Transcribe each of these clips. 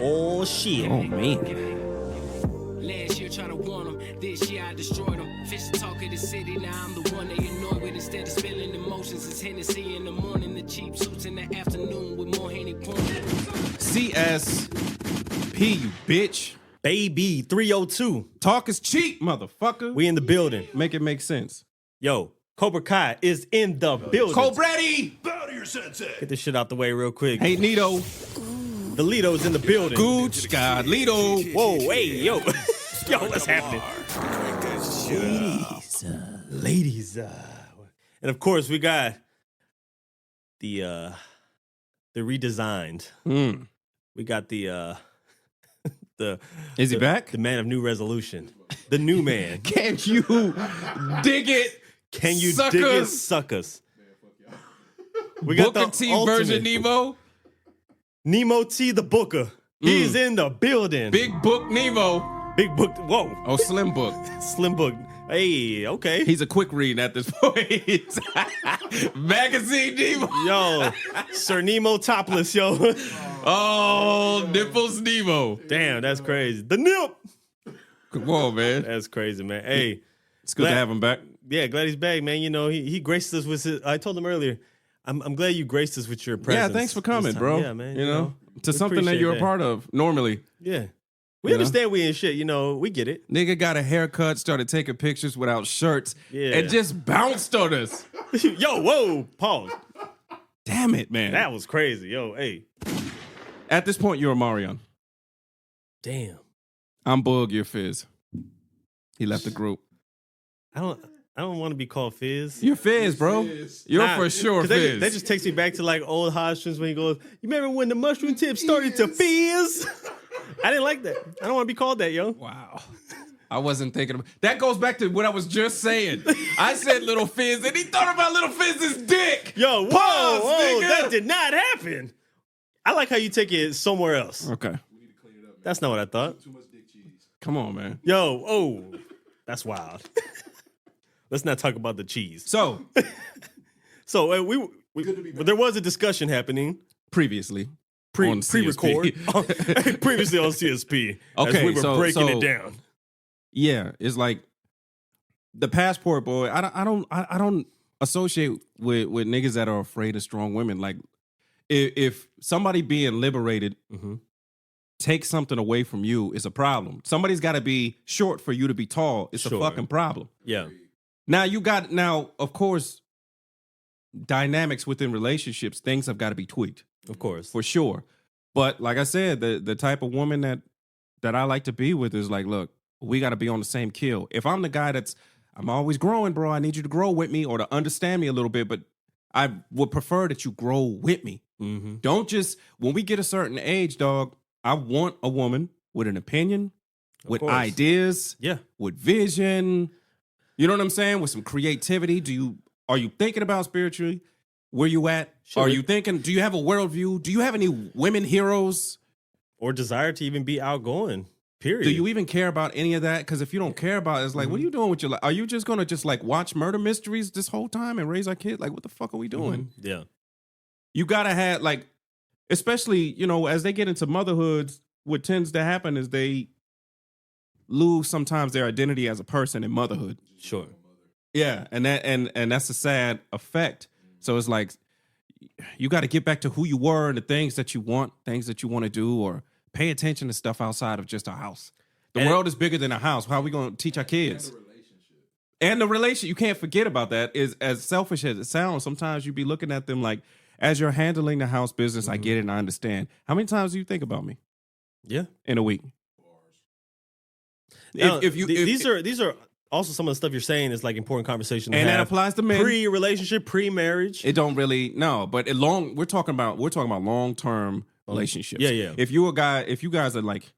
Oh shit. Oh man. Last year trying to warn them, this year I destroyed them. Fish talk of the city, now I'm the one they annoy with. Instead of spilling emotions, it's Hennessy in the morning, the cheap suits in the afternoon with more Henny porn. CSP, you bitch. Baby 302. Talk is cheap, motherfucker. We in the building. Make it make sense. Yo, Cobra Kai is in the building. Cobretti! Bow to your sensei. Get this shit out the way real quick. Hey, Nito. The Lito's in the building. Gooch, God, Lito. Whoa, hey, yo. Yo, what's happening? Ladies. And of course, we got the redesigned. We got the Is he back? The man of new resolution. The new man. Can you dig it? Can you suckers? dig it, suckers? We got Booker the T ultimate. version Nemo. Nemo T the Booker. He's in the building. Big Book Nemo. Big Book. Whoa. Oh, Slim Book. Slim Book. Hey, okay. He's a quick read at this point. Magazine Nemo. Yo, Sir Nemo topless, yo. Oh, Nipples Nemo. Damn, that's crazy. The nip. Come on, man. That's crazy, man. Hey, It's good to have him back. Yeah, glad he's back, man. You know, he graced us with his, I told him earlier, I'm glad you graced us with your presence. Yeah, thanks for coming, bro. Yeah, man. You know, to we something that appreciate you're that. a part of normally. Yeah. We understand we ain't shit, you know, we get it. Nigga got a haircut, started taking pictures without shirts, Yeah. and just bounced on us. Yo, whoa, pause. Damn it, man. That was crazy. Yo, hey. At this point, you're a Marion. Damn. I'm Bug, you're Fizz. He left the group. I don't want to be called Fizz. You're Fizz, bro. You're Nah, for sure 'cause Fizz. That just takes me back to like old Hodgins when he goes, you remember when the mushroom tip started to fizz? I didn't like that. I don't want to be called that, yo. Wow. I wasn't thinking of that. Goes back to what I was just saying. I said Little Fizz, and he thought about Little Fizz's dick. Yo, whoa, Pause, whoa, nigga. that did not happen. I like how you take it somewhere else. Okay. That's not what I thought. Come on, man. Yo, oh, that's wild. Let's not talk about the cheese. So, So there was a discussion happening previously. on pre-record CSP. previously on CSP. As Okay, we were breaking it down. Yeah, it's like the passport boy. I don't associate with niggas that are afraid of strong women. Like if somebody being liberated takes something away from you, is a problem. Somebody's got to be short for you to be tall. It's a Sure. fucking problem. Yeah. Now, of course, dynamics within relationships, things have got to be tweaked. Of course. For sure. But like I said, the type of woman that I like to be with is like, look, we got to be on the same kill. If I'm the guy I'm always growing, bro, I need you to grow with me or to understand me a little bit, but I would prefer that you grow with me. Mm-hmm. Don't just, when we get a certain age, dog, I want a woman with an opinion, with course. ideas, Yeah. with vision. You know what I'm saying? With some creativity. Are you thinking about spiritually? Where you at? Sure. Are you thinking, do you have a worldview? Do you have any women heroes? Or desire to even be outgoing. Period. Do you even care about any of that? Because if you don't care about it, it's like, what are you doing with your life? Are you just going to just like watch murder mysteries this whole time and raise our kid? Like, what the fuck are we doing? Yeah. You got to have like, especially, you know, as they get into motherhoods, what tends to happen is they lose sometimes their identity as a person in motherhood. Sure. Yeah, and that's a sad effect. So it's like you got to get back to who you were and the things that you want to do, or pay attention to stuff outside of just a house. The world is bigger than a house. How are we going to teach our kids? And the relationship, you can't forget about that. Is as selfish as it sounds, sometimes you be looking at them like, as you're handling the house business, I get it and I understand. How many times do you think about me? Yeah. In a week? Now, these are also some of the stuff you're saying is like important conversation to and have. that applies to men. Pre-relationship, pre-marriage. It don't really but we're talking about long-term relationships. Yeah, yeah. If you guys are like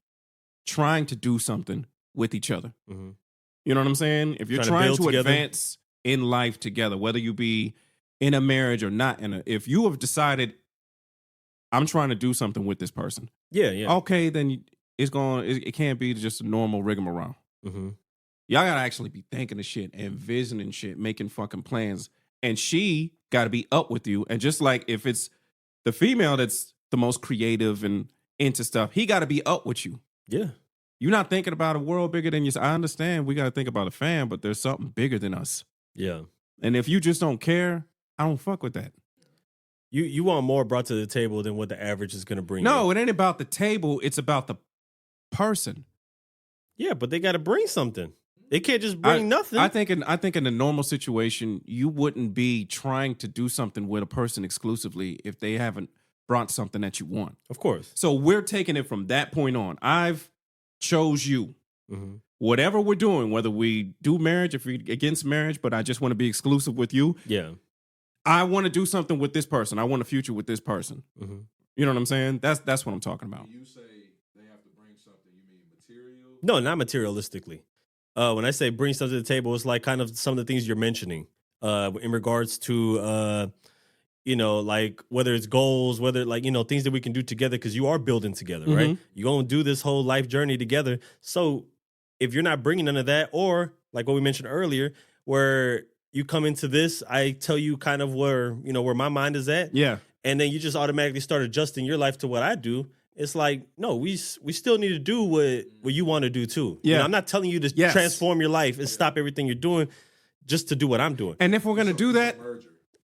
trying to do something with each other, you know what I'm saying? If you're trying to advance in life together, whether you be in a marriage or not if you have decided I'm trying to do something with this person. Yeah. Okay, then it can't be just a normal rigmarole. Mm-hmm. Y'all gotta actually be thinking of shit, envisioning shit, making fucking plans. And she gotta be up with you. And just like if it's the female that's the most creative and into stuff. He got to be up with you. Yeah. You're not thinking about a world bigger than you. I understand we got to think about a fan, but there's something bigger than us. Yeah. And if you just don't care, I don't fuck with that. You want more brought to the table than what the average is going to bring. No, you. it ain't about the table. It's about the person. Yeah, but they got to bring something. They can't just bring nothing. I think in a normal situation, you wouldn't be trying to do something with a person exclusively if they haven't brought something that you want. Of course. So we're taking it from that point on. I've chose you. Mm-hmm. Whatever we're doing, whether we do marriage, if we're against marriage, but I just want to be exclusive with you. Yeah. I want to do something with this person. I want a future with this person. Mm-hmm. You know what I'm saying? That's what I'm talking about. When you say they have to bring something, you mean material? No, not materialistically. When I say bring stuff to the table, it's like kind of some of the things you're mentioning in regards to, like whether it's goals, whether like, things that we can do together because you are building together, right? You're going to do this whole life journey together. So if you're not bringing none of that, or like what we mentioned earlier, where you come into this, I tell you kind of where my mind is at. Yeah. And then you just automatically start adjusting your life to what I do. It's like, no, we still need to do what you want to do too. Yeah. I'm not telling you to transform your life and stop everything you're doing just to do what I'm doing. And if we're going to do that,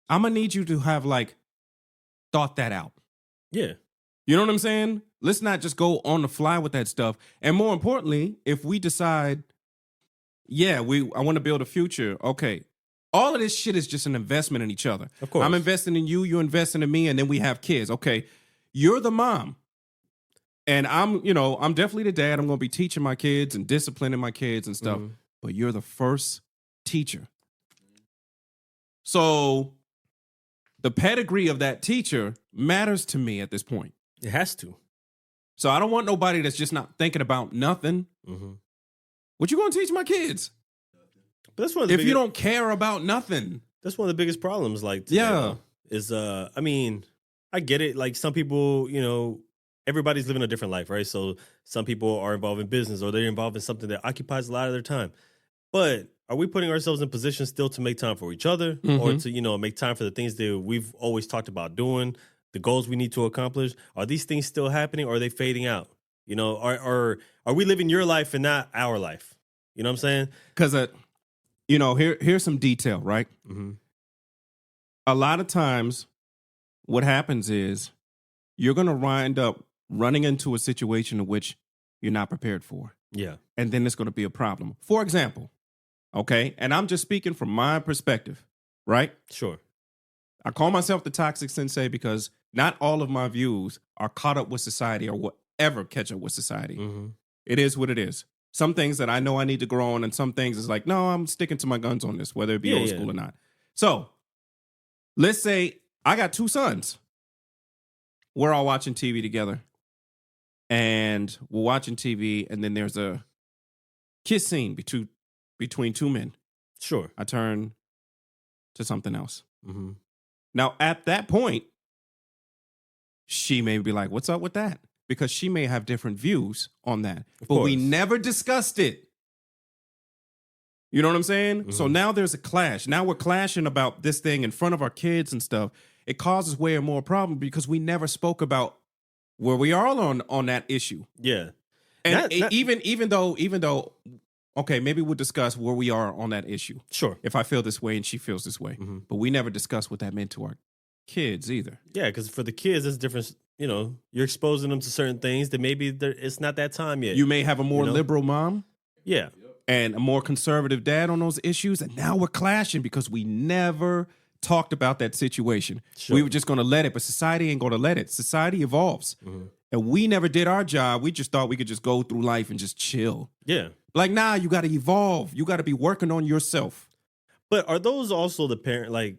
I'm going to need you to have like thought that out. Yeah. You know what I'm saying? Let's not just go on the fly with that stuff. And more importantly, if we decide, I want to build a future. Okay. All of this shit is just an investment in each other. Of course. I'm investing in you, you're investing in me, and then we have kids. Okay. You're the mom. And I'm definitely the dad. I'm going to be teaching my kids and disciplining my kids and stuff. Mm-hmm. But you're the first teacher. So the pedigree of that teacher matters to me at this point. It has to. So I don't want nobody that's just not thinking about nothing. Mm-hmm. What you going to teach my kids? But that's one of the If you don't care about nothing. That's one of the biggest problems. Like, today, though, is I get it. Like some people, everybody's living a different life, right? So some people are involved in business or they're involved in something that occupies a lot of their time. But are we putting ourselves in position still to make time for each other or to, make time for the things that we've always talked about doing, the goals we need to accomplish? Are these things still happening or are they fading out? Are we living your life and not our life? You know what I'm saying? Because, here's some detail, right? Mm-hmm. A lot of times what happens is you're going to wind up running into a situation in which you're not prepared for. Yeah. And then it's going to be a problem. For example, okay, and I'm just speaking from my perspective, right? Sure. I call myself the toxic sensei because not all of my views are caught up with society or will ever catch up with society. Mm-hmm. It is what it is. Some things that I know I need to grow on and some things is like, no, I'm sticking to my guns on this, whether it be old school or not. So let's say I got two sons. We're all watching TV together. And we're watching TV, and then there's a kiss scene between two men. Sure. I turn to something else. Mm-hmm. Now, at that point, she may be like, what's up with that? Because she may have different views on that. But we never discussed it. You know what I'm saying? Mm-hmm. So now there's a clash. Now we're clashing about this thing in front of our kids and stuff. It causes way more problem because we never spoke about where we are on that issue. Yeah. And even though, okay, maybe we'll discuss where we are on that issue. Sure. If I feel this way and she feels this way. Mm-hmm. But we never discussed what that meant to our kids either. Yeah, because for the kids, it's different. You're exposing them to certain things that maybe it's not that time yet. You may have a more liberal mom. Yeah. And a more conservative dad on those issues. And now we're clashing because we never talked about that situation. Sure. We were just going to let it, but society ain't going to let it. Society evolves. Mm-hmm. And we never did our job. We just thought we could just go through life and just chill. Yeah. Like, nah, you got to evolve. You got to be working on yourself. But are those also the parent, like,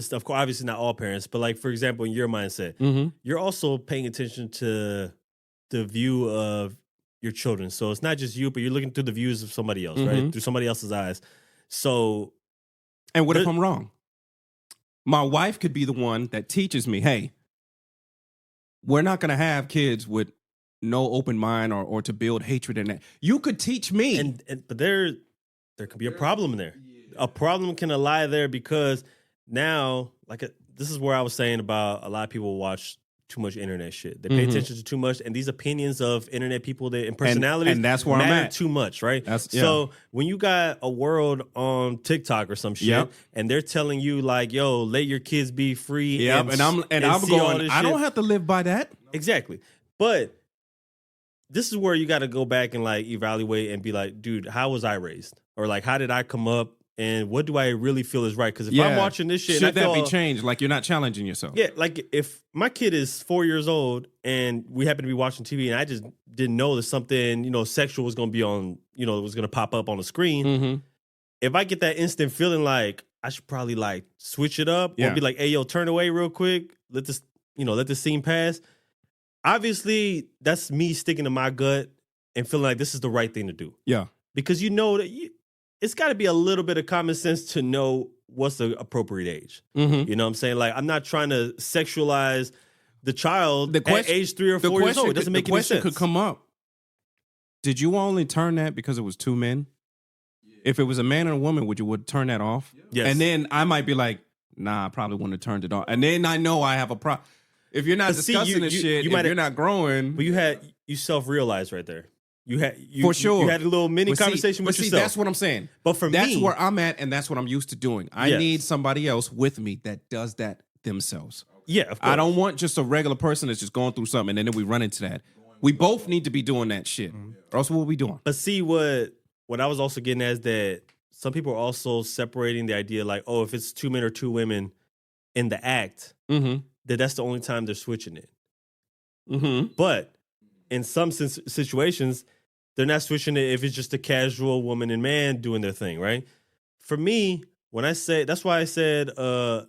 stuff? Obviously not all parents, but like, for example, in your mindset, you're also paying attention to the view of your children. So it's not just you, but you're looking through the views of somebody else, right? Through somebody else's eyes. So. And what if I'm wrong? My wife could be the one that teaches me, hey, we're not going to have kids with no open mind or to build hatred in that. You could teach me. But there could be a problem there. A problem can lie there because now, this is where I was saying about a lot of people watch too much internet shit. They pay attention to too much, and these opinions of internet people and personalities and that's where I'm matter at. too much, right? That's So when you got a world on TikTok or some shit, and they're telling you like, "Yo, let your kids be free," Yep, and I'm see all going. this I shit. don't have to live by that. Exactly, but this is where you got to go back and like evaluate and be like, dude, how was I raised, or like how did I come up? And what do I really feel is right? Because if I'm watching this shit, should that be changed? Like you're not challenging yourself. Yeah, like if my kid is 4 years old and we happen to be watching TV and I just didn't know that something, sexual was going to be on, it was going to pop up on the screen. Mm-hmm. If I get that instant feeling like I should probably like switch it up or be like, hey, yo, turn away real quick. Let this scene pass. Obviously, that's me sticking to my gut and feeling like this is the right thing to do. Yeah. Because that it's got to be a little bit of common sense to know what's the appropriate age. Mm-hmm. You know what I'm saying? Like, I'm not trying to sexualize the child at age 3 or 4 years old. It doesn't make any sense. The question could come up. Did you only turn that because it was two men? Yeah. If it was a man and a woman, would you turn that off? Yeah. Yes. And then I might be like, nah, I probably wouldn't have turned it off. And then I know I have a problem. If you're not discussing this shit, if you're not growing. But you self-realized right there. For sure. You had a little mini conversation with yourself. That's what I'm saying. But for that's me, that's where I'm at, and that's what I'm used to doing. I need somebody else with me that does that themselves. Yeah, of course. I don't want just a regular person that's just going through something, and then we run into that. We both need to be doing that shit. Or else what are we doing? But see, what I was also getting at is that some people are also separating the idea like, oh, if it's 2 men or 2 women in the act, that's the only time they're switching it. Mm-hmm. But in some situations, they're not switching it if it's just a casual woman and man doing their thing, right? For me, that's why I said the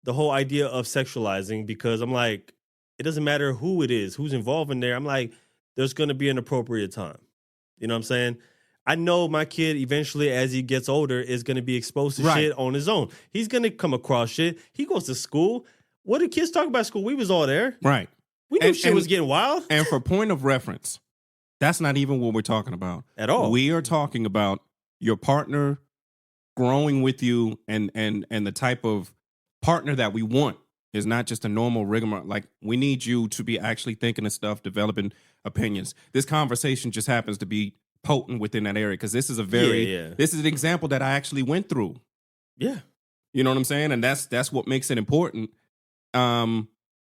whole idea of sexualizing, because I'm like, it doesn't matter who it is, who's involved in there. I'm like, there's going to be an appropriate time. You know what I'm saying? I know my kid eventually, as he gets older, is going to be exposed to shit on his own. He's going to come across shit. He goes to school. What do kids talk about at school? We was all there. Right. We knew shit was getting wild. And for point of reference, that's not even what we're talking about. At all. We are talking about your partner growing with you and the type of partner that we want is not just a normal rigmarole. Like, we need you to be actually thinking of stuff, developing opinions. This conversation just happens to be potent within that area because this is this is an example that I actually went through. Yeah. You know what I'm saying? And that's what makes it important.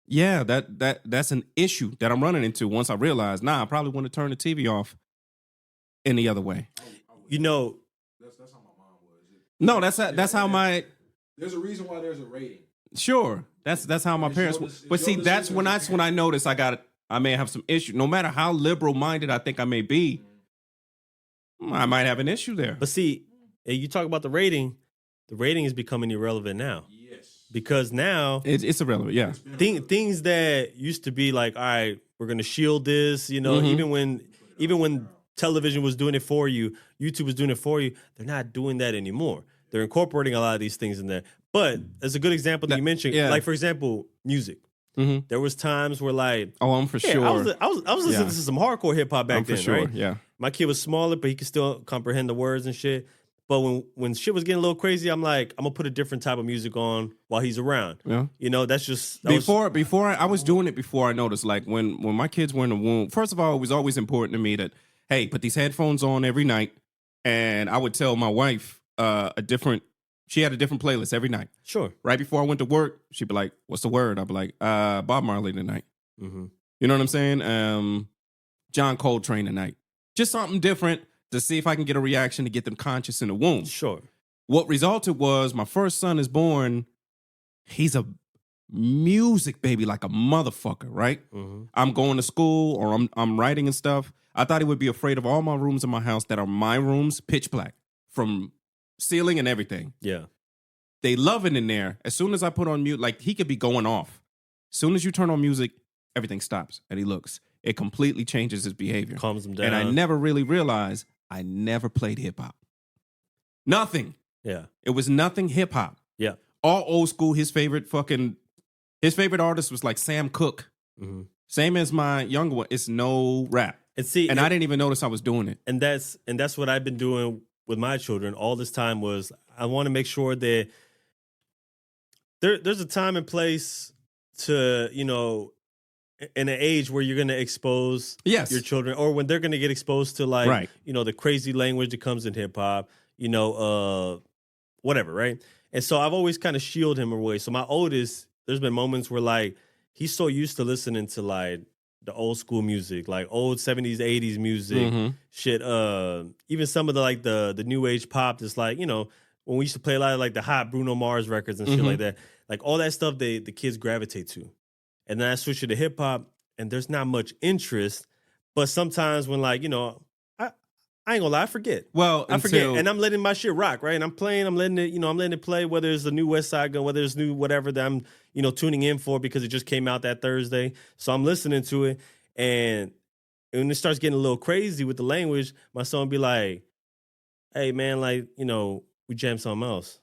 Yeah, that's an issue that I'm running into once I realize, I probably want to turn the TV off any other way. You know, that's how my mom was. No, that's how my. There's a reason why there's a rating. Sure, that's how my parents. But see, that's when I notice I may have some issue. No matter how liberal minded I think I may be, I might have an issue there. But see, you talk about the rating is becoming irrelevant now. Yes. Because now it's irrelevant, yeah. Things that used to be like, all right, we're gonna shield this, even when television was doing it for you, YouTube was doing it for you, they're not doing that anymore. They're incorporating a lot of these things in there. But as a good example that you mentioned, like for example, music. Mm-hmm. There was times where like, I'm for sure. I was listening to some hardcore hip hop back then, right? Yeah. My kid was smaller, but he could still comprehend the words and shit. But when shit was getting a little crazy, I'm like, I'm gonna put a different type of music on while he's around. Yeah. That's just before I was doing it before I noticed. Like when my kids were in the womb, first of all, it was always important to me that, hey, put these headphones on every night. And I would tell my wife she had a different playlist every night. Sure. Right before I went to work, she'd be like, what's the word? I'd be like, Bob Marley tonight. Mm-hmm. You know what I'm saying? John Coltrane tonight. Just something different to see if I can get a reaction to get them conscious in the womb. Sure. What resulted was my first son is born. He's a music baby like a motherfucker, right? Mm-hmm. I'm going to school or I'm writing and stuff. I thought he would be afraid of all my rooms in my house that are my rooms, pitch black, from ceiling and everything. Yeah. They love it in there. As soon as I put on mute, like he could be going off. As soon as you turn on music, everything stops and he looks. It completely changes his behavior. Calms him down. And I never really realized I never played hip hop. Nothing. Yeah. It was nothing hip hop. Yeah. All old school. His favorite artist was like Sam Cooke. Mm-hmm. Same as my younger one. It's no rap. And I didn't even notice I was doing it. And that's what I've been doing with my children all this time. Was I want to make sure that there's a time and place to in an age where you're going to expose Yes. your children, or when they're going to get exposed to like, Right. the crazy language that comes in hip hop, whatever, right? And so I've always kind of shielded him away. So my oldest, there's been moments where like he's so used to listening to like the old school music, like old 70s, 80s music, shit. Even some of the like the new age pop that's like, when we used to play a lot of like the hot Bruno Mars records and shit like that, like all that stuff the kids gravitate to. And then I switch it to hip hop, and there's not much interest. But sometimes when like, I ain't gonna lie, I forget. Well, I forget, and I'm letting my shit rock, right? And I'm playing, I'm letting it play, whether it's the new West Side Gun, whether it's new whatever that I'm, tuning in for because it just came out that Thursday. So I'm listening to it, and when it starts getting a little crazy with the language, my son will be like, "Hey man, like, we jam something else."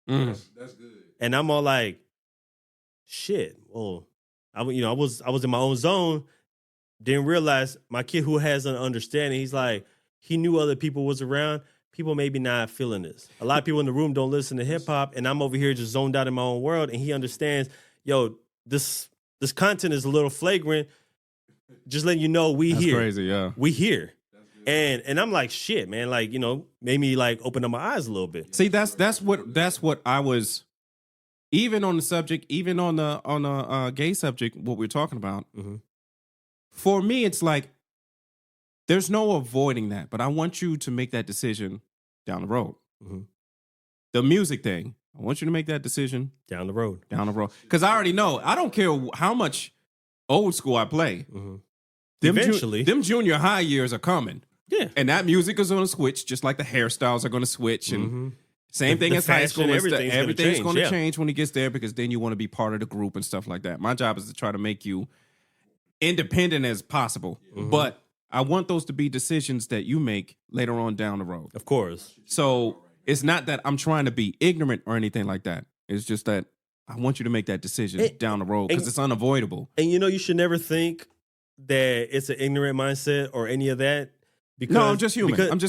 That's good. And I'm all like, "Shit, well, I was in my own zone, didn't realize my kid who has an understanding, he's like, he knew other people was around. People maybe not feeling this. A lot of people in the room don't listen to hip hop, and I'm over here just zoned out in my own world. And he understands, this content is a little flagrant. Just letting you know, That's here. crazy, yeah. We here. And I'm like, shit, man. Like, made me like open up my eyes a little bit. See, that's what I was. Even on the subject, even on the gay subject, what we're talking about. Mm-hmm. For me, it's like there's no avoiding that, but I want you to make that decision down the road. Mm-hmm. The music thing, I want you to make that decision Down the road. Because I already know. I don't care how much old school I play. Mm-hmm. Eventually, them junior high years are coming. Yeah. And that music is going to switch, just like the hairstyles are going to switch. And same thing as high school. Everything's going to change when he gets there, because then you want to be part of the group and stuff like that. My job is to try to make you independent as possible. Mm-hmm. But I want those to be decisions that you make later on down the road. Of course. So it's not that I'm trying to be ignorant or anything like that. It's just that I want you to make that decision down the road, because it's unavoidable. And you should never think that it's an ignorant mindset or any of that. Because, no, I'm just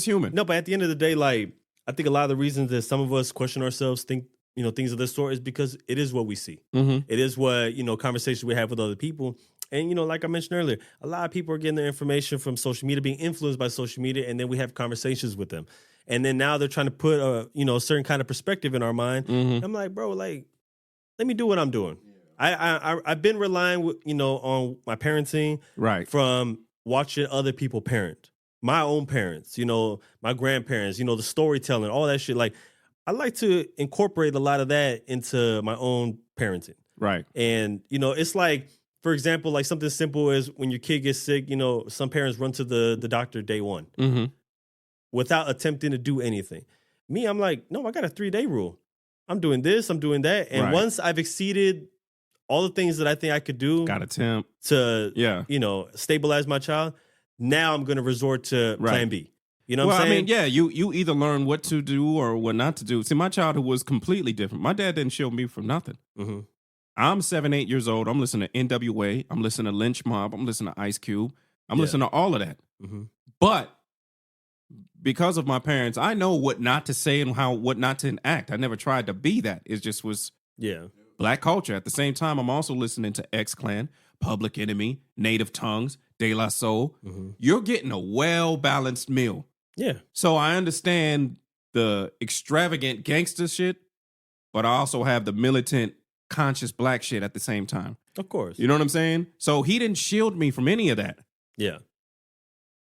human. No, but at the end of the day, like, I think a lot of the reasons that some of us question ourselves, think, things of this sort, is because it is what we see. Mm-hmm. It is what, conversations we have with other people. And, like I mentioned earlier, a lot of people are getting their information from social media, being influenced by social media, and then we have conversations with them. And then now they're trying to put a certain kind of perspective in our mind. Mm-hmm. I'm like, bro, like, let me do what I'm doing. I've been relying, on my parenting, right, from watching other people parent. My own parents, my grandparents, the storytelling, all that shit. Like, I like to incorporate a lot of that into my own parenting. Right. And, it's like, for example, like something simple as when your kid gets sick, some parents run to the doctor day one without attempting to do anything. Me, I'm like, no, I got a 3-day rule. I'm doing this, I'm doing that. And once I've exceeded all the things that I think I could do to stabilize my child, now I'm going to resort to plan B. You know what I'm saying? I mean, yeah, you either learn what to do or what not to do. See, my childhood was completely different. My dad didn't shield me from nothing. Mm-hmm. I'm 7, 8 years old. I'm listening to NWA. I'm listening to Lynch Mob. I'm listening to Ice Cube. I'm listening to all of that. Mm-hmm. But because of my parents, I know what not to say and what not to enact. I never tried to be that. It just was black culture. At the same time, I'm also listening to X-Clan, Public Enemy, Native Tongues, De La Soul. Mm-hmm. You're getting a well-balanced meal. Yeah. So I understand the extravagant gangster shit, but I also have the militant, conscious black shit at the same time. Of course. You know what I'm saying? So he didn't shield me from any of that. Yeah.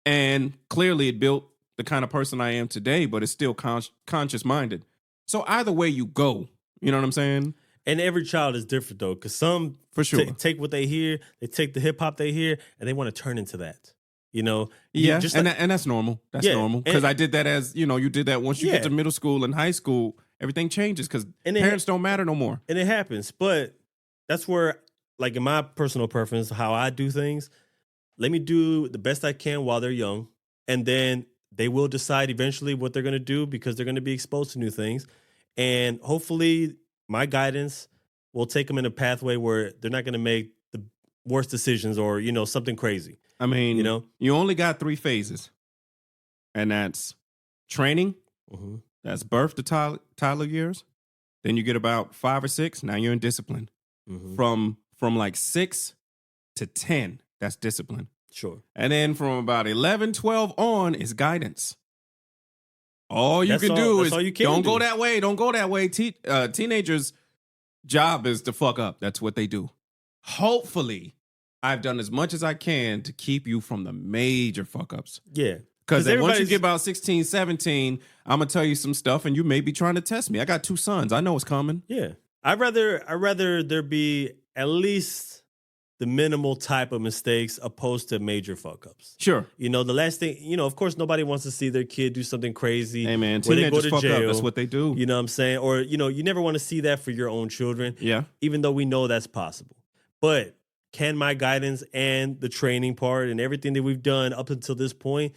And clearly it built the kind of person I am today, but it's still conscious-minded. So either way you go, you know what I'm saying? And every child is different, though, because some for sure take what they hear, they take the hip-hop they hear, and they want to turn into that. Yeah, just and that's normal. That's normal. Because I did that as, you did that once you get to middle school and high school, everything changes because parents don't matter no more. And it happens. But that's where, like in my personal preference, how I do things, let me do the best I can while they're young. And then they will decide eventually what they're going to do because they're going to be exposed to new things. And hopefully my guidance will take them in a pathway where they're not going to make the worst decisions or, something crazy. I mean, you only got 3 phases. And that's training. Mm-hmm. That's birth to toddler years. Then you get about 5 or 6. Now you're in discipline. Mm-hmm. From like 6 to 10, that's discipline. Sure. And then from about 11, 12 on is guidance. All you That's can all- do that's is all you can don't go do. that way. Don't go that way. Teenagers' job is to fuck up. That's what they do. Hopefully, I've done as much as I can to keep you from the major fuck ups. Yeah. Because once you everybody's- get about 16, 17, I'm going to tell you some stuff and you may be trying to test me. I got 2 sons. I know it's coming. Yeah. I'd rather there be at least the minimal type of mistakes opposed to major fuck ups. Sure. You know, the last thing, you know, of course, nobody wants to see their kid do something crazy. Hey, man, where they go teenagers to fuck jail. up. That's what they do. You know what I'm saying? Or, you know, you never want to see that for your own children. Yeah. Even though we know that's possible. But can my guidance and the training part and everything that we've done up until this point,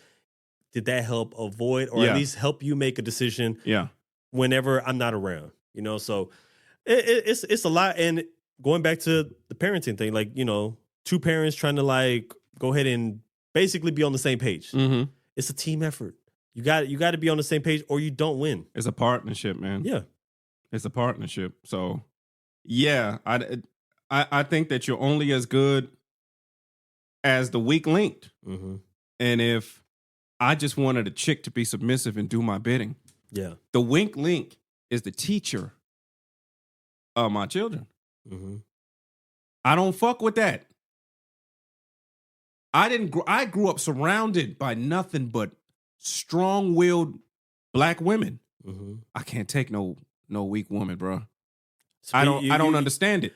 did that help avoid or Yeah. at least help you make a decision Yeah. whenever I'm not around? You know, so it's a lot. And going back to the parenting thing, like, you know, 2 parents trying to like go ahead and basically be on the same page. Mm-hmm. It's a team effort. You got to be on the same page or you don't win. It's a partnership, man. Yeah. It's a partnership. So, yeah, I think that you're only as good as the weak linked. Mm-hmm. And if I just wanted a chick to be submissive and do my bidding, Yeah. the weak link is the teacher of my children. Mm-hmm. I don't fuck with that. I grew up surrounded by nothing but strong-willed black women. Mm-hmm. I can't take no weak woman, bro. So I don't understand it.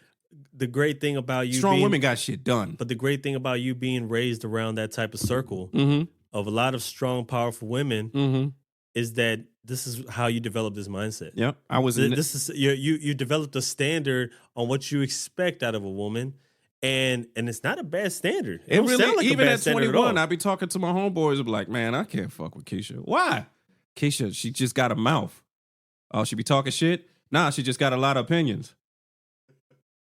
The great thing about you Strong being, women got shit done. but the great thing about you being raised around that type of circle Mm-hmm. of a lot of strong, powerful women Mm-hmm. is that this is how you develop this mindset. Yep. I was in This is you developed a standard on what you expect out of a woman, and it's not a bad standard. It don't really, sound like a even bad at standard 21, all. I be talking to my homeboys and be like, man, I can't fuck with Keisha. Why? Keisha, she just got a mouth. Oh, she be talking shit? Nah, she just got a lot of opinions.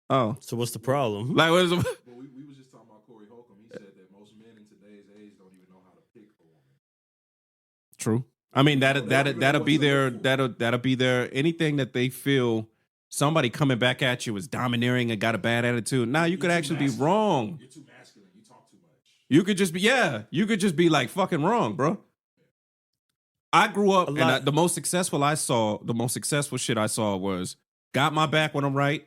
Oh. So what's the problem? Like, what is it? But we was just talking about Corey Holcomb. He said that most men in today's age don't even know how to pick a woman. True. I mean, that'll be their anything that they feel somebody coming back at you is domineering and got a bad attitude. Now you could actually be wrong. You're too masculine. You talk too much. You could just be like fucking wrong, bro. I grew up, and the most successful shit I saw was got my back when I'm right,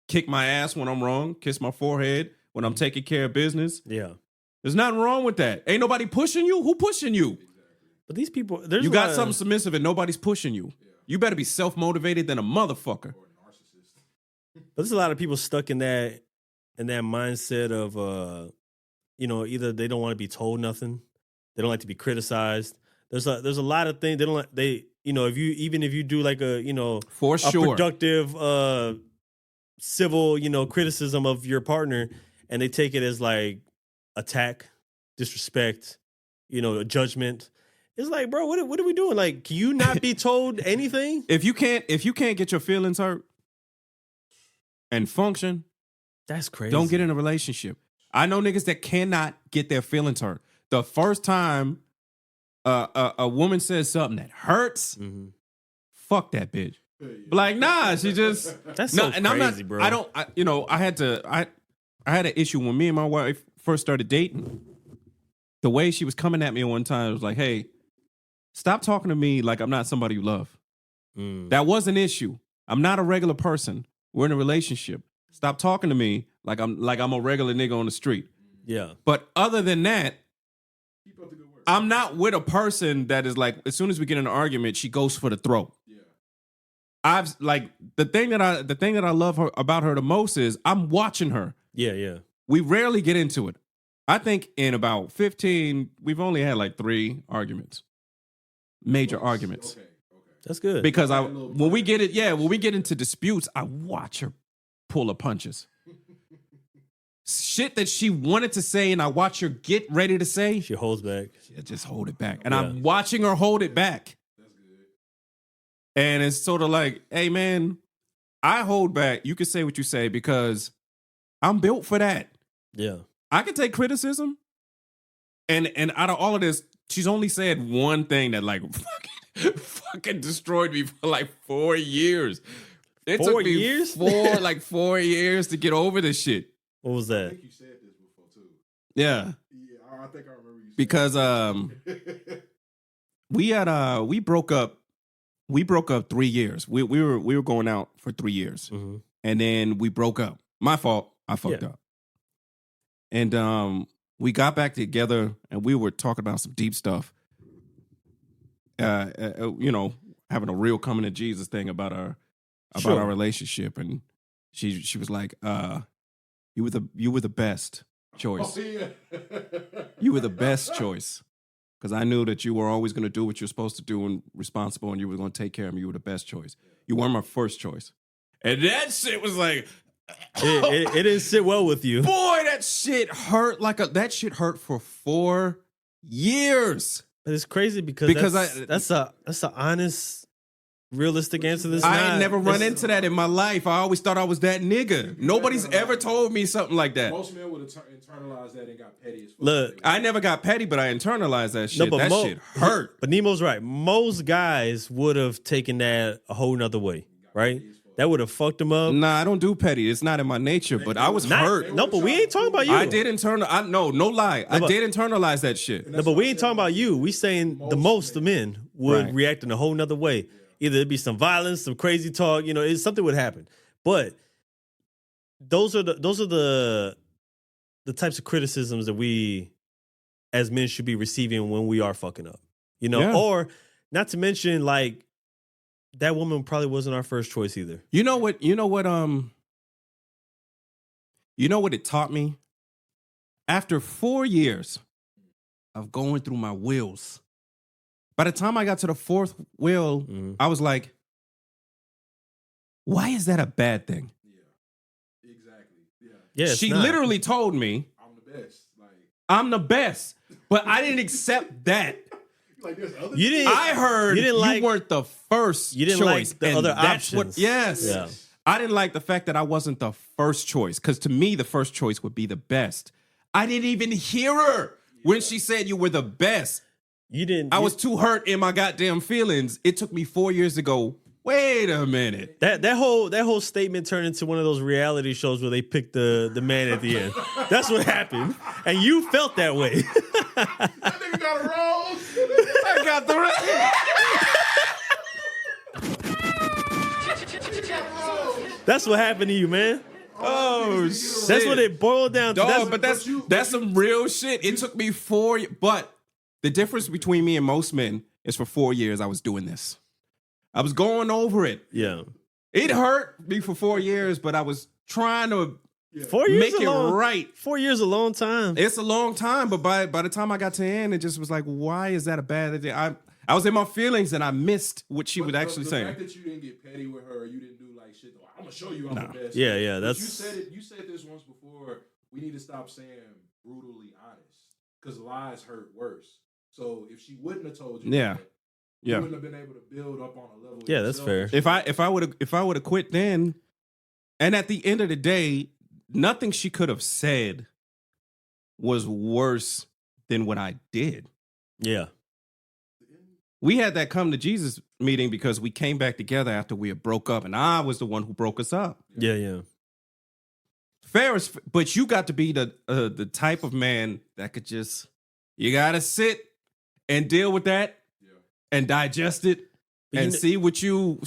kick my ass when I'm wrong, kiss my forehead when I'm taking care of business. Yeah, There's nothing wrong with that. Ain't nobody pushing you. Who pushing you? but these people, there's You a got lot something of, submissive and nobody's pushing you. You better be self-motivated than a motherfucker. Or a narcissist. but there's a lot of people stuck in that mindset of you know, either they don't want to be told nothing, they don't like to be criticized. There's a lot of things they don't like. You know, if you do like a, you know, For a sure. productive civil, you know, criticism of your partner, and they take it as like attack, disrespect, you know, a judgment. It's like, bro, what are we doing? Like, can you not be told anything? If you can't get your feelings hurt and function, That's crazy. don't get in a relationship. I know niggas that cannot get their feelings hurt. The first time a woman says something that hurts, Mhm. fuck that bitch. Like, nah, she just That's so and I'm crazy, not, bro. I had an issue when me and my wife first started dating. The way she was coming at me one time was like, hey, stop talking to me like I'm not somebody you love. Mm. That was an issue. I'm not a regular person. We're in a relationship. Stop talking to me like I'm a regular nigga on the street. Yeah. But other than that, Keep up the good work. I'm not with a person that is like, as soon as we get in an argument, she goes for the throat. Yeah. I've like the thing that I love about her the most is I'm watching her. Yeah. Yeah. We rarely get into it. I think in about 15, we've only had like 3 arguments. Major arguments. Okay. That's good. Because when we get into disputes, I watch her pull her punches. Shit that she wanted to say and I watch her get ready to say, She holds back. she'll just hold it back. And Yeah. I'm watching her hold it back. That's good. And it's sort of like, hey man, I hold back. You can say what you say because I'm built for that. Yeah. I can take criticism. And out of all of this, she's only said one thing that like fucking destroyed me for like 4 years. It 4 took me years? 4 years to get over this shit. What was I that? think you said this before too. Yeah. Yeah, I think I remember you saying Because that. we broke up. We broke up 3 years. We were going out for 3 years, Mm-hmm. and then we broke up. My fault. I fucked up. And we got back together, and we were talking about some deep stuff. You know, having a real coming to Jesus thing about our relationship, and she was like, you were the best choice. Oh, yeah. You were the best choice. Because I knew that you were always going to do what you're supposed to do and responsible, and you were going to take care of me. You were the best choice. You weren't my first choice. And that shit was like, It didn't sit well with you. boy, that shit hurt that shit hurt for 4 years. But it's crazy because that's a honest, realistic answer. This I ain't never run into that in my life. I always thought I was that nigga. Nobody's ever told me something like that. Most men would have internalized that and got petty as fuck. Look, I never got petty, but I internalized that shit. That shit hurt. But Nemo's right. Most guys would have taken that a whole nother way, right? That would have fucked them up. Nah, I don't do petty. It's not in my nature, but I was hurt. No, but we ain't talking about you. I did no lie. I did internalize that shit. No, but we ain't talking about you. We saying most of men would react in a whole nother way. Either it'd be some violence, some crazy talk, something would happen. But those are the types of criticisms that we as men should be receiving when we are fucking up. Or not to mention like that woman probably wasn't our first choice either. You know what it taught me? After 4 years of going through my wills, by the time I got to the fourth will, I was like, why is that a bad thing? Yeah, exactly. Yeah, she literally told me, I'm the best. I'm the best, but I didn't accept that. Like there's other. I heard you weren't the first you didn't choice. like the other options. Yes. Yeah. I didn't like the fact that I wasn't the first choice, because to me, the first choice would be the best. I didn't even hear her when she said you were the best. You didn't. I was too hurt in my goddamn feelings. It took me 4 years to go, wait a minute. That whole statement turned into one of those reality shows where they pick the man at the end. That's what happened. And you felt that way. That nigga got a rose. I got the That's what happened to you, man. Oh, shit. That's what it boiled down to. Dog, but that's some real shit. It took me 4 years. But the difference between me and most men is for 4 years I was doing this. I was going over it. Yeah. It hurt me for 4 years, but I was trying to 4 years make it right. 4 years a long time. It's a long time, but by the time I got to the end, it just was like, why is that a bad idea? I was in my feelings and I missed what she was actually saying. The fact that you didn't get petty with her, you didn't do like shit. I'm gonna show you I'm the best. Yeah, But that's. You said this once before. We need to stop saying brutally honest because lies hurt worse. So if she wouldn't have told you, that, you wouldn't have been able to build up on a level. Yeah, that's fair. If I would have quit then, and at the end of the day, nothing she could have said was worse than what I did. Yeah. We had that come to Jesus meeting because we came back together after we had broke up, and I was the one who broke us up. Yeah. Fair is, but you got to be the type of man that could just, you got to sit and deal with that and digest it and see what you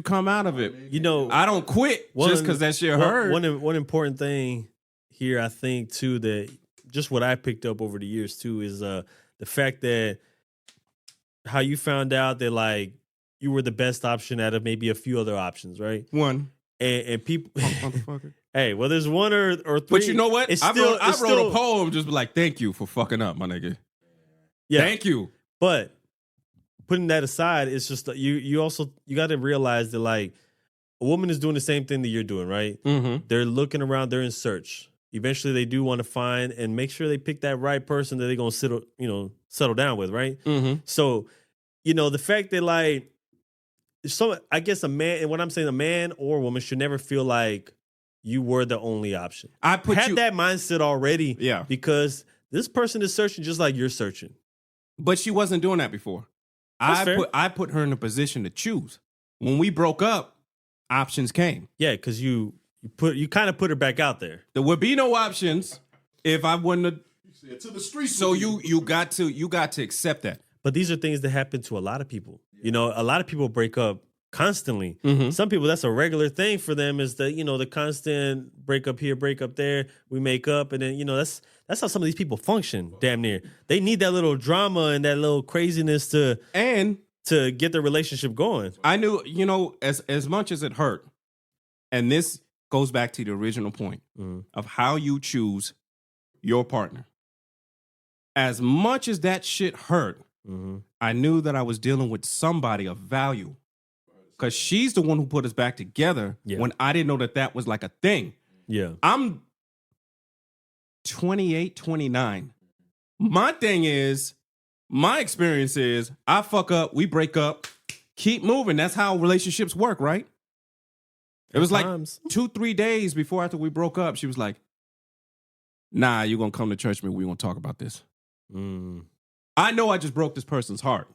come out of it. I don't quit just because that shit hurt. One important thing here, I think too, that just what I picked up over the years too is the fact that how you found out that like you were the best option out of maybe a few other options, right? One. And people, motherfucker. Hey, well, there's one or three. But you know what? I wrote a poem just like, thank you for fucking up, my nigga. Yeah. Thank you. But putting that aside, it's just you got to realize that like a woman is doing the same thing that you're doing, right? Mm-hmm. They're looking around, they're in search. Eventually, they do want to find and make sure they pick that right person that they're gonna settle down with, right? Mm-hmm. So, the fact that like, I guess a man, and what I'm saying, a man or a woman should never feel like you were the only option. Had that mindset already, because this person is searching just like you're searching. But she wasn't doing that before. I put her in a position to choose. When we broke up, options came. Yeah, because you you kind of put her back out there. There would be no options if I wouldn't have. You said to the streets. So you got to accept that. But these are things that happen to a lot of people. Yeah. You know, a lot of people break up constantly. Some people, that's a regular thing for them, is the constant break up here, break up there, we make up, and then that's how some of these people function. Damn near, they need that little drama and that little craziness to get their relationship going. I knew, as much as it hurt, and this goes back to the original point of how you choose your partner. As much as that shit hurt, I knew that I was dealing with somebody of value. Because she's the one who put us back together when I didn't know that was like a thing. Yeah. I'm 28, 29. My thing is, my experience is, I fuck up, we break up, keep moving. That's how relationships work, right? It was like 2-3 days after we broke up, she was like, nah, you're going to come to church with me. We're going to talk about this. I know I just broke this person's heart.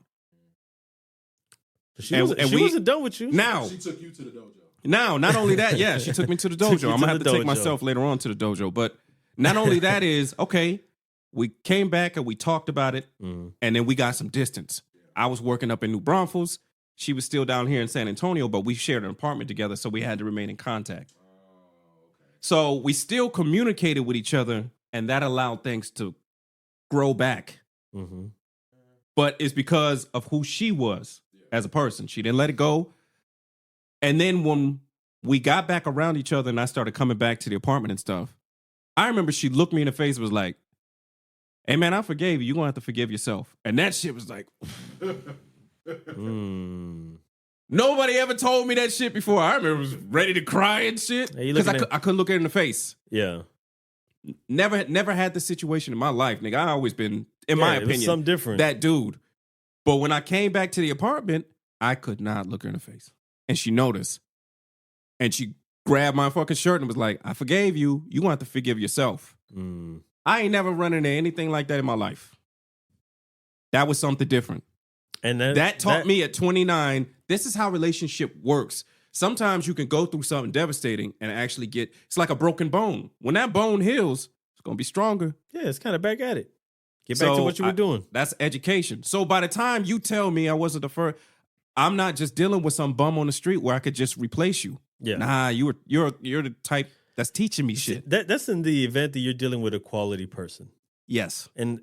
She wasn't done with you. Now she took you to the dojo. Now, not only that, she took me to the dojo. I'm going to have to take myself later on to the dojo. But not only that is, okay, we came back and we talked about it, and then we got some distance. I was working up in New Braunfels. She was still down here in San Antonio, but we shared an apartment together, so we had to remain in contact. So we still communicated with each other, and that allowed things to grow back. But it's because of who she was as a person. She didn't let it go. And then when we got back around each other and I started coming back to the apartment and stuff, I remember she looked me in the face and was like, hey, man, I forgave you. You're going to have to forgive yourself. And that shit was like... Nobody ever told me that shit before. I remember I was ready to cry and shit because I couldn't look her in the face. Yeah. Never had this situation in my life, nigga. I always been, in my opinion, something different. That dude. But when I came back to the apartment, I could not look her in the face. And she noticed. And she grabbed my fucking shirt and was like, I forgave you. You want to forgive yourself. I ain't never run into anything like that in my life. That was something different. And that taught me at 29, this is how relationship works. Sometimes you can go through something devastating and actually it's like a broken bone. When that bone heals, it's going to be stronger. Yeah, it's kind of back at it. Get back to what you were doing. That's education. So by the time you tell me I wasn't the first, I'm not just dealing with some bum on the street where I could just replace you. Yeah. Nah, you're the type that's teaching me shit. That's in the event that you're dealing with a quality person. Yes. And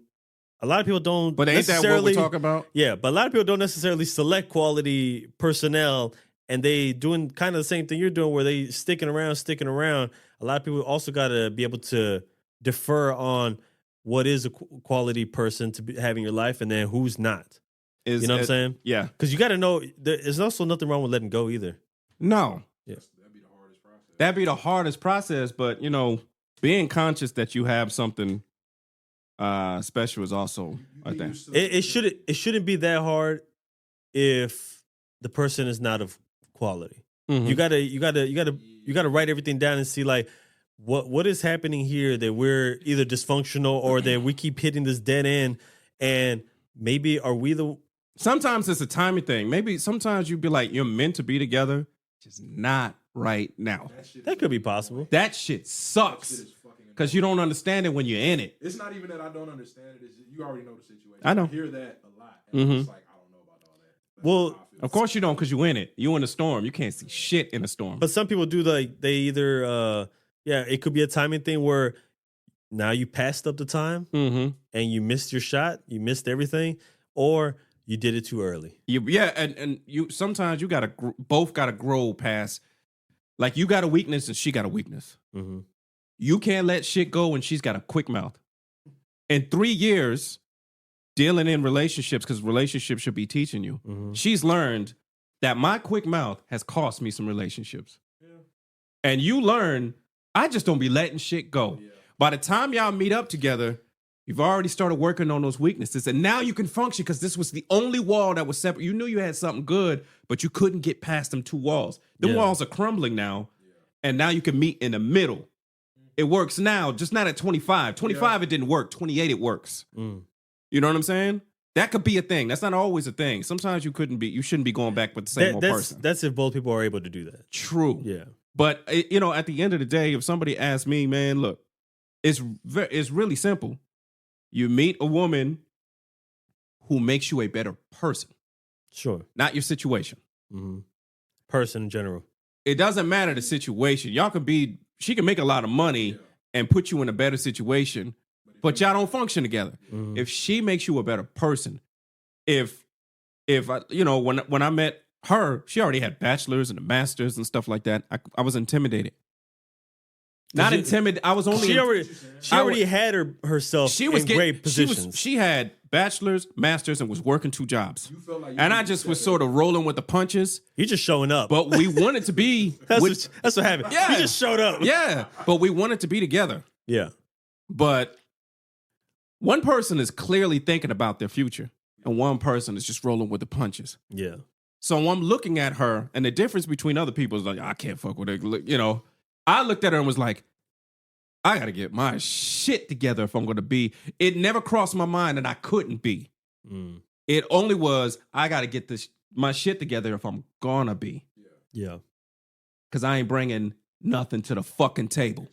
a lot of people don't. But ain't that what we talk about? Yeah, but a lot of people don't necessarily select quality personnel, and they doing kind of the same thing you're doing, where they sticking around. A lot of people also got to be able to defer on what is a quality person to have in your life, and then who's not. You know what I'm saying? Yeah. Because you got to know. There's also nothing wrong with letting go either. No. Yeah. That'd be the hardest process. That'd be the hardest process, but being conscious that you have something special is also a thing. It shouldn't be that hard if the person is not of quality. You gotta write everything down and see like what is happening here, that we're either dysfunctional or that we keep hitting this dead end, and maybe are we the. Sometimes it's a timing thing. Maybe sometimes you'd be like, you're meant to be together, just not right now. That could be possible. That shit sucks. Because you don't understand it when you're in it. It's not even that I don't understand it. It's just, you already know the situation. I know. I hear that a lot. And it's like, I don't know about all that. Well, of course you don't, because you in it. You in a storm. You can't see shit in a storm. But some people do, like, they either, it could be a timing thing where now you passed up the time and you missed your shot. You missed everything. Or you did it too early. And you sometimes you both got to grow past. Like, you got a weakness and she got a weakness. You can't let shit go and she's got a quick mouth. In 3 years, dealing in relationships, because relationships should be teaching you, she's learned that my quick mouth has cost me some relationships. Yeah. And you learn, I just don't be letting shit go. Yeah. By the time y'all meet up together, you've already started working on those weaknesses. And now you can function, because this was the only wall that was separate. You knew you had something good, but you couldn't get past them 2 walls. The walls are crumbling now, and now you can meet in the middle. It works now, just not at 25. 25, it didn't work. 28, it works. You know what I'm saying? That could be a thing. That's not always a thing. Sometimes you shouldn't be going back with the same old person. That's if both people are able to do that. True. Yeah. But you know, at the end of the day, if somebody asks me, man, look, it's really simple. You meet a woman who makes you a better person, Sure. not your situation. Mm-hmm. Person in general. It doesn't matter the situation. She can make a lot of money and put you in a better situation, but y'all don't function together. Mm-hmm. If she makes you a better person, if I, you know, when I met her, she already had bachelors and a master's and stuff like that. I was intimidated. Not intimidated. I was only. She already had herself. She was in great positions. She had bachelor's, master's, and was working 2 jobs. And I just was sort of rolling with the punches. You just showing up. But we wanted to be. That's what happened. Yeah. He just showed up. Yeah, but we wanted to be together. Yeah. But one person is clearly thinking about their future, and one person is just rolling with the punches. Yeah. So I'm looking at her, and the difference between other people is like, I can't fuck with her. You know, I looked at her and was like, I got to get my shit together if I'm going to be. It never crossed my mind that I couldn't be. Mm. It only was, I got to get my shit together if I'm going to be. Yeah. Because I ain't bringing nothing to the fucking table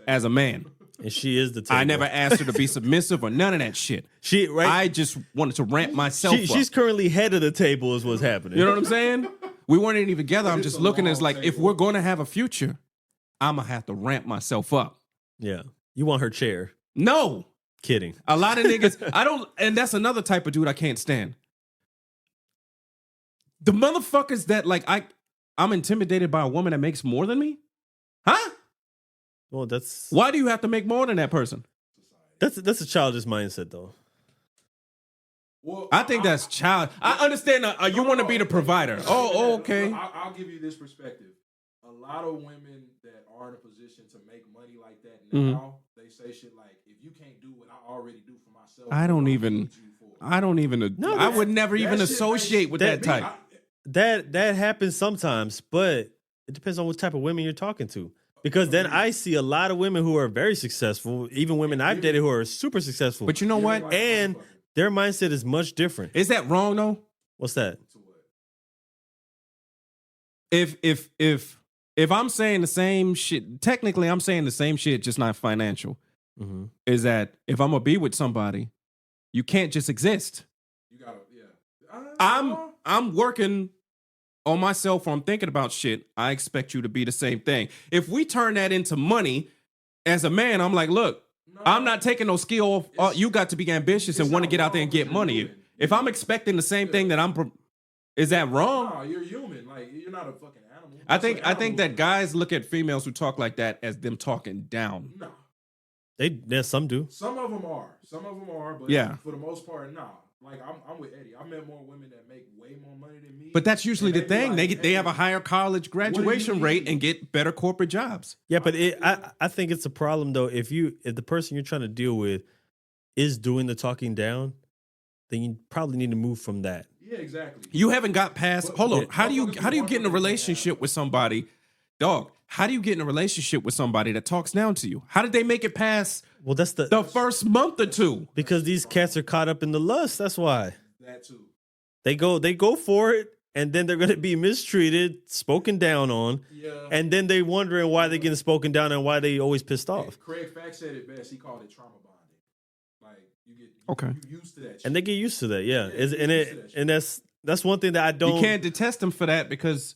as a man. And she is the table. I never asked her to be submissive or none of that shit. I just wanted to ramp myself up. She's currently head of the table is what's happening. You know what I'm saying? We weren't even together. I'm just looking as like, if we're going to have a future, I'm going to have to ramp myself up. Yeah. You want her chair. No. Kidding. A lot of niggas, and that's another type of dude I can't stand. The motherfuckers that like, I'm intimidated by a woman that makes more than me? Huh? Well, that's... Why do you have to make more than that person? That's a childish mindset, though. Well, I think that's child. I understand you want to be the provider. Oh, okay. I'll give you this perspective. A lot of women that are in a position to make money like that now, they say shit like, if you can't do what I already do for myself, I would never even associate with that type. That happens sometimes, but it depends on what type of women you're talking to. Because then I see a lot of women who are very successful, even women I've dated who are super successful. But you know what? And their mindset is much different. Is that wrong though? What's that? If I'm saying the same shit, technically I'm saying the same shit, just not financial. Mm-hmm. Is that if I'm gonna be with somebody, you can't just exist. You gotta, yeah. I'm working on myself, or I'm thinking about shit. I expect you to be the same thing. If we turn that into money, as a man, I'm like, look, I'm not taking no skill off. You got to be ambitious and want to get out there and get money. If I'm expecting the same thing that is that wrong? No, you're human. Like, you're not a fucking animal. I think that guys look at females who talk like that as them talking down. No. Some do. Some of them are. But yeah, for the most part, nah. Like, I'm with Eddie. I met more women that make way more money than me. But that's usually the thing. Like, they have a higher college graduation rate and get better corporate jobs. Yeah, but I think it's a problem though. If the person you're trying to deal with is doing the talking down, then you probably need to move from that. Yeah, exactly. You haven't got past. Hold on. How do you get in a relationship with somebody, dog? How do you get in a relationship with somebody that talks down to you? How did they make it past? Well, that's the first month or two. Because these cats are caught up in the lust. That's why. That too. They go for it, and then they're going to be mistreated, spoken down on, and then they wondering why they're getting spoken down and why they always pissed off. Craig Fax said it best. He called it trauma bonding. Like you used to that shit. And they get used to that, yeah. And that's one thing that I don't. You can't detest them for that because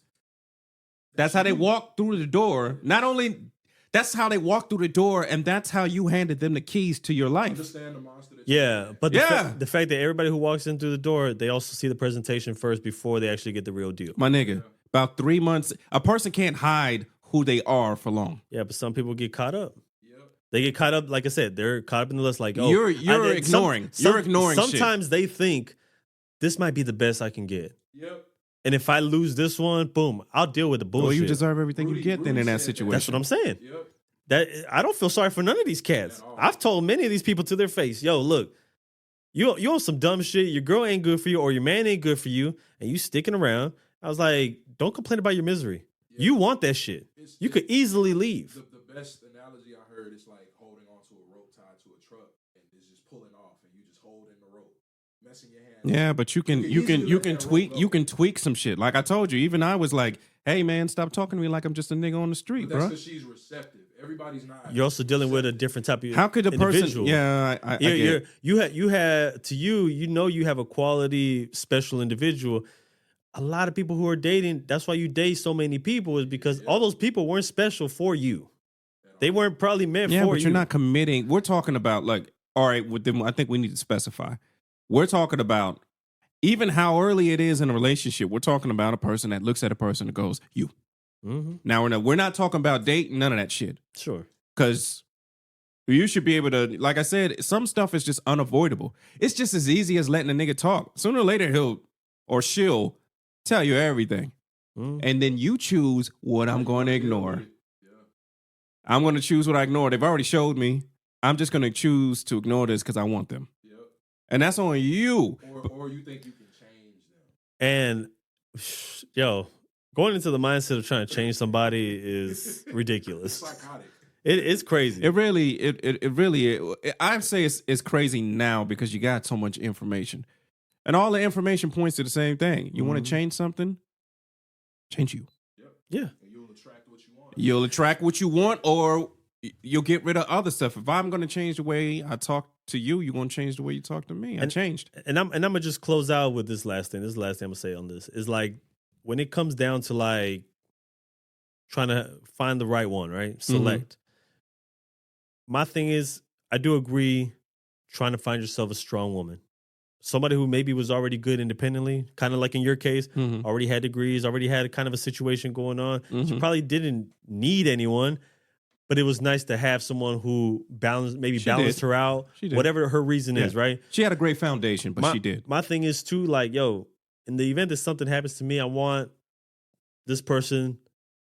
that's how they walk through the door. Not only that's how they walk through the door, and that's how you handed them the keys to your life. Understand the monster. But the fact that everybody who walks in through the door, they also see the presentation first before they actually get the real deal. My nigga, about 3 months, a person can't hide who they are for long. Yeah, but some people get caught up. They get caught up, like I said, they're caught up in the list. Like, oh, you're ignoring. You're ignoring. Sometimes they think this might be the best I can get. Yep. And if I lose this one, boom, I'll deal with the bullshit. Well, you deserve everything you get then in that situation. That's what I'm saying. Yep. That I don't feel sorry for none of these cats. I've told many of these people to their face, yo, look, you on some dumb shit. Your girl ain't good for you, or your man ain't good for you, and you sticking around. I was like, don't complain about your misery. Yeah. You want that shit. You could easily leave. The best analogy I heard is like holding onto a rope tied to a truck and it's just pulling off, and you just holding the rope, messing your hand. Yeah, but you can tweak some shit. Like I told you, even I was like, hey man, stop talking to me like I'm just a nigga on the street, But that's bro. because she's receptive. Everybody's not. You're also dealing with a different type of How could the individual. person? Yeah, I get it. You had to you have a quality special individual. A lot of people who are dating, that's why you date so many people, is because all those people weren't special for you. They weren't probably meant for you. Yeah, but you're not committing. We're talking about like, all right, with them, I think we need to specify. We're talking about even how early it is in a relationship. We're talking about a person that looks at a person and goes, you. Mm-hmm. Now we're not talking about dating, none of that shit. Sure. Because you should be able to, like I said, some stuff is just unavoidable. It's just as easy as letting a nigga talk. Sooner or later, he'll or she'll tell you everything. Mm-hmm. And then you choose what I'm going to ignore. I'm going to choose what I ignore. They've already showed me. I'm just going to choose to ignore this because I want them. Yep. And that's on you. Or you think you can change them. And yo, going into the mindset of trying to change somebody is ridiculous. It's psychotic. It's crazy. It really, I'd say it's crazy now because you got so much information. And all the information points to the same thing. You want to change something? Change you. Yep. Yeah. And you'll attract what you want. You'll attract what you want, or you'll get rid of other stuff. If I'm going to change the way I talk to you, you're going to change the way you talk to me. I changed. And I'm gonna just close out with this last thing. This is the last thing I'm gonna say on this. Is like when it comes down to like trying to find the right one, right? Select. My thing is, I do agree trying to find yourself a strong woman. Somebody who maybe was already good independently, kind of like in your case, already had degrees, already had kind of a situation going on. She probably didn't need anyone, but it was nice to have someone who balanced her out, whatever her reason is, right? She had a great foundation, but she did. My thing is too, like, yo, in the event that something happens to me, I want this person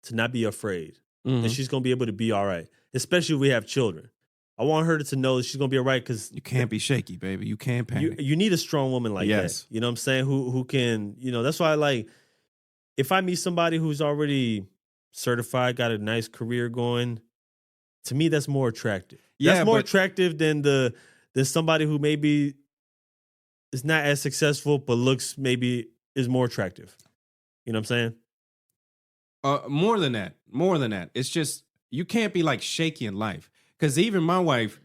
to not be afraid. And she's going to be able to be all right, especially if we have children. I want her to know that she's going to be all right because you can't be shaky, baby. You can't panic. You need a strong woman like that. You know what I'm saying? Who can, that's why I like, if I meet somebody who's already certified, got a nice career going, to me, that's more attractive. That's more attractive than somebody who maybe is not as successful, but looks maybe is more attractive. You know what I'm saying? More than that. It's just, you can't be like shaky in life. Because even my wife,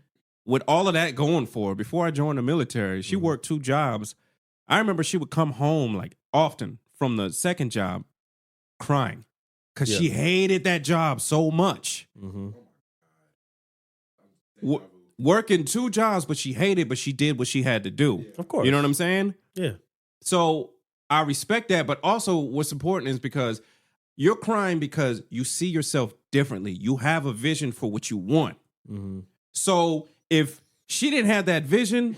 with all of that going for her, before I joined the military, she worked 2 jobs. I remember she would come home like often from the second job crying because she hated that job so much. Working 2 jobs, but she hated, but she did what she had to do. Of course. You know what I'm saying? Yeah. So I respect that, but also what's important is because you're crying because you see yourself differently. You have a vision for what you want. So if she didn't have that vision,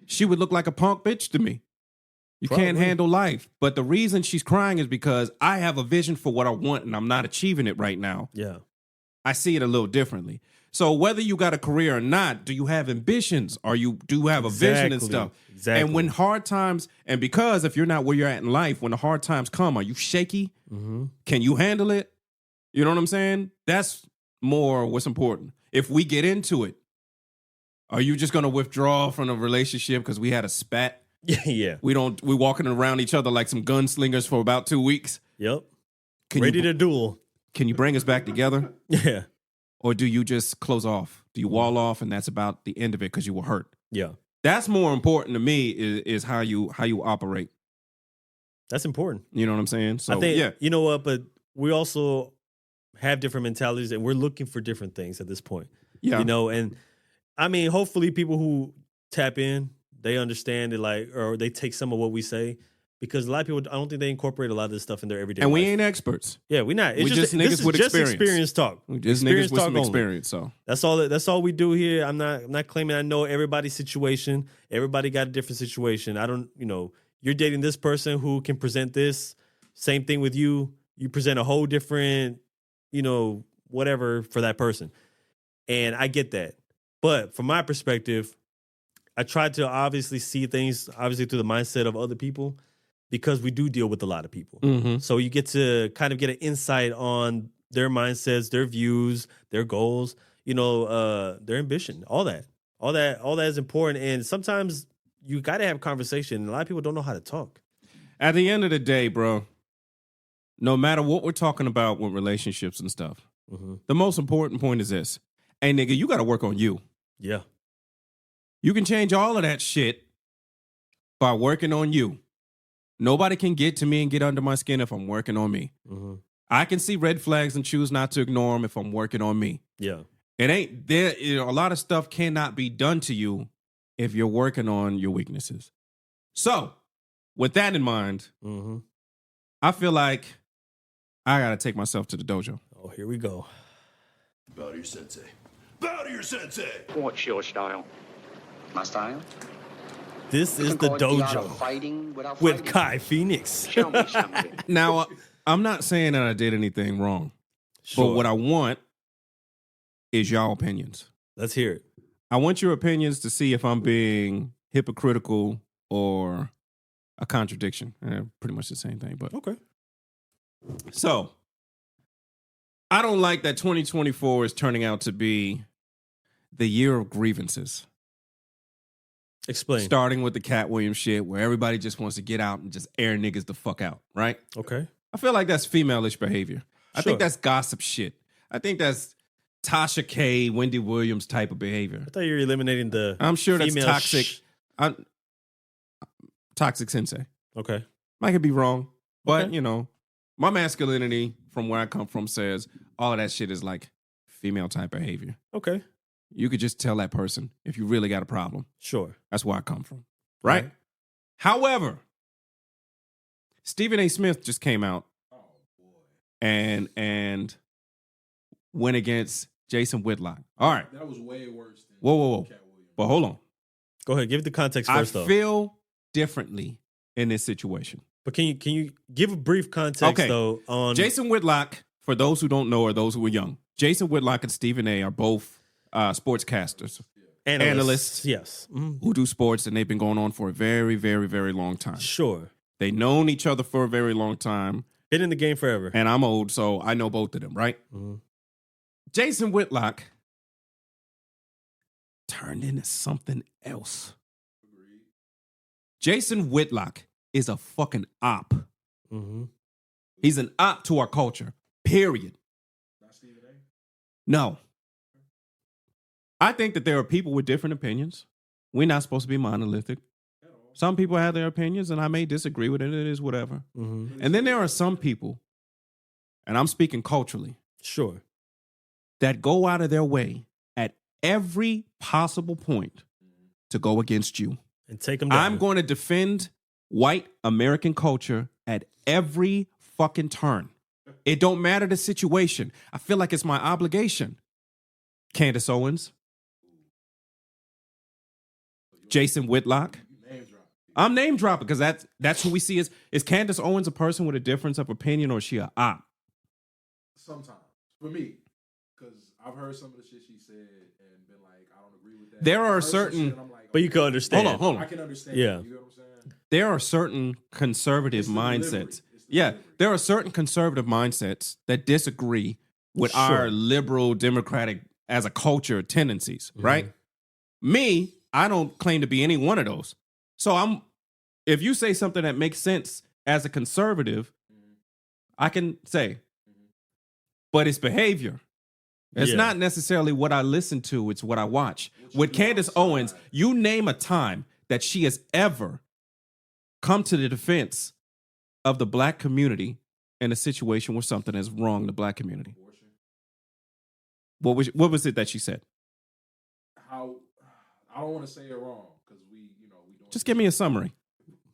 she would look like a punk bitch to me. You can't handle life. But the reason she's crying is because I have a vision for what I want and I'm not achieving it right now. Yeah. I see it a little differently. So whether you got a career or not, do you have ambitions? Or you do have a vision and stuff? Exactly. And when hard times, and because if you're not where you're at in life, when the hard times come, are you shaky? Can you handle it? You know what I'm saying? That's more what's important. If we get into it, are you just going to withdraw from a relationship because we had a spat? Yeah. We're walking around each other like some gunslingers for about 2 weeks. Yep. Ready to duel. Can you bring us back together? Yeah. Or do you just close off? Do you wall off and that's about the end of it because you were hurt? Yeah. That's more important to me is how you operate. That's important. You know what I'm saying? So I think, you know what, but we also have different mentalities and we're looking for different things at this point. Yeah. And I mean, hopefully people who tap in, they understand it, like, or they take some of what we say, because a lot of people, I don't think they incorporate a lot of this stuff in their everyday life. And we life. ain't experts. Yeah, we're not. It's we just niggas with experience talk. We just niggas with some experience. So that's all we do here. I'm not claiming I know everybody's situation. Everybody got a different situation. I don't, you're dating this person who can present this. Same thing with you. You present a whole different, whatever for that person. And I get that. But from my perspective, I try to obviously see things through the mindset of other people, because we do deal with a lot of people. So you get to kind of get an insight on their mindsets, their views, their goals, their ambition, all that is important. And sometimes you got to have conversation. A lot of people don't know how to talk. At the end of the day, bro, no matter what we're talking about with relationships and stuff, the most important point is this. Hey, nigga, you got to work on you. Yeah. You can change all of that shit by working on you. Nobody can get to me and get under my skin if I'm working on me. I can see red flags and choose not to ignore them if I'm working on me. Yeah. It ain't there. A lot of stuff cannot be done to you if you're working on your weaknesses. So, with that in mind, I feel like I got to take myself to the dojo. Oh, here we go. Bow to your sensei. Bow to your sensei. What's your style? My style? This is the dojo with Kai Phoenix. Show me something. Now, I'm not saying that I did anything wrong, Sure. but what I want is y'all opinions. Let's hear it. I want your opinions to see if I'm being hypocritical or a contradiction. Pretty much the same thing, but Okay. So, I don't like that 2024 is turning out to be the year of grievances. Explain. Starting with the Cat Williams shit, where everybody just wants to get out and just air niggas the fuck out, right? Okay. I feel like that's female-ish behavior. I Sure. think that's gossip shit. I think that's Tasha K, Wendy Williams type of behavior. I thought you were eliminating the. I'm sure that's female toxic. Toxic sensei. Okay. I could be wrong, but Okay. you know, my masculinity from where I come from says all of that shit is like female type behavior. Okay. You could just tell that person if you really got a problem. Sure. That's where I come from, right? Right. However, Stephen A. Smith just came out and went against Jason Whitlock. All right. That was way worse than Whoa. Cat Williams. But hold on. Go ahead. Give the context I first, though. feel differently in this situation. But can you give a brief context Okay. though on Jason Whitlock, for those who don't know or those who are young, Jason Whitlock and Stephen A. are both sportscasters analysts. Yes. who do sports, and they've been going on for a very, very, very long time. Sure. They've known each other for a very long time, Been in the game forever. and I'm old, so I know both of them, right? Jason Whitlock turned into something else. Jason Whitlock is a fucking op. He's an op to our culture, period. Not Stephen A. No. I think that there are people with different opinions. We're not supposed to be monolithic. Some people have their opinions, and I may disagree with it. It is whatever. And then there are some people, and I'm speaking culturally, Sure. that go out of their way at every possible point to go against you. And take them down. I'm going to defend white American culture at every fucking turn. It don't matter the situation. I feel like it's my obligation. Candace Owens, Jason Whitlock. I'm name dropping because that's who we see as. Is Candace Owens a person with a difference of opinion, or is she a op? Sometimes. For me. Because I've heard some of the shit she said and been like, I don't agree with that. There are I've heard some certain- shit and I'm like, But you can okay, understand. Hold I on. can understand. Yeah. You know what I'm saying? There are certain conservative It's the delivery. mindsets. It's the Yeah, delivery. there are certain conservative mindsets that disagree with Sure. our liberal democratic as a culture tendencies, right? Me, I don't claim to be any one of those. So if you say something that makes sense as a conservative, I can say, but it's behavior. It's Yeah. not necessarily what I listen to, it's what I watch. With Candace Owens, you name a time that she has ever come to the defense of the black community in a situation where something is wrong in the black community. What was it that she said? How I don't want to say it wrong because we don't. Just give me a summary.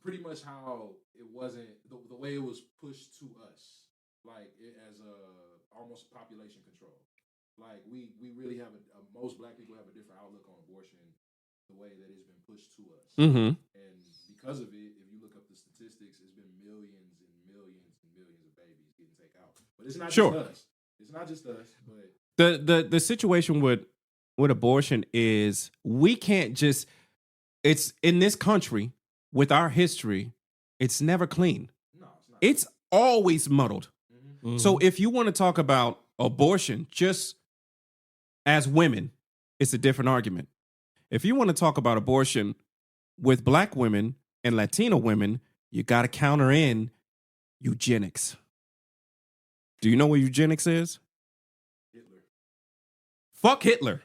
Pretty much how it wasn't the way it was pushed to us, like it as almost population control. Like we really have most black people have a different outlook on abortion, the way that it's been pushed to us, Mm-hmm. and because of it, if you look up the statistics, it's been millions and millions and millions of babies getting taken out. But it's not Sure. just us. It's not just us, but The situation with abortion is we can't just, it's in this country with our history, it's never clean. no, it's not. It's always muddled. Mhm. So if you want to talk about abortion just as women, it's a different argument. If you want to talk about abortion with black women and Latino women, you got to counter in eugenics. Do you know what eugenics is? Hitler. Fuck Hitler.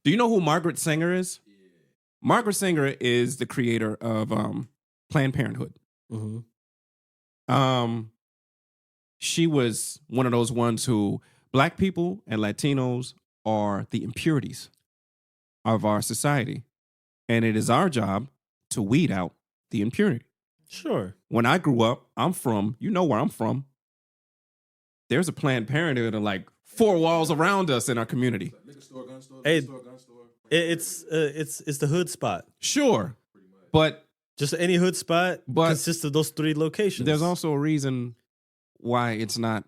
Do you know who Margaret Sanger is? Yeah. Margaret Sanger is the creator of Planned Parenthood. Mm-hmm. She was one of those ones who Black people and Latinos are the impurities of our society. And it is our job to weed out the impurity. Sure. When I grew up, you know where I'm from. There's a Planned Parenthood and like 4 walls around us in our community. Liquor store, gun store, Hey, liquor store, gun store. It's the hood spot. Sure. But Just any hood spot But- consists of those 3 locations. there's also a reason why it's not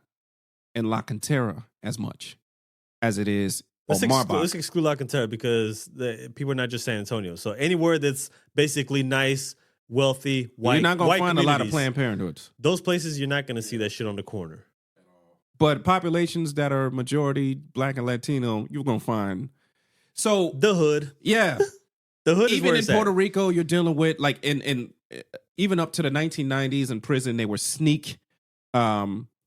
in La Cantera as much as it is let's on Marbach. exclude La Cantera because the people are not just San Antonio. So anywhere that's basically nice, wealthy, white, You're not going white to find a lot of communities, Planned Parenthoods. those places you're not going to see that shit on the corner. But populations that are majority Black and Latino, you're going to find. So, The hood, yeah. the hood is Even where in it's at. Puerto Rico, you're dealing with, like, in even up to the 1990s in prison, they were sneak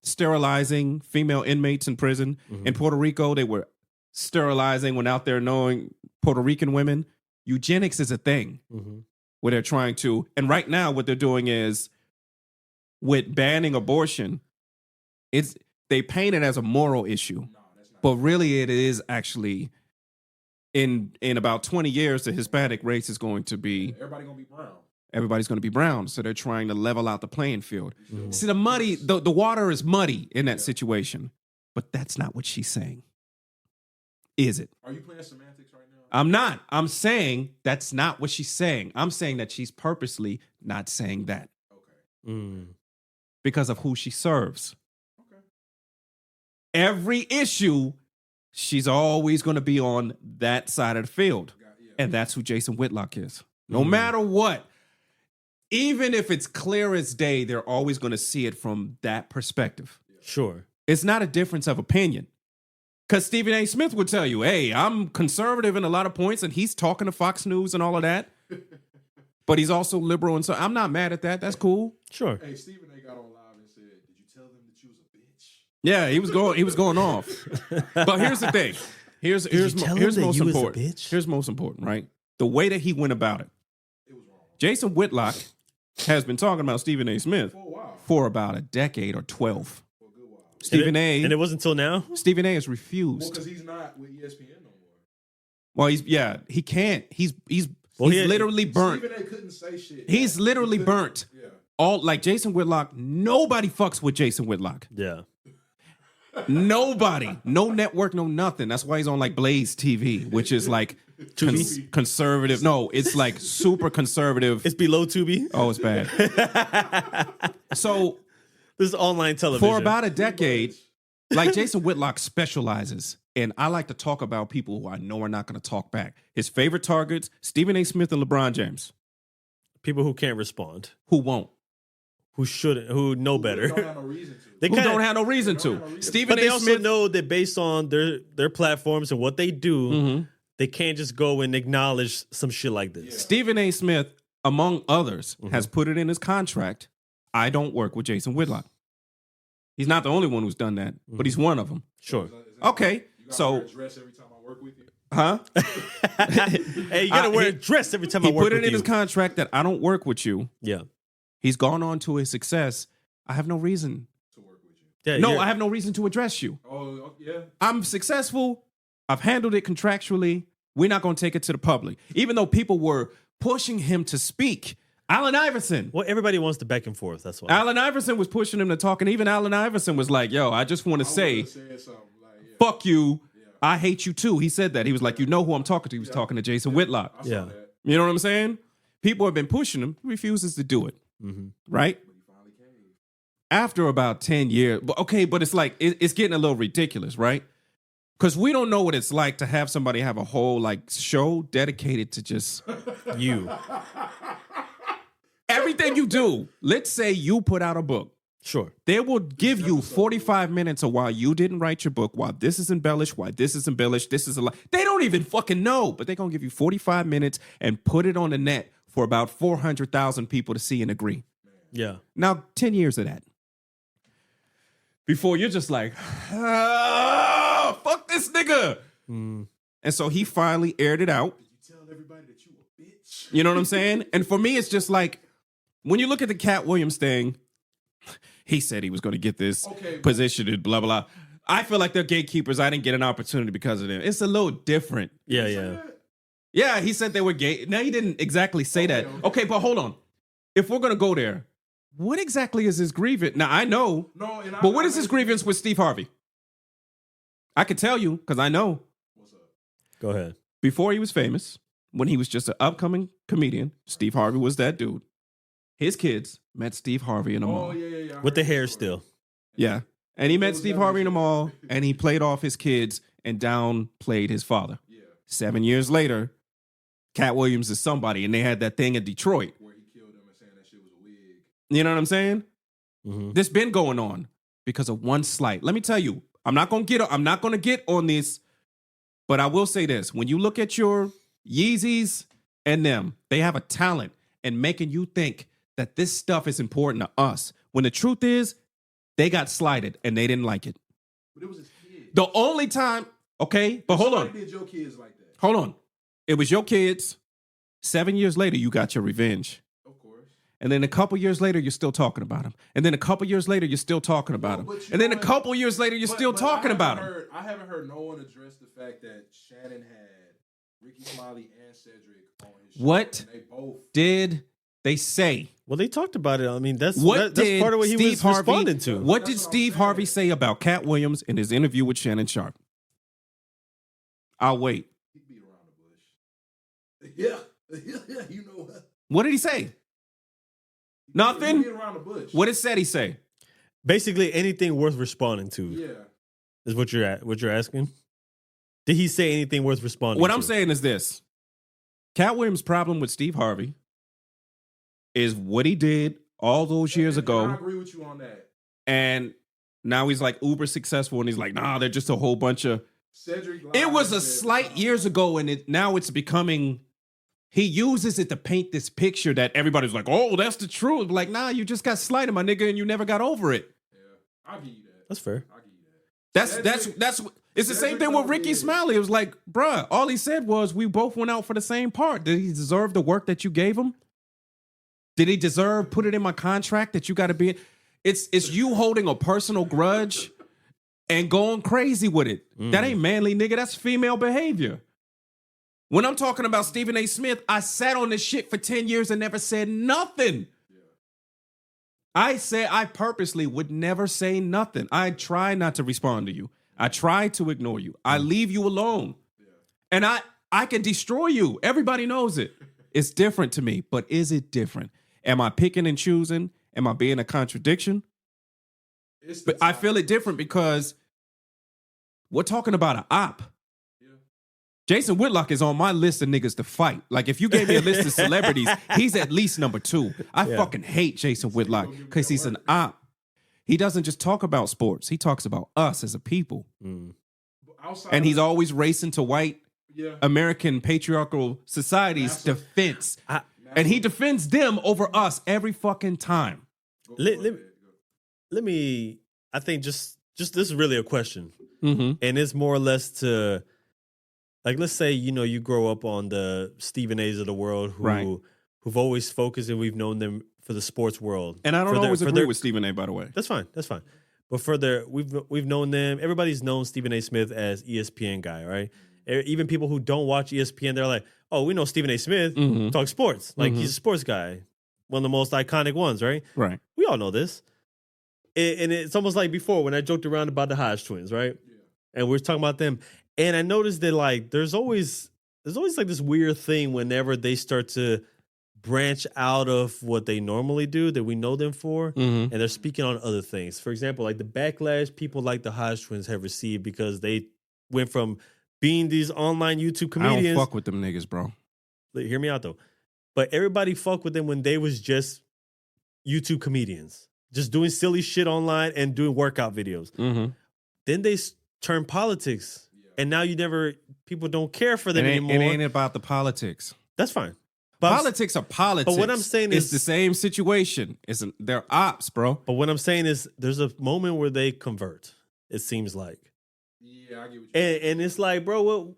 sterilizing female inmates in prison. Mhm. In Puerto Rico, they were sterilizing when out there knowing Puerto Rican women. Eugenics is a thing Mhm. where they're trying to, and right now what they're doing is with banning abortion, they paint it as a moral issue, but really it is actually in about 20 years the Hispanic race is going to be Everybody gonna be brown. everybody's going to be brown, so they're trying to level out the playing field. See, the water is muddy in that situation, but that's not what she's saying, is it? Are you playing semantics right now? I'm not. I'm saying that's not what she's saying. I'm saying that she's purposely not saying that Okay. Mm. because of who she serves. Okay. Every issue, she's always going to be on that side of the field. And that's who Jason Whitlock is. No matter what, even if it's clear as day, they're always going to see it from that perspective. Sure. It's not a difference of opinion. Because Stephen A. Smith would tell you, hey, I'm conservative in a lot of points, and he's talking to Fox News and all of that. But he's also liberal, and so I'm not mad at that. That's cool. Sure. Hey, Stephen A. got on live and said, "Did you tell them that you was a bitch?" Yeah, he was going off. But here's the thing. Here's most important. Here's most important, right? The way that he went about it. It was wrong Jason Whitlock has been talking about Stephen A. Smith for a while. for about a decade or 12. For a good while. Stephen And A. it wasn't until now? Stephen A. has Well, refused. because he's not with ESPN no more. Well, he can't. He's Well, literally burnt. Stephen A. couldn't say shit. He's literally He couldn't- burnt. Yeah. All like Jason Whitlock. Nobody fucks with Jason Whitlock. Yeah. Nobody. No network. No nothing. That's why he's on like Blaze TV, which is like conservative. No, it's like super conservative. It's below Tubi. Oh, it's bad. So This is online television. for about a decade, like Jason Whitlock specializes, and I like to talk about people who I know are not going to talk back. His favorite targets: Stephen A. Smith and LeBron James, people who can't respond, who won't, who shouldn't, who know better. Don't have no reason to. They who kinda- don't have no reason They don't to. have no reason. Stephen But they A. also Smith. know that based on their platforms and what they do, Mhm. they can't just go and acknowledge some shit like this. Stephen A. Smith, among others, Mm-hmm. has put it in his contract. I don't work with Jason Whitlock. He's not the only one who's done that, but he's one of them. Sure. Is that Okay, You gotta so wear a dress every time I work with you. huh? Hey, you gotta wear a he- dress every time He I work put it with in you. his contract that I don't work with you. Yeah. He's gone on to his success. I have no reason. To work with you. Yeah. No, you're- I have no reason to address you. Oh yeah. I'm successful. I've handled it contractually. We're not going to take it to the public. Even though people were pushing him to speak. Allen Iverson. Well, everybody wants the back and forth. That's why. Allen Iverson was pushing him to talk. And even Allen Iverson was like, yo, I just want to I say, would've said something like, yeah. fuck you. I hate you too. He said that. He was like, you know who I'm talking to. He was talking to Jason Whitlock. I saw Yeah. that. You know what I'm saying? People have been pushing him. He refuses to do it. Mm-hmm. Right? But he finally came. After about 10 years. But okay, but it's like, it's getting a little ridiculous, right? Because we don't know what it's like to have somebody have a whole like show dedicated to just You. everything you do. Let's say you put out a book. Sure. They will give you 45 minutes of why you didn't write your book, why this is embellished, why this is embellished, this is a lie. They don't even fucking know, but they're going to give you 45 minutes and put it on the net for about 400,000 people to see and agree. Yeah. Now, 10 years of that. before you're just like, fuck this nigga. Mm. And so he finally aired it out. Did you tell everybody that you a bitch? You know what I'm saying? And for me, it's just like, when you look at the Cat Williams thing, he said he was going to get this position and blah, blah. I feel like they're gatekeepers. I didn't get an opportunity because of them. It's a little different. Yeah. Yeah, he said they were gay. Now, he didn't exactly say that. Okay, but hold on. If we're going to go there, what exactly is his grievance? Now, I know, but what is his grievance with Steve Harvey? I could tell you because I know. What's up? Go ahead. Before he was famous, when he was just an upcoming comedian, Steve Harvey was that dude. His kids met Steve Harvey in the mall. Yeah. With the hair still. Yeah. And he met Steve Harvey in the mall, and he played off his kids and downplayed his father. Yeah. 7 years later, Cat Williams is somebody, and they had that thing in Detroit. Where he killed him and saying that shit was a wig. You know what I'm saying? Mm-hmm. This been going on because of one slight. Let me tell you, I'm not gonna get on this, but I will say this: when you look at your Yeezys and them, they have a talent in making you think that this stuff is important to us. When the truth is, they got slighted and they didn't like it. But it was his kid. The only time, okay, but hold on. Somebody did your kids like that. Hold on. It was your kids. 7 years later, you got your revenge. Of course. And then a couple years later, you're still talking about him. And then a couple years later, you're still talking about him. And then a couple years later, you're still talking about him. I haven't heard no one address the fact that Shannon had Ricky Smiley and Cedric on his show. What and they both did they say? Well, they talked about it. I mean, that's What that's did part of what he Steve was Harvey, responding to. What That's did what I'm Steve saying. Harvey say about Cat Williams in his interview with Shannon Sharp? I'll wait. he beat around the bush. Yeah, you know what? What did he say? He Nothing? beat around the bush. What did he say? Basically, anything worth responding to Yeah. is what you're asking. Did he say anything worth responding? What to? I'm saying is this: Cat Williams' problem with Steve Harvey is what he did all those years And I ago, agree with you on that. and now he's like uber successful, and he's like, nah, they're just a whole bunch of. Cedric It was a lied, said, slight years ago, and now it's becoming. He uses it to paint this picture that everybody's like, oh, that's the truth. Like, nah, you just got slighted, my nigga, and you never got over it. Yeah, I'll give you that. That's fair. I'll give you that. That's it's the same Cedric thing with don't Ricky get it. Smiley. It was like, bruh, all he said was we both went out for the same part. Did he deserve the work that you gave him? Did he deserve put it in my contract that you got to be? It's you holding a personal grudge and going crazy with it. That ain't manly, nigga. That's female behavior. When I'm talking about Stephen A. Smith, I sat on this shit for 10 years and never said nothing. I said I purposely would never say nothing. I try not to respond to you. I try to ignore you. I leave you alone. And I can destroy you. Everybody knows it. It's different to me, but is it different? Am I picking and choosing? Am I being a contradiction? But I feel it different because we're talking about an op. Jason Whitlock is on my list of niggas to fight. Like, if you gave me a list of celebrities, he's at least number 2. I fucking hate Jason Whitlock because he's an op. He doesn't just talk about sports. He talks about us as a people. And he's always racing to white American patriarchal society's defense. And he defends them over us every fucking time. Let me. I think just this is really a question, and it's more or less to, like, let's say you grow up on the Stephen A's of the world who've always focused, and we've known them for the sports world. And I don't always agree with Stephen A. By the way, that's fine. But further, we've known them. Everybody's known Stephen A. Smith as ESPN guy, right? Even people who don't watch ESPN, they're like, oh, we know Stephen A. Smith talk sports. Like, he's a sports guy. One of the most iconic ones, right? Right. We all know this. And it's almost like before when I joked around about the Hodge twins, right? Yeah. And we were talking about them. And I noticed that, like, there's always like this weird thing whenever they start to branch out of what they normally do that we know them for, and they're speaking on other things. For example, like the backlash people like the Hodge twins have received because they went from being these online YouTube comedians. I don't fuck with them niggas, bro. Hear me out, though. But everybody fucked with them when they was just YouTube comedians, just doing silly shit online and doing workout videos. Then they turn politics, and now people don't care for them anymore. It ain't about the politics. That's fine. Politics are politics. But what I'm saying it's is the same situation. They're ops, bro. But what I'm saying is, there's a moment where they convert. It seems like, Yeah, I get what you and it's like, bro, well,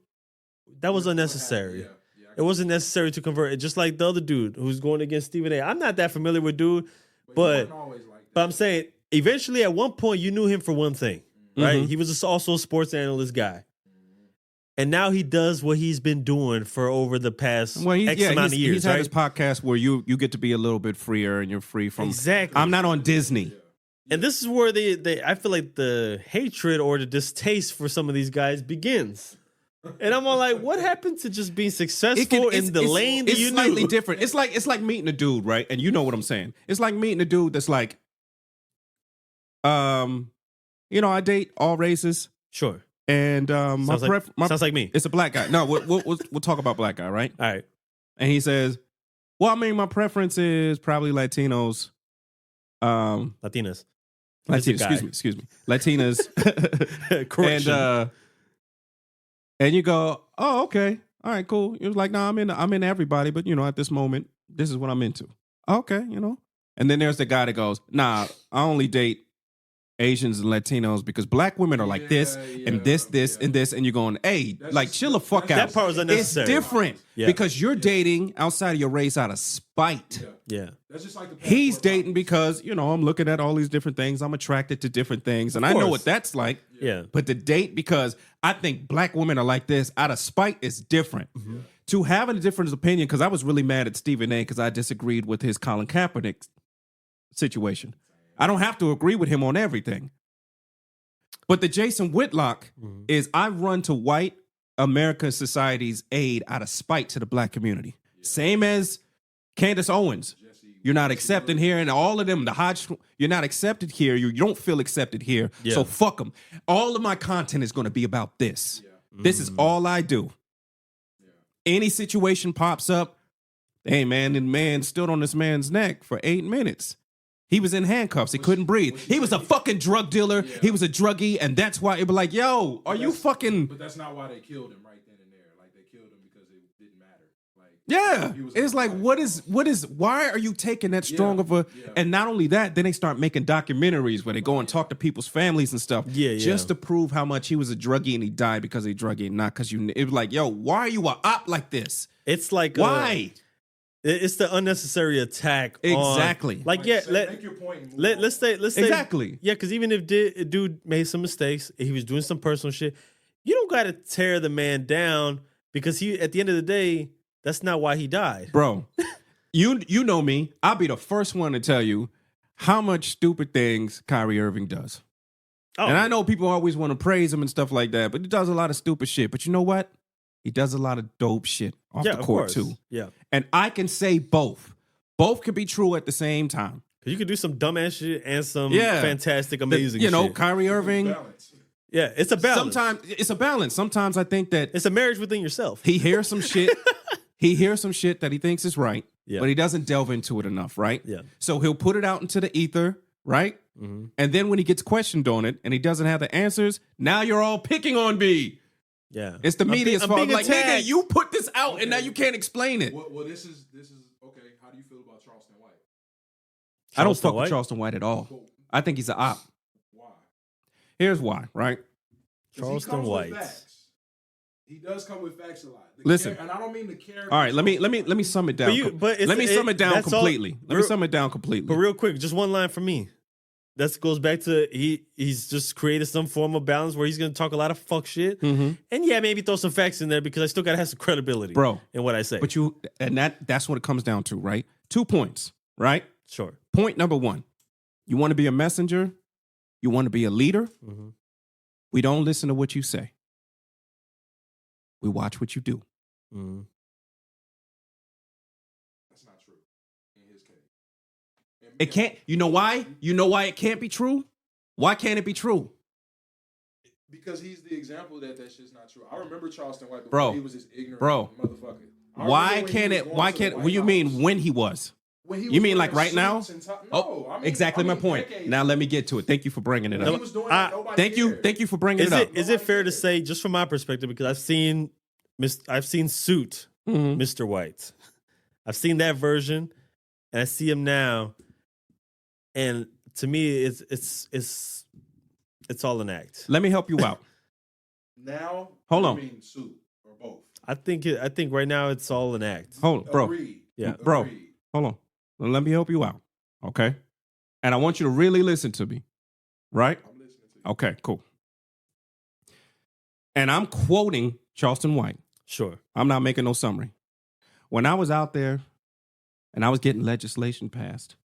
that was unnecessary. Yeah, It wasn't necessary to convert. It just like the other dude who's going against Stephen A. I'm not that familiar with dude, he but wasn't always like that. but I'm saying eventually at one point you knew him for one thing, right? Mhm. He was also a sports analyst guy. And now he does what he's been doing for over the past X amount of years. He's had right? his podcast where you get to be a little bit freer and you're free from. Exactly. I'm not on Disney. And this is where they I feel like the hatred or the distaste for some of these guys begins. And I'm all like, what happened to just being successful in the lane that it's you slightly knew? different. It's like meeting a dude, right? And you know what I'm saying. It's like meeting a dude that's like, I date all races, Sure. and Sounds like me. it's a black guy. No, we'll talk about black guy, right? All right. And he says, "Well, I mean, my preference is probably Latinos." Latinas. Latinas, guy. excuse me, Latinas. Correction. And you go, "Oh, okay, all right, cool." You're like, "No, I'm into everybody, but at this moment, this is what I'm into." Okay, And then there's the guy that goes, "Nah, I only date Asians and Latinos because black women are like this and this, and this," and you're going, "Hey, like, chill the fuck out." That part was unnecessary. It's different because you're dating outside of your race out of spite. Yeah. That's just like the He's passport dating because, I'm looking at all these different things. I'm attracted to different things. And I know course. what that's like. Yeah. But to date because I think black women are like this out of spite is different. Mm-hmm. To having a different opinion, because I was really mad at Stephen A. because I disagreed with his Colin Kaepernick situation. I don't have to agree with him on everything. But the Jason Whitlock is I run to white American society's aid out of spite to the black community. Same as Candace Owens. You're not accepted here, and all of them, the Hodge, you're not accepted here. You don't feel accepted here, so fuck them. All of my content is going to be about this. This is all I do. Any situation pops up, hey man, and man stood on this man's neck for 8 minutes. He was in handcuffs. He couldn't breathe. He was a fucking drug dealer. He was a druggie, and that's why it was like, yo, are you fucking? But that's not why they killed him right then and there. Like they killed him because it didn't matter. Like Yeah, he was it's like, what is? Why are you taking that strong of a? And not only that, then they start making documentaries where they go and talk to people's families and stuff. Just to prove how much he was a druggie and he died because he druggie, not because you. It was like, yo, why are you a op like this? It's like Why? It's the unnecessary attack. Exactly. Like make your point. And move let's say Exactly. Yeah, because even if dude made some mistakes, he was doing some personal shit. You don't got to tear the man down because he, at the end of the day, that's not why he died. Bro, you know me. I'll be the first one to tell you how much stupid things Kyrie Irving does. Oh, And I know people always want to praise him and stuff like that, but he does a lot of stupid shit. But you know what? He does a lot of dope shit off the of court course. too. Yeah, And I can say both. Both can be true at the same time. because you could do some dumbass shit and some Yeah. fantastic, amazing. You know, shit. Kyrie Irving. balance. Yeah, it's a balance. Sometimes it's a balance. Sometimes I think that It's a marriage within yourself. he hears some shit. He hears some shit that he thinks is right, Yeah. but he doesn't delve into it enough, right? Yeah. So he'll put it out into the ether, right? Mm-hmm. And then when he gets questioned on it and he doesn't have the answers, now you're all picking on B. Yeah, It's the media's I'm fault. being Like, nigga, attacked. you put this out and now you can't explain it. Well, this is okay. How do you feel about Charleston White? I don't Charleston fuck White? with Charleston White at all. Cool. I think he's an op. Why? Here's why, right? 'Cause he Charleston comes with White. facts. He does come with facts a lot. Listen. And I don't mean the character. All right, let me sum it down. But it's- let me sum it down that's all- completely. Let me sum it down completely. But real quick, just one line from me. That goes back to he's just created some form of balance where he's going to talk a lot of fuck shit, and maybe throw some facts in there because I still got to have some credibility, Bro. in what I say. But that's what it comes down to, right? 2 points, right? Sure. Point number 1. You want to be a messenger? You want to be a leader? Mhm. We don't listen to what you say. We watch what you do. Mhm. That's not true in his case. It can't. You know why? You know why it can't be true? Why can't it be true? Because he's the example that shit's not true. I remember Charleston White before Bro. he was this ignorant Bro. motherfucker. I Why remember when can't he it? was Why going to the can't? White What do you House. mean when he was? When he You was mean like wearing right now? suits and Oh, I mean, exactly my point. decades Now ago. let me get to it. Thank you for bringing it When he up. was doing I- that, nobody Thank you. cared. Thank you for bringing Is it up. it is it fair to say, just from my perspective, because I've seen Suit, Mhm. Mr. White, I've seen that version, and I see him now, and to me, it's all an act. Let me help you out. Now, Hold I on. mean suit or both. I think right now it's all an act. Hold on, bro. Agreed. Yeah. Bro. Agreed. Hold on. Let me help you out. Okay. And I want you to really listen to me. Right? I'm listening to you. Okay, cool. And I'm quoting Charleston White. Sure. I'm not making no summary. When I was out there and I was getting legislation passed,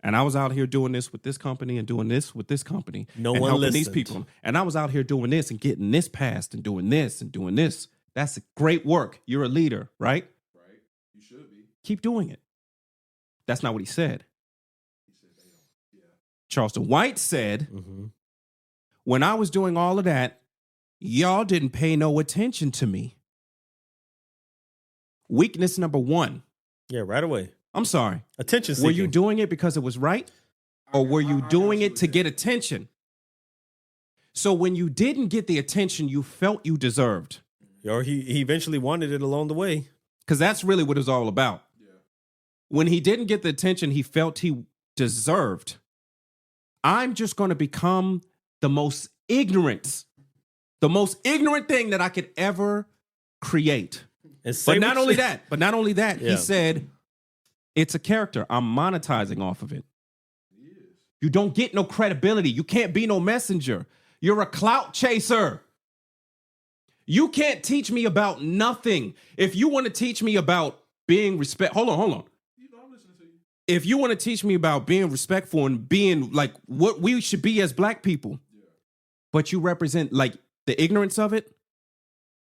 and I was out here doing this with this company and doing this with this company, No and one helping these listened. people, and I was out here doing this and getting this passed and doing this and doing this. That's great work. You're a leader, right? Right? You should be. Keep doing it. That's not what he said. He said they don't. Yeah. Charleston White said, Mm-hmm. when I was doing all of that, y'all didn't pay no attention to me. Weakness number one. Yeah, right away. I'm sorry. Attention seeking. Were you doing it because it was right? Or were you doing it to get attention? So when you didn't get the attention you felt you deserved, Or he eventually wanted it along the way. because that's really what it's all about. Yeah. When he didn't get the attention he felt he deserved, I'm just going to become the most ignorant thing that I could ever create. And say But not what only you- that, Yeah. he said, it's a character. I'm monetizing off of it. You don't get no credibility. You can't be no messenger. You're a clout chaser. You can't teach me about nothing. If you want to teach me about being hold on. You know, I'm listening to you. If you want to teach me about being respectful and being like what we should be as black people, but you represent like the ignorance of it,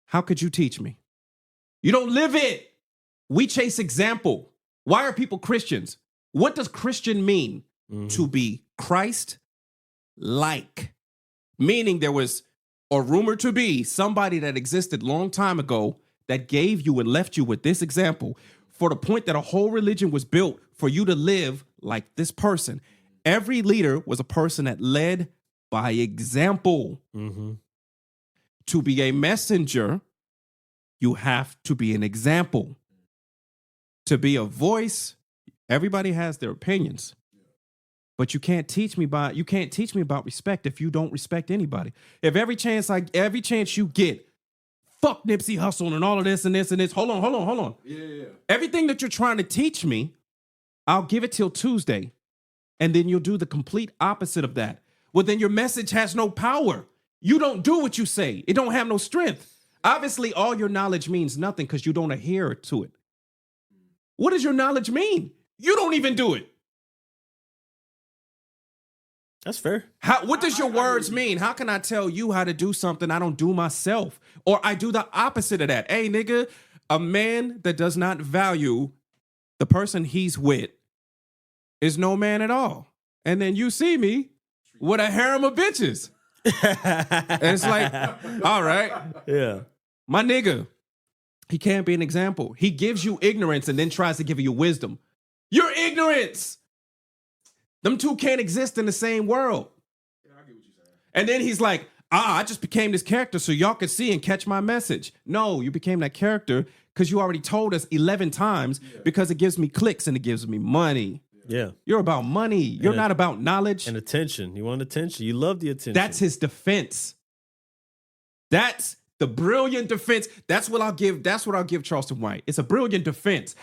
how could you teach me? You don't live it. We chase example. Why are people Christians? What does Christian mean? To be Christ-like. Meaning there was, or rumored to be, somebody that existed long time ago that gave you and left you with this example for the point that a whole religion was built for you to live like this person. Every leader was a person that led by example. Mm-hmm. To be a messenger, you have to be an example. To be a voice, everybody has their opinions. But you can't teach me about respect if you don't respect anybody. If every chance you get, fuck Nipsey Hussle and all of this and this and this. Hold on. Yeah. Everything that you're trying to teach me, I'll give it till Tuesday. And then you'll do the complete opposite of that. Well, then your message has no power. You don't do what you say. It don't have no strength. Obviously, all your knowledge means nothing because you don't adhere to it. What does your knowledge mean? You don't even do it. That's fair. What does your words mean? How can I tell you how to do something I don't do myself? Or I do the opposite of that. Hey, nigga, a man that does not value the person he's with is no man at all. And then you see me with a harem of bitches. And it's like, all right, Yeah. my nigga, he can't be an example. He gives you ignorance and then tries to give you wisdom. You're ignorance. Them two can't exist in the same world. Yeah, I get what you're saying. And then he's like, I just became this character so y'all could see and catch my message. No, you became that character because you already told us 11 times because it gives me clicks and it gives me money. Yeah. You're about money. You're it- not about knowledge. And attention. You want attention. You love the attention. That's his defense. That's the brilliant defense. That's what I'll give Charleston White. It's a brilliant defense.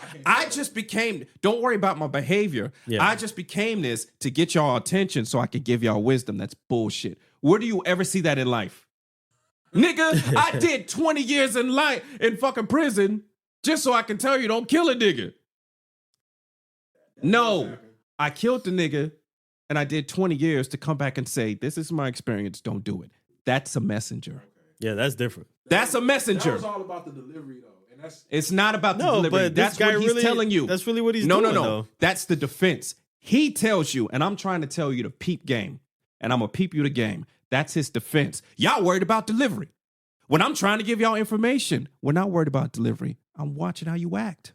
Don't worry about my behavior. Yeah. I just became this to get y'all attention so I could give y'all wisdom. That's bullshit. Where do you ever see that in life? Nigga, I did 20 years in fucking prison just so I can tell you don't kill a nigga. No, I killed the nigga and I did 20 years to come back and say, this is my experience, don't do it. That's a messenger. Yeah, that's different. That's a messenger. That was all about the delivery, though, and that's It's not about the No, delivery. but this That's guy what he's really- telling you. that's really what he's no, doing, No. though. That's the defense. He tells you, and I'm trying to tell you to peep game, and I'm going to peep you the game. That's his defense. Y'all worried about delivery. When I'm trying to give y'all information, we're not worried about delivery. I'm watching how you act.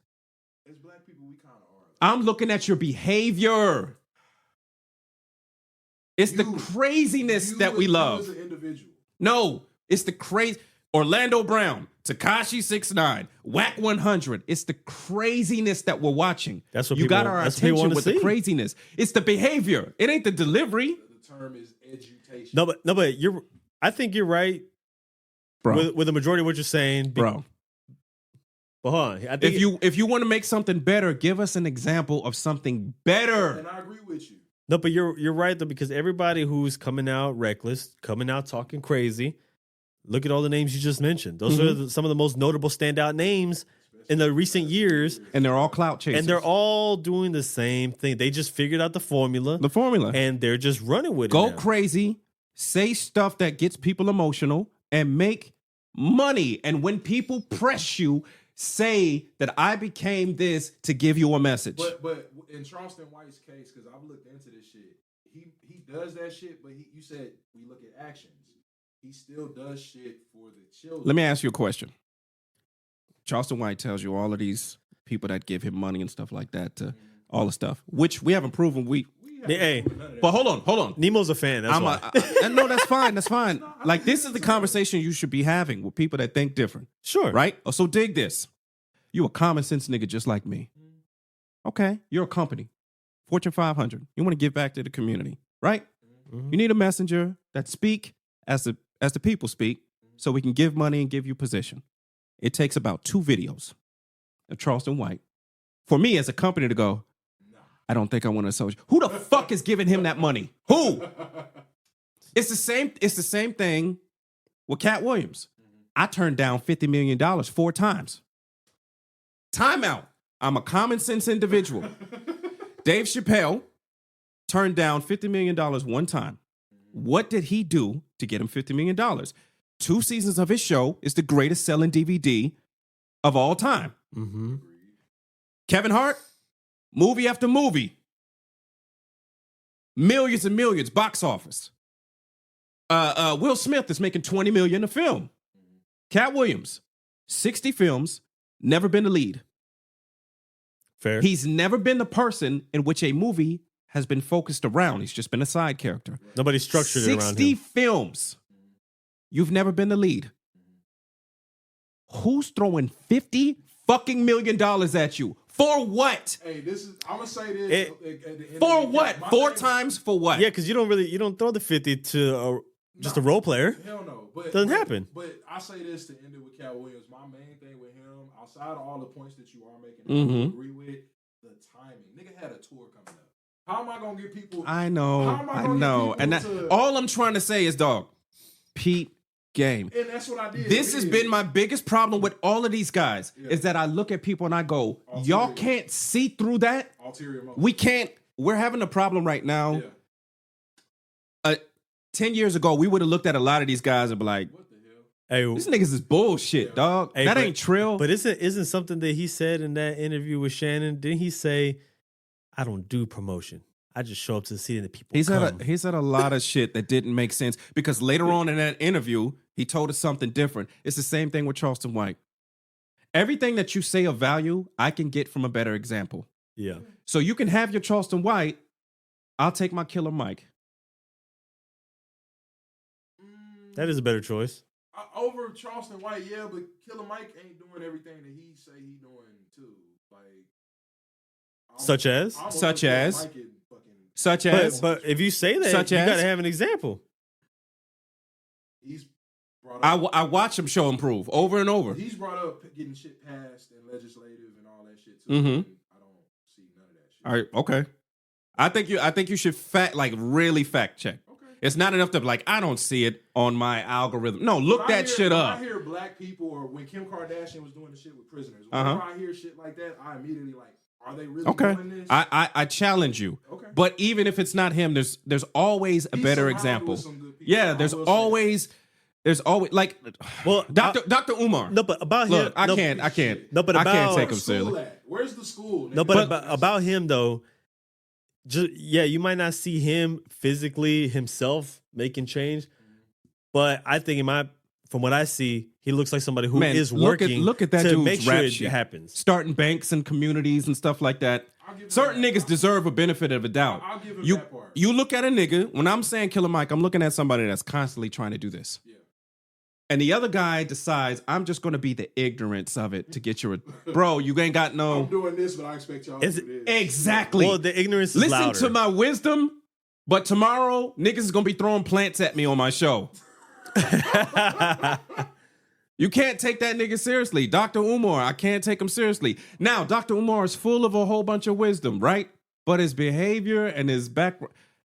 as black people, we kind of are. I'm looking at your behavior. It's the You- craziness that we you love. as an individual. No, it's the crazy. Orlando Brown, Tekashi 6ix9ine, Whack 100. It's the craziness that we're watching. That's what you people- got our that's what people attention wanna with see. the craziness. It's the behavior. It ain't the delivery, The term is education. No, but I think you're right bro. with the majority of what you're saying, Bro, But hold on, I think if you want to make something better, give us an example of something better. And I agree with you. no, but you're right though, because everybody who's coming out reckless, coming out talking crazy. Look at all the names you just mentioned. Those are some of the most notable standout names in the recent years, And they're all clout chasers. and they're all doing the same thing. They just figured out the formula, and they're just running with it. Go now. crazy, say stuff that gets people emotional, and make money. And when people press you, say that I became this to give you a message. But in Charleston White's case, because I've looked into this shit, he does that shit. But you said we look at actions. He still does shit for the children. Let me ask you a question. Charleston White tells you all of these people that give him money and stuff like that to all the stuff, which we haven't proven. Hey, But hold on. Nemo's a fan. That's why. No, that's fine. That's fine. Like, this is the conversation you should be having with people that think different. Sure. Right? So dig this. You a common sense nigga just like me. Okay. You're a company. Fortune 500. You want to give back to the community, right? You need a messenger that speak as the people speak so we can give money and give you position. It takes about 2 videos of Charleston White for me as a company to go, I don't think I want to associate. Who the fuck is giving him that money? Who? It's the same thing with Cat Williams. I turned down $50 million 4 times. Timeout. I'm a common sense individual. Dave Chappelle turned down $50 million 1 time. What did he do to get him $50 million? 2 seasons of his show is the greatest selling DVD of all time. Mm-hmm. Kevin Hart, movie after movie. Millions and millions, box office. Will Smith is making $20 million a film. Cat Williams, 60 films, never been the lead. Fair. He's never been the person in which a movie has been focused around. He's just been a side character. Nobody structured it around 60 him. films. You've never been the lead. Who's throwing $50 fucking million at you? For what? Hey, I'm gonna say this. At the end For of the what? day, my 4 thing- times for what? Yeah, because you don't throw the 50 to just a role player. Hell no. But Doesn't happen. But I say this to end it with Cat Williams. My main thing with him, outside of all the points that you are making, I agree with the timing. Nigga had a tour coming up. How am I gonna get people? I know. How am I I gonna know. get And people to- all I'm trying to say is, dog, Pete game. And that's what I did. This has been my biggest problem with all of these guys is that I look at people and I go, y'all can't see through that. Ulterior motive. We can't. We're having a problem right now. Yeah. 10 years ago, we would have looked at a lot of these guys and be like, What the hell? Hey, these niggas is bullshit, dog. Hey, that but- ain't trill. but isn't something that he said in that interview with Shannon? Didn't he say, "I don't do promotion. I just show up to see the people." He come. said a lot of shit that didn't make sense because later on in that interview, he told us something different. It's the same thing with Charleston White. Everything that you say of value, I can get from a better example. Yeah. So you can have your Charleston White. I'll take my Killer Mike. That is a better choice. Over Charleston White, yeah, but Killer Mike ain't doing everything that he say he doing too. Like, Such as? I almost Such put Killer as? Mike in fucking- Such as? But if you say that, Such you as? got to have an example. He's brought up. I watch him show improve over and over. He's brought up getting shit passed and legislative and all that shit too. Mhm. And I don't see none of that shit. All right, okay. I think you should really fact check. Okay. It's not enough to be like, I don't see it on my algorithm. No, look When I that hear- shit when up. I hear black people, or when Kim Kardashian was doing the shit with prisoners, Uh-huh. whenever I hear shit like that, I immediately like, are they really Okay. doing this? I challenge you. Okay. But even if it's not him, there's always a He's better surrounded example. with some good people. Yeah, I there's will say always like Well, Dr. Umar. No, but about Look, him, I no, can't. No, but I can't about- take him Where's school seriously. at? Where's the school? No, nigga? but about him though, you might not see him physically himself making change, but I think from what I see, he looks like somebody who is Man, working. look at that to dude's make sure rap it shit. happens. Starting banks and communities and stuff like that. I'll give him Certain that. niggas deserve a benefit of a doubt. I'll give him you, that part. You look at a nigga, when I'm saying Killer Mike, I'm looking at somebody that's constantly trying to do this. Yeah. And the other guy decides, I'm just going to be the ignorance of it to get your... Bro, you ain't got I'm no... doing this, but I expect y'all to do this. Exactly. Well, the ignorance is Listen louder. to my wisdom, but tomorrow, niggas is going to be throwing plants at me on my show. You can't take that nigga seriously. Dr. Umar, I can't take him seriously. Now, Dr. Umar is full of a whole bunch of wisdom, right? But his behavior and his background...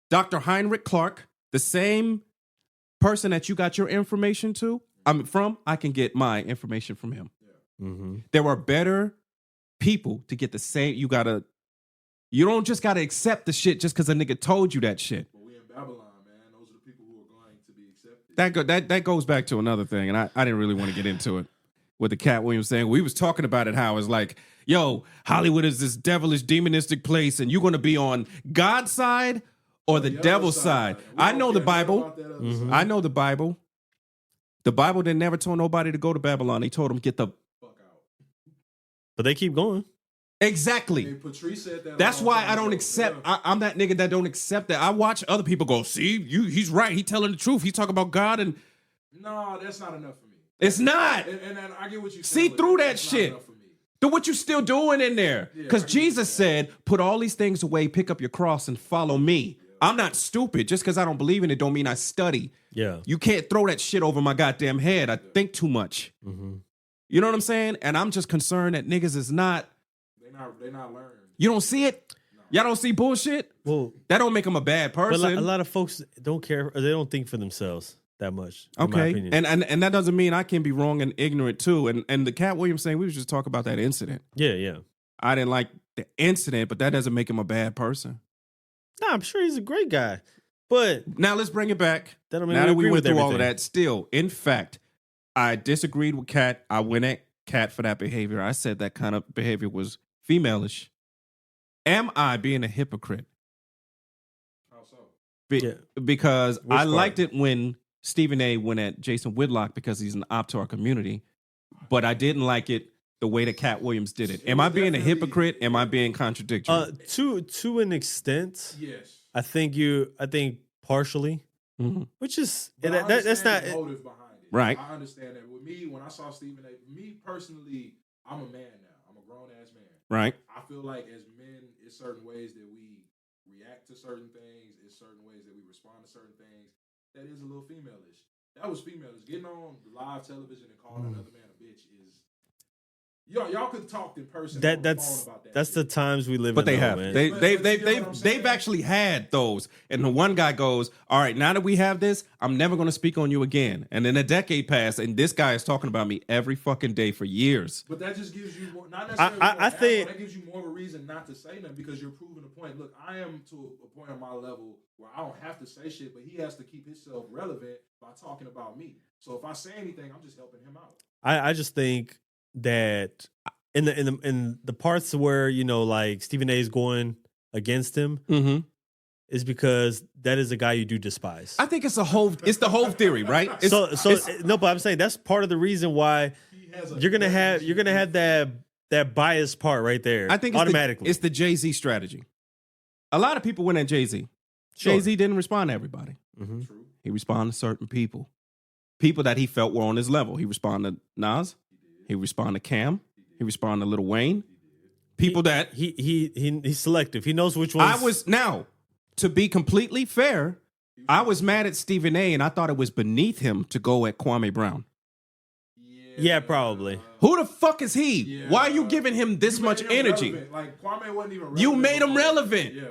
Dr. Heinrich Clark, the same person that you got your information from, I can get my information from him. Mm-hmm. There are better people to get the same. You don't just gotta accept the shit just because a nigga told you that shit. But we in Babylon, man. Those are the people who are going to be accepted. That goes back to another thing, and I didn't really want to get into it with the Cat Williams thing. We was talking about it, how it's like, yo, Hollywood is this devilish, demonistic place, and you're gonna be on God's side or the devil's side. I know the Bible. I know the Bible. The Bible didn't never tell nobody to go to Babylon. They told them get the fuck out. But they keep going. Exactly. Hey, Patrice said that. That's why I don't ago. accept. Yeah. I'm that nigga that don't accept that. I watch other people go, see, he's right. He telling the truth. He talking about God, and No, that's not enough for me. it's not. And I get what you See through that shit. Do what you still doing in there. Yeah, Because I get Jesus said, put all these things away, pick up your cross, and follow me. I'm not stupid. Just because I don't believe in it don't mean I study. Yeah. You can't throw that shit over my goddamn head. I think too much. Mm-hmm. You know what I'm saying? And I'm just concerned that niggas is not. They're not learned. You don't see it? Y'all don't see bullshit? Well, That don't make them a bad but person. a lot of folks don't care, or they don't think for themselves that much. In my Okay. opinion. And that doesn't mean I can be wrong and ignorant too. And the Cat Williams thing, we was just talking about that incident. yeah. I didn't like the incident, but that doesn't make him a bad person. Nah, I'm sure he's a great guy, but Now let's bring it back. that don't mean Now that we agree went with through all of everything. that, still, in fact, I disagreed with Cat. I went at Cat for that behavior. I said that kind of behavior was female-ish. Am I being a hypocrite? How so? Yeah. Because Which I part? liked it when Stephen A. went at Jason Whitlock because he's an op to our community, but I didn't like it the way that Cat Williams did it. Am I being a hypocrite? Am I being contradictory? To an extent, Yes. I think partially, Mhm. which is But that, I that's not. understand the motive behind it. Right. I understand that. With me, when I saw Stephen A., me personally, I'm a man now. I'm a grown ass man. Right? I feel like as men, it's certain ways that we react to certain things. It's certain ways that we respond to certain things. That is a little female-ish. That was female-ish. Getting on live television and calling another man a bitch is. Y'all could talk in person. on the phone That's about that that's the shit. times we live But in. they though, have. man. They But they you they get what I'm they've saying? actually had those. And the one guy goes, "All right, now that we have this, I'm never going to speak on you again." And then a decade passed, and this guy is talking about me every fucking day for years. But that just gives you more, not necessarily. I more ammo, think- that gives you more of a reason not to say nothing because you're proving a point. Look, I am to a point on my level where I don't have to say shit, but he has to keep himself relevant by talking about me. So if I say anything, I'm just helping him out. I just think that in the parts where like Stephen A. is going against him Mm-hmm. is because that is a guy you do despise. I think it's the whole theory, right? It's, No, but I'm saying that's part of the reason why He has a you're gonna have that bias part right there. I think it's automatically. it's the Jay-Z strategy. A lot of people went at Jay-Z. Sure. Jay-Z didn't respond to everybody. Mhm. True. He responded to certain people that he felt were on his level. He responded to Nas. He responded to Cam. He responded to Lil Wayne. People that He's selective. He knows which ones. now, to be completely fair, I was mad at Stephen A. and I thought it was beneath him to go at Kwame Brown. Yeah, probably. Who the fuck is he? Yeah. Why are you giving him this You much made him energy? relevant. Like Kwame wasn't even. You relevant made him before. relevant. Yeah.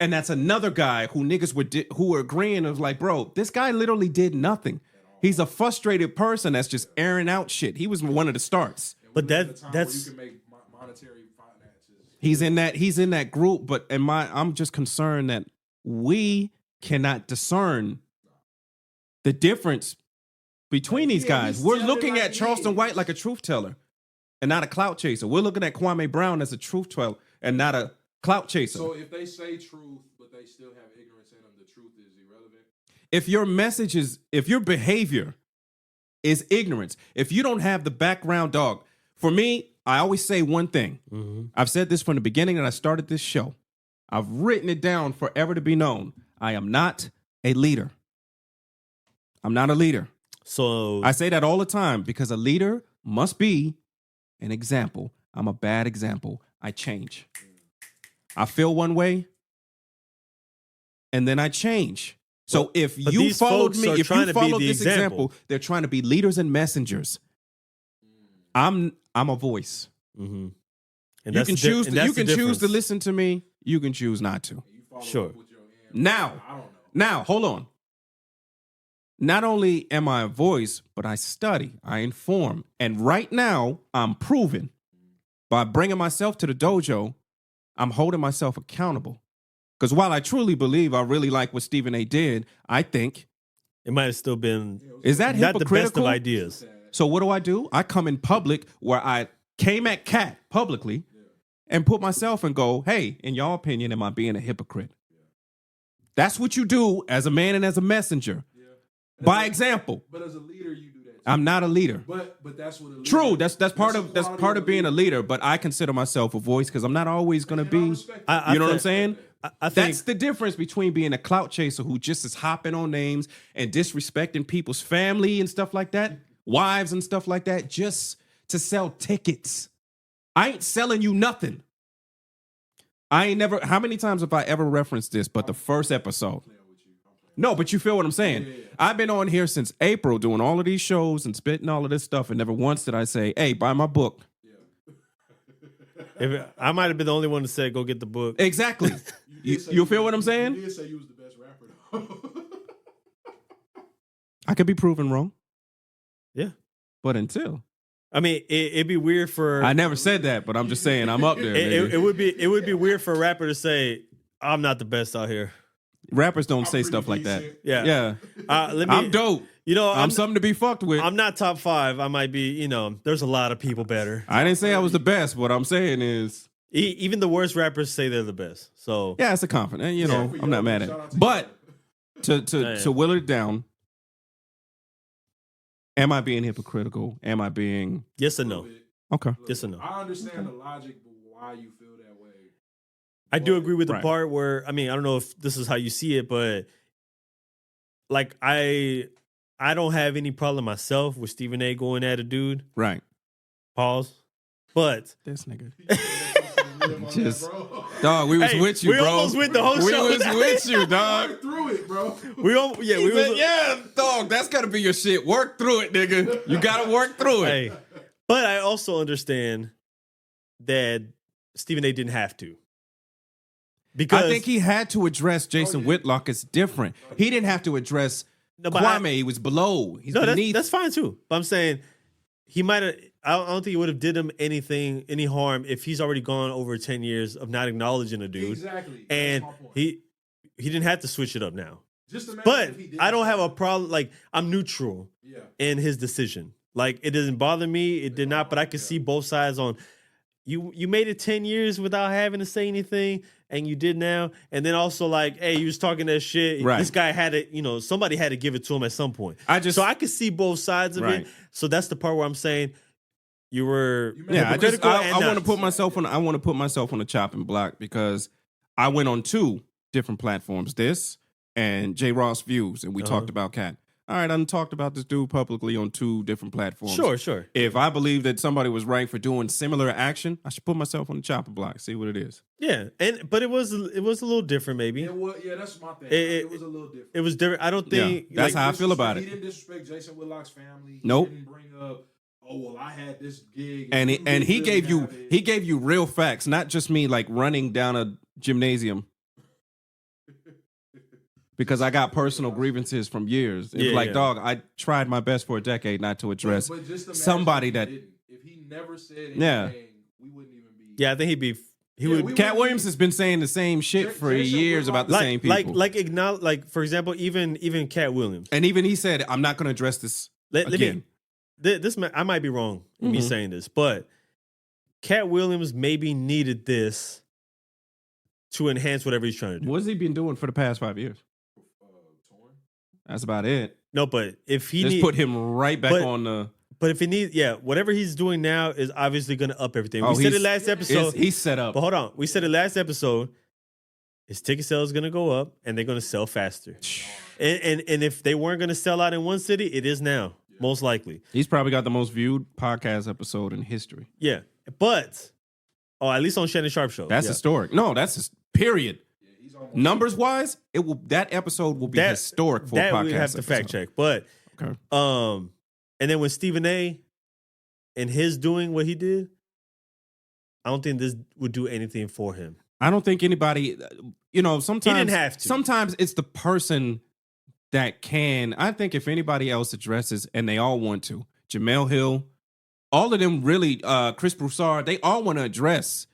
And that's another guy who niggas who were agreeing of like, bro, this guy literally did nothing. He's a frustrated person that's just airing out shit. He was one of the starts. And But we live in a that- time where that's- you can make monetary finances. He's in that group, but I'm just concerned that we cannot discern the difference between these guys. he's We're telling looking like at he Charleston is. White like a truth teller and not a clout chaser. We're looking at Kwame Brown as a truth teller and not a clout chaser. So if they say truth, but they still have ignorance in them, the truth is irrelevant. If your behavior is ignorance, if you don't have the background, dog, for me, I always say one thing. Mhm. I've said this from the beginning that I started this show. I've written it down forever to be known. I am not a leader. I'm not a leader. So I say that all the time because a leader must be an example. I'm a bad example. I change. I feel one way, and then I change. So if but you these followed folks me, are if trying you to be followed the this example, they're trying to be leaders and messengers. I'm a voice. mm-hmm. You can choose. You can choose to listen to me. You can choose not to. Sure. Now, I don't know. Now, hold on. Not only am I a voice, but I study, I inform. And right now, I'm proving by bringing myself to the dojo, I'm holding myself accountable. Because while I truly believe I really like what Stephen A. did, I think, It might have still been is that not the best of hypocritical? ideas. So what do? I come in public where I came at Cat publicly and put myself and go, hey, in your opinion, am I being a hypocrite? That's what you do as a man and as a messenger. By example. But as a leader, you do that. Too. I'm not a leader. But that's what a leader. True, that's part of being a leader. But I consider myself a voice because I'm not always going to be. You know what I'm saying? I think That's the difference between being a clout chaser who just is hopping on names and disrespecting people's family and stuff like that, wives and stuff like that, just to sell tickets. I ain't selling you nothing. I ain't never. How many times have I ever referenced this? But the first episode. No, but you feel what I'm saying. Yeah. I've been on here since April doing all of these shows and spitting all of this stuff, and never once did I say, hey, buy my book. I might have been the only one to say, go get the book. Exactly. you feel what I'm saying? You did say you was the best rapper, though. I could be proven wrong. Yeah. But until. I mean, it'd be weird for. I never said that, but I'm just saying I'm up there. It would be weird for a rapper to say, I'm not the best out here. Rappers don't say stuff like that. Yeah. I'm dope. You know, I'm something to be fucked with. I'm not top 5. I might be, you know, there's a lot of people better. I didn't say I was the best. What I'm saying is. Even the worst rappers say they're the best. So. Yeah, it's a confidence. You know, I'm not mad at it. But to will it down, am I being hypocritical? Am I being. Yes or no? Okay. Yes or no? I understand the logic of why you feel that way. I do agree with the part where, I mean, I don't know if this is how you see it, but like I don't have any problem myself with Stephen A. going at a dude. Right. Pause. But this nigga. Just dog, we was with you, bro. We almost went the whole show. We was with you, dog. Work through it, bro. Yeah, dog. That's gotta be your shit. Work through it, nigga. You gotta work through it. Hey, but I also understand that Stephen A. didn't have to. Because I think he had to address Jason Whitlock as different. He didn't have to address Kwame. He was below. He's beneath. That's fine too. But I'm saying he might have. I don't think it would have did him any harm if he's already gone over 10 years of not acknowledging a dude. Exactly. And he didn't have to switch it up now. Just but I don't have a problem. Like, I'm neutral in his decision. Like, it doesn't bother me. It did not. But I can see both sides on. You made it 10 years without having to say anything, and you did now. And then also, like, hey, you was talking that shit. Right. This guy had it, you know, somebody had to give it to him at some point. So I could see both sides of it. So that's the part where I'm saying you were I want to put myself on the chopping block because I went on 2 different platforms, this and J. Ross Views, and we talked about Cat. All right, I done talked about this dude publicly on 2 different platforms. Sure. If I believe that somebody was right for doing similar action, I should put myself on the chopping block, see what it is. Yeah, but it was a little different, maybe. That's my thing. It was a little different. It was different. I don't think that's how I feel about it. He didn't disrespect Jason Whitlock's family. Nope. He didn't bring up, oh well, I had this gig, and he gave you real facts, not just me like running down a gymnasium. Because I got personal grievances from years. It's dog, I tried my best for a decade not to address but just somebody that. If he never said anything, we wouldn't even be. Yeah, I think he would. Cat Williams has been saying the same shit for years about the same people. Like for example, even Cat Williams, and even he said, "I'm not going to address this again." I might be wrong in me saying this, but Cat Williams maybe needed this to enhance whatever he's trying to do. What's he been doing for the past 5 years? That's about it. No, but if he just put him right back on the. But if he needs, whatever he's doing now is obviously going to up everything. We said it last episode. He's set up. But hold on, we said it last episode. His ticket sales is going to go up, and they're going to sell faster. And if they weren't going to sell out in one city, it is now, most likely. He's probably got the most viewed podcast episode in history. Yeah. But, at least on Shannon Sharp show. That's historic. No, that's just period. Numbers wise, that episode will be historic for a podcast. That we have to fact check. But, Okay. and then when Stephen A. and his doing what he did, I don't think this would do anything for him. I don't think anybody, sometimes He didn't have to. Sometimes it's the person that can. I think if anybody else addresses, and they all want to, Jamel Hill, all of them really, Chris Broussard, they all want to address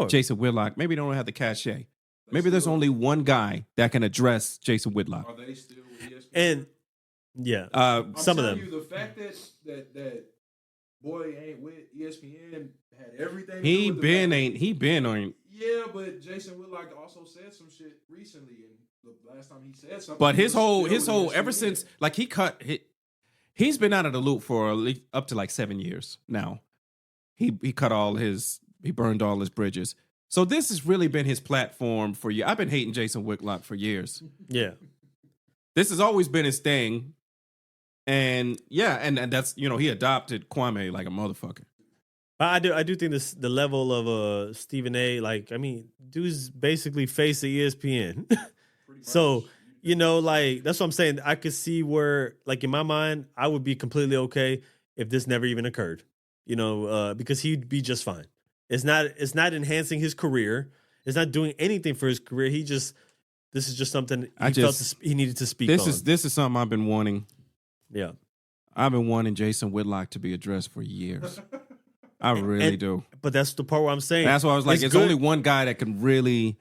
Jason Whitlock. Maybe they don't have the cachet. Maybe there's only one guy that can address Jason Whitlock. Are they still with ESPN? And yeah, some of them. You, the fact that boy ain't with ESPN had everything. He been on. Yeah, but Jason Whitlock also said some shit recently, and the last time he said something. But his whole ESPN. ever since like he's been out of the loop for up to like 7 years now. He burned all his bridges. So this has really been his platform for you. I've been hating Jason Whitlock for years. Yeah. This has always been his thing. And yeah, and that's, he adopted Kwame like a motherfucker. I do think the level of Stephen A. Dude's basically face of ESPN. So, that's what I'm saying. I could see where, in my mind, I would be completely okay if this never even occurred. Because he'd be just fine. It's not enhancing his career. It's not doing anything for his career. This is just something he needed to speak on. This is something I've been wanting. Yeah. I've been wanting Jason Whitlock to be addressed for years. I really do. But that's the part where I'm saying. That's why I was like, it's only one guy that can really,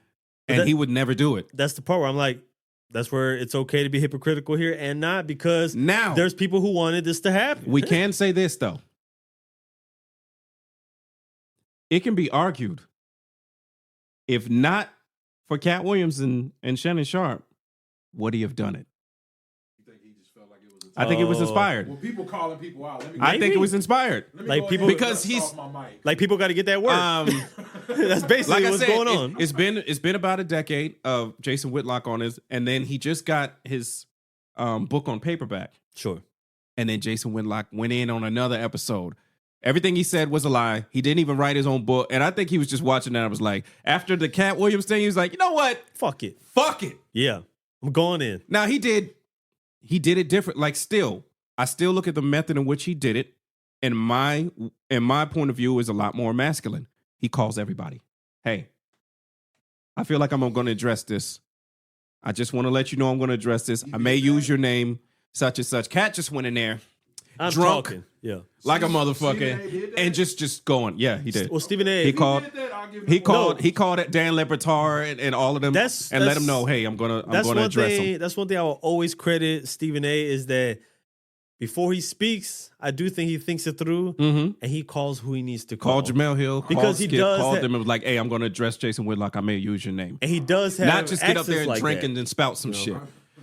and he would never do it. That's the part where I'm like, that's where it's okay to be hypocritical here and not, because now there's people who wanted this to happen. We can say this, though. It can be argued, if not for Cat Williams and Shannon Sharp, would he have done it? You think he just felt like it was? I think it was inspired. Well, people calling people out. I think it was inspired. Because people got to get that work. That's basically what's going on. It's been about a decade of Jason Whitlock on his, and then he just got his book on paperback. Sure. And then Jason Whitlock went in on another episode. Everything he said was a lie. He didn't even write his own book. And I think he was just watching that. I was like, after the Cat Williams thing, he was like, you know what? Fuck it. Yeah. I'm going in. Now he did it different. I still look at the method in which he did it. And my point of view is a lot more masculine. He calls everybody. Hey, I feel like I'm going to address this. I just want to let you know I'm going to address this. I may use your name, such and such. Cat just went in there. I'm drunk, talking. Yeah, like a motherfucker, and just going. Yeah, he did. Well, Stephen A. He called it Dan Le Batard and all of them, and let him know, hey, I'm gonna address him. That's one thing I will always credit Stephen A. is that before he speaks, I do think he thinks it through, and he calls who he needs to call. Call Jamel Hill because he called them and was like, hey, I'm gonna address Jason Whitlock. I may use your name, and he does have not just get up there and drink and spout some shit.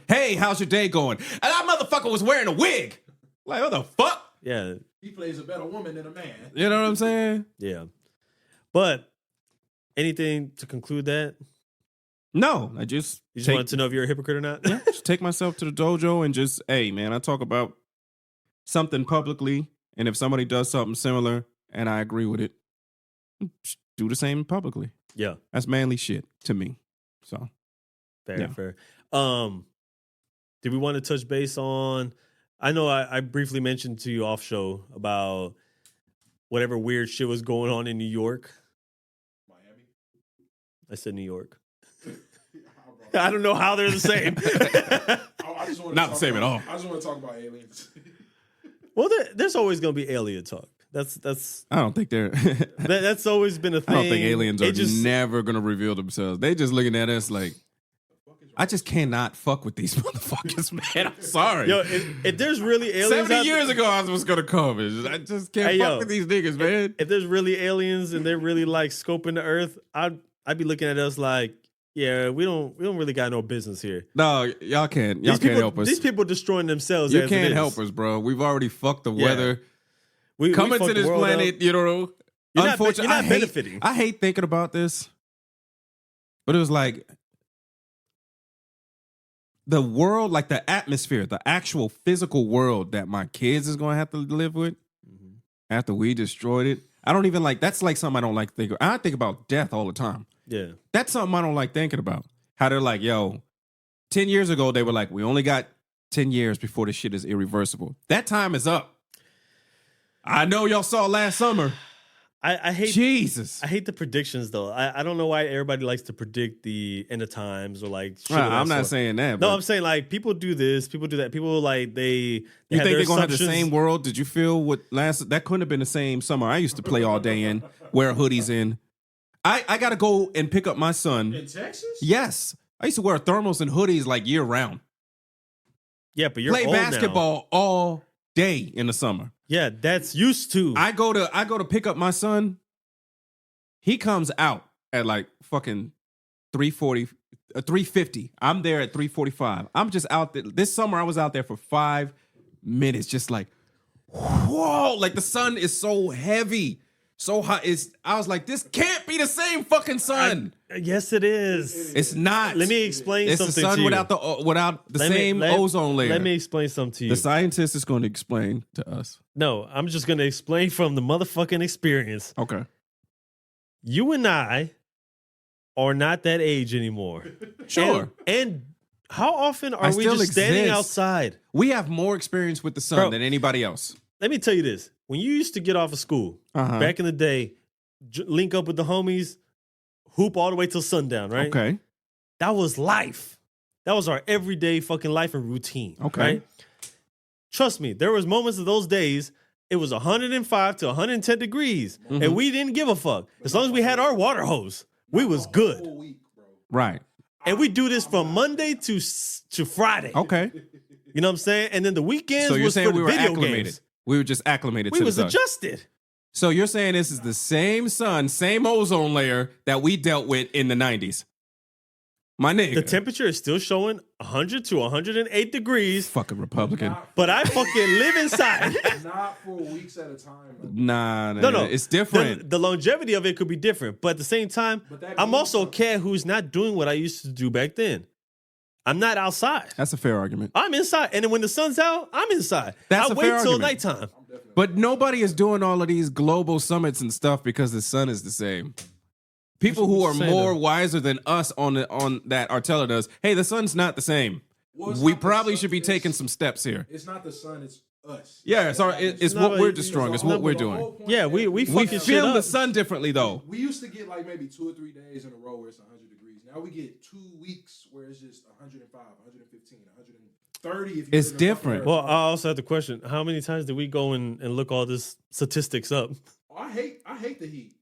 Hey, how's your day going? And that motherfucker was wearing a wig. Like, what the fuck? Yeah. He plays a better woman than a man. You know what I'm saying? Yeah. But anything to conclude that? No, you just wanted to know if you're a hypocrite or not? Yeah, just take myself to the dojo and just, hey, man, I talk about something publicly, and if somebody does something similar and I agree with it, do the same publicly. Yeah. That's manly shit to me. So. Fair. Did we want to touch base on... I know I briefly mentioned to you off show about whatever weird shit was going on in New York. Miami? I said New York. I don't know how they're the same. Not the same at all. I just want to talk about aliens. Well, there's always going to be alien talk. That's. I don't think they're. That's always been a thing. I don't think aliens are never going to reveal themselves. They just looking at us like, I just cannot fuck with these motherfuckers, man. I'm sorry. Yo, if there's really aliens 70 years ago, I was going to come. I just can't fuck with these niggas, man. If there's really aliens and they're really like scoping the earth, I'd be looking at us like, yeah, we don't really got no business here. No, y'all can't help us. These people destroying themselves. You can't help us, bro. We've already fucked the weather. Coming to this planet, up. Unfortunately, you're not benefiting. I hate thinking about this, but it was like, the world, like the atmosphere, the actual physical world that my kids is gonna have to live with after we destroyed it. I don't even like. That's like something I don't like thinking. I think about death all the time. Yeah. That's something I don't like thinking about. How they're like, yo, 10 years ago they were like, we only got 10 years before this shit is irreversible. That time is up. I know y'all saw last summer. I hate Jesus. I hate the predictions though. I don't know why everybody likes to predict the end of times or like shit I'm of that not sort. saying that. No, but I'm saying like people do this, people do that. People like they you have think their they're gonna have the assumptions. same world? Did you feel what last? That couldn't have been the same summer I used to play all day in, wear hoodies in. I got to go and pick up my son. In Texas? Yes, I used to wear thermals and hoodies like year round. Yeah, but you're Play old now. basketball all day in the summer. Yeah, that's used to. I go to pick up my son. He comes out at like fucking 3:50. I'm there at 3:45. I'm just out there. This summer I was out there for 5 minutes, just like, whoa, like the sun is so heavy, so hot. I was like, this can't be the same fucking sun. Yes, it is. It's not. Let me explain It's something the sun to you. without the same Let ozone layer. Let me explain something to you. The scientist is going to explain to us. No, I'm just going to explain from the motherfucking experience. Okay. You and I are not that age anymore. Sure. And how often are I we still just standing exist. outside? We have more experience with the sun Bro. than anybody else. Let me tell you this. When you used to get off of school, back in the day, link up with the homies, hoop all the way till sundown, right? Okay. That was life. That was our everyday fucking life and routine. Okay. Right? Trust me, there was moments of those days, it was 105 to 110 degrees, and we didn't give a fuck. As long as we had our water hose, we was good. Whole week, bro. Right. And we do this from Monday to Friday. Okay. You know what I'm saying? And then the weekends So you're was for saying the we were video acclimated. games. We were just acclimated We to was the sun. adjusted. So you're saying this is the same sun, same ozone layer that we dealt with in the 90s. My nigga. The temperature is still showing 100 to 108 degrees, fucking Republican. but I fucking live inside. Not for weeks at a time. Bro. Nah, No. it's different. The longevity of it could be different, but at the same time, But that I'm means also a something. cat who's not doing what I used to do back then. I'm not outside. That's a fair argument. I'm inside, and then when the sun's out, I'm inside. That's I a wait fair till argument. nighttime. But nobody is doing all of these global summits and stuff because the sun is the same. People who are What you saying, more though? wiser than us on that are telling us, hey, the sun's not the same. Well, it's We not the probably sun, should be it's- taking some steps here. It's not the sun, it's us. Yeah, it's No, what we're but- destroying. It's So, what we're the whole doing. point Yeah, is we We fucking shit feel up. the sun differently though. We used to get like maybe 2 or 3 days in a row where it's 100 degrees. Now we get 2 weeks where it's just 105, 115, 130. If you It's live in fucking different. Well, Arizona. I also have the question: how many times did we go and look all this statistics up? I hate the heat.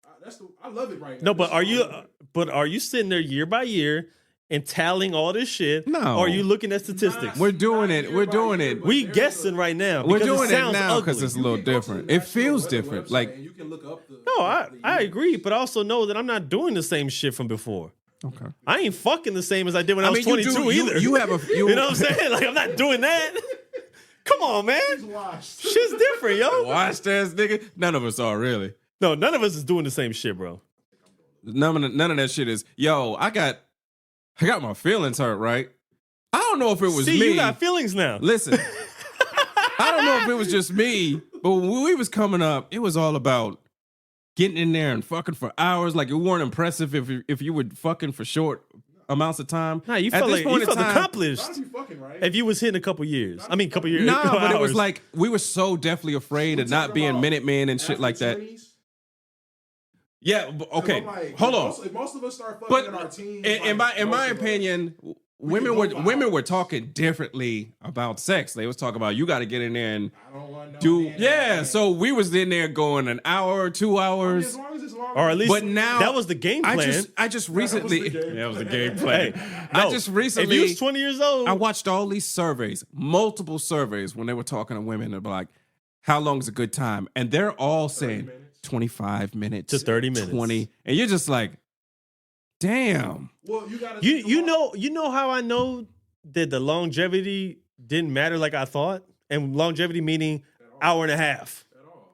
I love it right now. No, but This are is you? all over. But are you sitting there year by year and tallying all this shit? No. Or are you looking at statistics? We're doing Not it. year We're by doing year, it. but We there's guessing right now. We're because doing it sounds now because ugly. it's a little You can go to different. the It National feels Weather different. website Like and you can look up the. No, I the agree, years. but I also know that I'm not doing the same shit from before. okay. I ain't fucking the same as I did when I was you 22 do- either. You have a You know what I'm saying? Like I'm not doing that. Come on, man. Washed. Shit's different, yo. washed ass nigga. None of us are really. No, none of us is doing the same shit, bro. None of that shit is. Yo, I got my feelings hurt. Right. I don't know if it was See, me. you got feelings now. Listen, I don't know if it was just me, but when we was coming up, it was all about getting in there and fucking for hours. Like it weren't impressive if you were fucking for short amounts of time. Nah, you At felt this like point you in felt time- accomplished Gotta be fucking right. if you was hitting a couple years. I mean, couple years. Nah, couple but it was hours. like we were so definitely afraid of not being Minutemen and shit like that. Yeah, okay. Hold on. If most of us start fucking But in our teens, in like, my most of us- opinion, can go for women were hours. talking differently about sex. They was talking about you got to get in there and I don't want no do man, yeah. man. So we was in there going an hour, 2 hours. As long as it's long. or at least But now that was the game plan. I just recently That was the that was the game game plan. Hey, I no, just if recently you was 20 years old, I watched all these surveys, multiple surveys when they were talking to women about like how long is a good time, and they're all saying minutes. 25 minutes to 30 minutes. 20, and you're just like, damn. Well, you gotta. You think you about- know how I know that the longevity didn't matter like I thought, and longevity meaning hour and a half,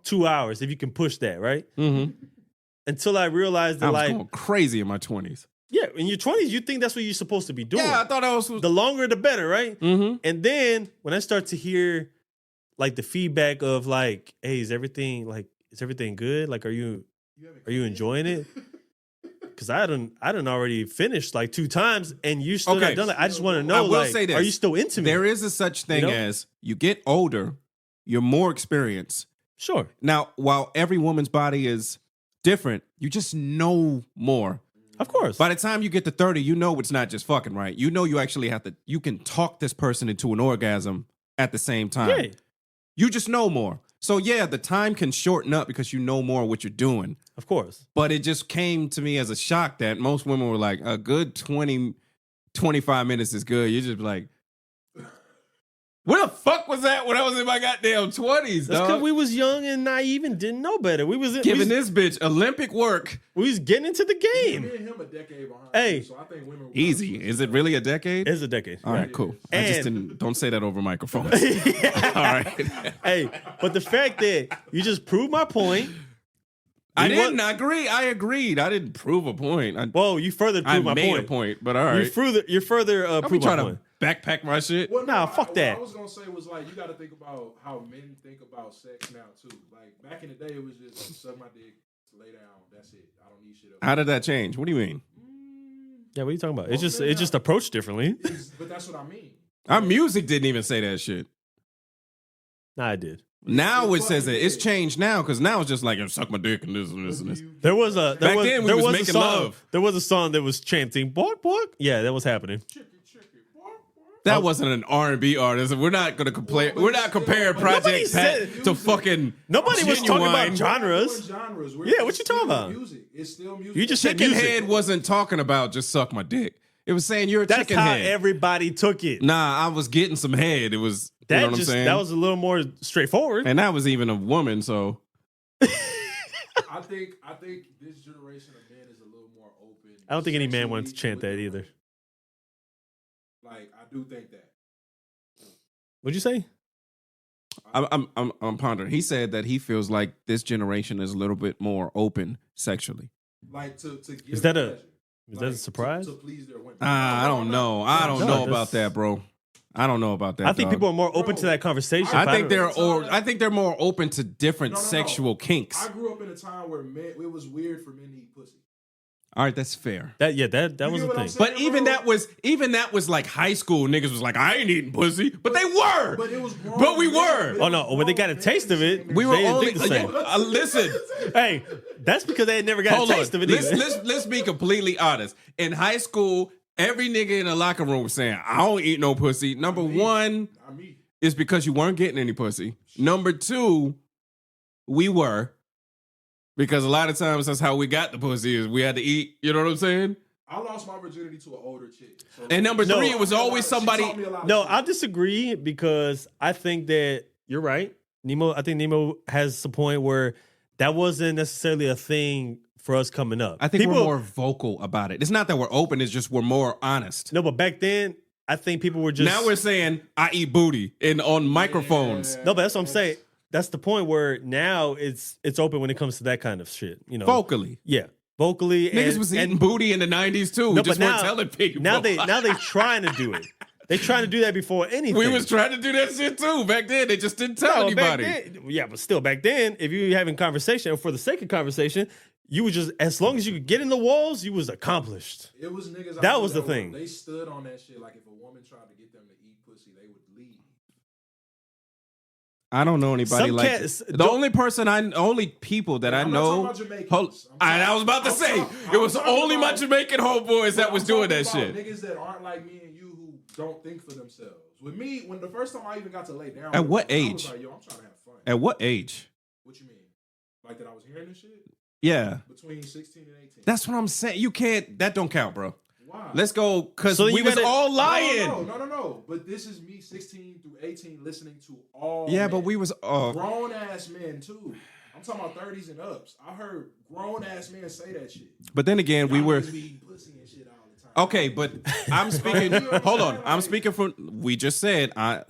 2 hours if you can push that right. Mm-hmm. Until I realized I that was like going crazy in my 20s. Yeah, in your 20s, you think that's what you're supposed to be doing. Yeah, I thought that was The longer, the better, right? Mhm. And then when I start to hear like the feedback of like, hey, is everything good? Like, are you enjoying it? Because I done already finished like 2 times, and you still not done it. I just want to know, I will like, say this. are you still into me? There is a such thing as you get older, you're more experienced. Sure. Now, while every woman's body is different, you just know more. Of course. By the time you get to 30, you know it's not just fucking, right? You know you actually you can talk this person into an orgasm at the same time. Yeah. You just know more. So yeah, the time can shorten up because you know more what you're doing. Of course. But it just came to me as a shock that most women were like, a good 20, 25 minutes is good. You're just like, where the fuck was that when I was in my goddamn 20s, That's because dog? we was young and naive and didn't know better. We was Giving this bitch Olympic work. we was getting into the Me game. and him a decade behind. Hey. So I think women. Easy. Is it really a decade? It's a decade. All right, cool. I just And- don't say that over microphones. All right. Hey, but the fact that you just proved my point. I You didn't want- agree. I agreed. I didn't prove a point. Well, you further I proved my made point. a point, but all You right. further Don't be proved my trying point. to backpack my shit. Well, Nah, fuck what that. I was gonna say was like you got to think about how men think about sex now too. Like back in the day, it was just suck my dick, lay down, that's it. I don't need shit else. How did that change? What do you mean? Yeah, what are you talking about? Well, It's just approached differently. But that's what I mean. Our music didn't even say that shit. Nah, I did. Now it says it. It's changed now because now it's just like suck my dick and this and this and this. There was a Back then, we was a making song, love. There was a song that was chanting "bork bork." Yeah, that was happening. That wasn't an R&B artist. We're not gonna compare. We're not comparing Project said- Pat to fucking. Nobody was talking about Genuine. genres. Yeah, what you talking about? Music. It's still music. You just said Chicken music. Head wasn't talking about just suck my dick. It was saying you're a That's chicken how head. everybody took it. Nah, I was getting some head. It was. You know what I'm saying? That was a little more straightforward. and that was even a woman. So I think this generation of men is a little more open. I don't think any man wants to sexually chant that with either. women. Like I do think that. What'd you say? I'm pondering. He said that he feels like this generation is a little bit more open sexually. Like to give Is that a- pleasure. Is that a Like, surprise? to please their women? I don't know. I don't No, know that's- about that, bro. I don't know about that. I think dog. people are more open to that conversation. but I think don't- I think they're more open to different No. sexual kinks. I grew up in a time where men, it was weird for men to eat pussy. All right, that's fair. that You was get the what I'm thing. saying? But even that was like high school niggas was like, I ain't eating pussy, but they were. But it was grown. But we men. were. Oh no, when they got a taste of it, We were they didn't only think the same. listen. Hey, that's because they had never got Hold a on. taste of it Let's, either. let's be completely honest. In high school, every nigga in the locker room was saying, I don't eat no pussy. Number one Not me. is because you weren't getting any pussy. Number two, we were. Because a lot of times that's how we got the pussy is we had to eat. You know what I'm saying? I lost my virginity to an older chick. So And number No. three, it was always somebody. She taught me a lot of No, shit. I disagree because I think that you're right. I think Nemo has a point where that wasn't necessarily a thing for us coming up. I think we're more vocal about it. It's not that we're open, it's just we're more honest. No, but back then, I think people were just Now we're saying, I eat booty on microphones. no, but that's what I'm saying. That's the point where now it's open when it comes to that kind of shit. You know, Vocally. yeah, vocally. Niggas was eating booty in the 90s too. No, Just but weren't telling people. Now they trying to do it. They trying to do that before anything. we was trying to do that shit too. Back then, they just didn't tell No, back anybody. then- yeah, but still back then, if you were having conversation for the sake of conversation, you would just as long as you could get in the walls, you was accomplished. It was niggas. That I knew was the were- thing. They stood on that shit. Like if a woman tried to get them to eat pussy, they would leave. I don't know anybody Some like cats that. The don't- only people that I I'm not know. talking about Jamaicans. Hold, I was about to I'm say talking- it was I'm talking only my about- Jamaican homeboys that But was I'm doing talking that about shit. Niggas that aren't like me and you who don't think for themselves. With me, when the first time I even got to lay down. At with what them, I age? was like, yo, I'm trying to have fun. At what age? What you mean? Like that I was hearing this shit? Yeah, Between 16 and 18. that's what I'm saying. You can't. That don't count, bro. Why? Let's go because So we you was gotta- all lying. No. But this is me 16 through 18 listening to all Yeah, men. but we was. grown ass men too. I'm talking about 30s and ups. I heard grown ass men say that shit. But then again, we Y'all were. niggas be eating pussy and shit all the time. Okay, but I'm speaking. Hold on, I'm speaking from. We just said I'm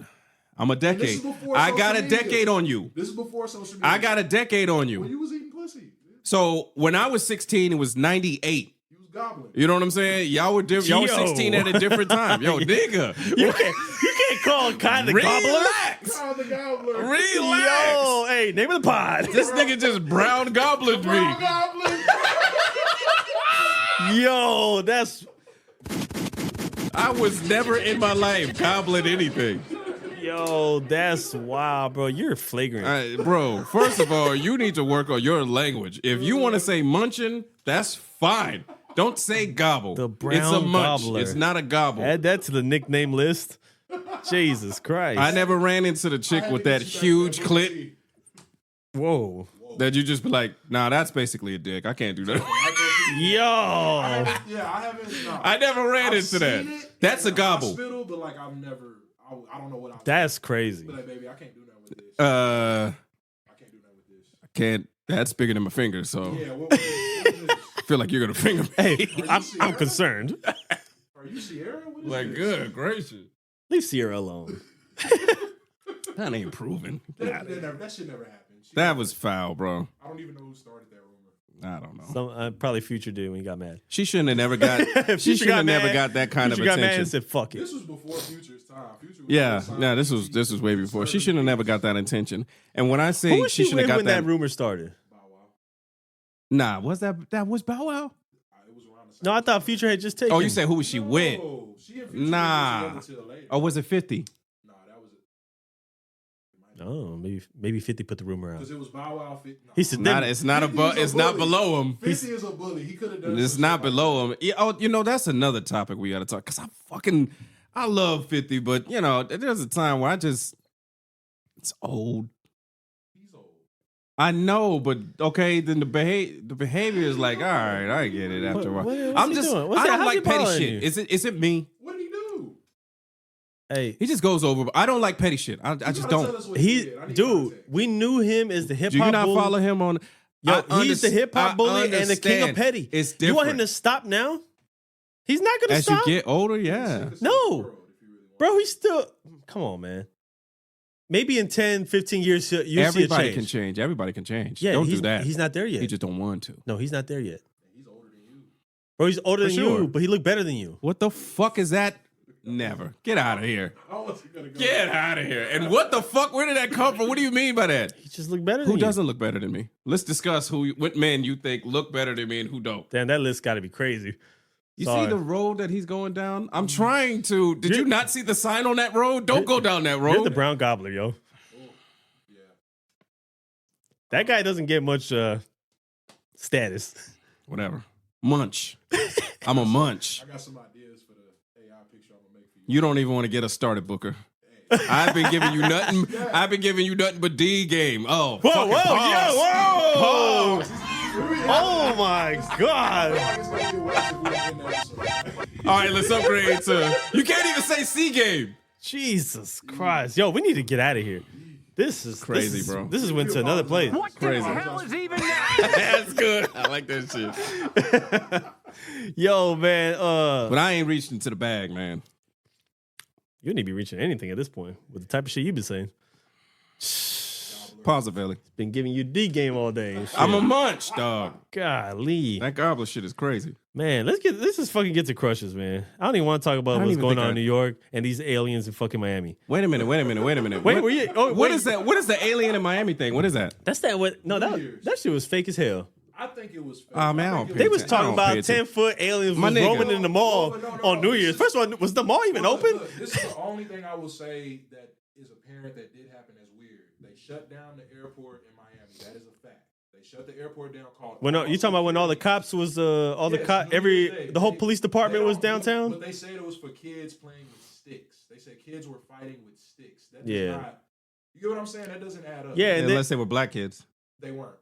a This decade. is before I got a social media. decade on you. This is before social media. I got a decade on When you. you was eating pussy. So when I was 16, it was 98. You was gobbling. You know what I'm saying? Y'all were different. Y'all were 16 at a different time. Yo, nigga. You can't call Kai the Gobbler. Relax. Kyle the Gobbler. Relax. Yo, hey, name of the pod. This nigga just brown gobblered Brown me. goblin. Yo, that's I was never in my life gobbling anything. that's wild, bro. You're flagrant. Bro, first of all, you need to work on your language. If you want to say munching, that's fine. Don't say gobble. The brown it's a munch. gobbler. It's not a gobble. Add that to the nickname list. Jesus Christ. I never ran into the chick with that huge clit Whoa. that you just be like, nah, that's basically a dick. I can't do that. Yo. I haven't. No. I never ran into that. Seen it That's a in the gobble. hospital, but like I've never. I don't know what I'm. That's crazy. But like, baby, I can't do nothing with this. I I can't do nothing with this. can't. That's bigger than my finger, so Yeah. What is this? I feel like you're gonna finger me. Hey, I'm Sierra? concerned. Are you Sierra? What is Like, this? good gracious. Leave Sierra alone. That ain't proven. That shit never happened. That was foul, bro. I don't even know who started that rumor. I don't know. Some probably Future did when he got mad. She shouldn't have never got. she Future should got have never mad. got that kind Future of got mad and attention. said, "Fuck it." This was before Future's time. Future was Yeah, signed no, to this was way before. She shouldn't have never got that attention. And when I Who say was she she should have with got when that, that rumor started? Bow Wow. nah, was that was Bow Wow? It was around the same No, I thought Future had just taken. Oh, you said who was she with? No, she and Future Nah. didn't get together till later. Or was it 50? Nah, that was it. Oh, maybe 50 put the rumor out. Because it was Bow Wow. He said, Not, it's not 50 is above. a It's not bully. below him. 50 is a bully. He could have done. It's some not shit like below that. him. Yeah, oh, you know that's another topic we got to talk. Cause I love 50, but you know there's a time where it's old. He's old. I know, but okay, then the behavior is like, all right, I get it after a while. what's I'm he just, doing? What's I that? don't How's he like petty bothering shit. you? Is it me? What did he do? Hey, He just goes over. I don't like petty shit. I just don't. dude, we knew him as the hip Do you hop not bully. follow him on? Yo, I he's the hip hop I bully and the king of understand. petty. It's You want different. him to stop now? He's not gonna As stop. you get older, yeah. No. Bro, he's still. Come on, man. Maybe in 10, 15 years, you see a Everybody change. can change. Everybody can change. Yeah, Don't he's, do that. He's not there yet. He just don't want to. No, he's not there yet. He's older than you. Bro, he's older For than sure. you, but he looked better than you. What the fuck is that? Never. Get out of here. How was he gonna go? Get out of here. And what the fuck? Where did that come from? What do you mean by that? He just looked better Who than you. doesn't look better than me? Let's discuss what men you think look better than me and who don't. Damn, that list got to be crazy. You Sorry. see the road that he's going down? I'm trying to. Did you not see the sign on that road? Don't go down that You're the road. brown gobbler, yo. Yeah. That guy doesn't get much status. Whatever. Munch. I'm a munch. I got some ideas for the AI picture I'm gonna make for you. You don't even want to get us started, Booker. I've been giving you nothing. I've been giving you nothing but D game. Oh, Whoa, fucking whoa, pause. yo, whoa! Pause. Oh my god! It's gonna get worse if we don't end that episode. All right, let's upgrade to. You can't even say C game. Jesus Christ, yo, we need to get out of here. This is Crazy, this is, bro. This is went to another place. What Crazy. the hell is even that? That's good. I like that shit. Yo, man, But I ain't reached into the bag, man. you wouldn't be reaching anything at this point with the type of shit you've been saying. Pause it, Belly. Been giving you D game all day. And shit. I'm a munch, dog. golly, That gobbler shit is crazy. man. Let's just fucking get to crushes, man. I don't even want to talk about don't what's even going think on I- in New York and these aliens in fucking Miami. Wait a minute. Wait, were you? Oh, What wait. is that? What is the alien in Miami thing? What is that? That's that. What? No, Years. that shit was fake as hell. I think it was. Fake. Oh, man, I I don't think They it was I talking don't about pay attention. 10-foot aliens My was nigga. roaming in the mall No, on New Year's. First of all, was the mall even open? Look, this is the only thing I will say that is apparent that did happen as weird. They shut down the airport in Miami. That is a fact. They shut the airport down. Called When you talking about when all the cops was the whole police department was downtown? But they said it was for kids playing with sticks. They said kids were fighting with sticks. That does Yeah. not. You get what I'm saying? That doesn't add up. Yeah, and then, Unless they were black kids. They weren't.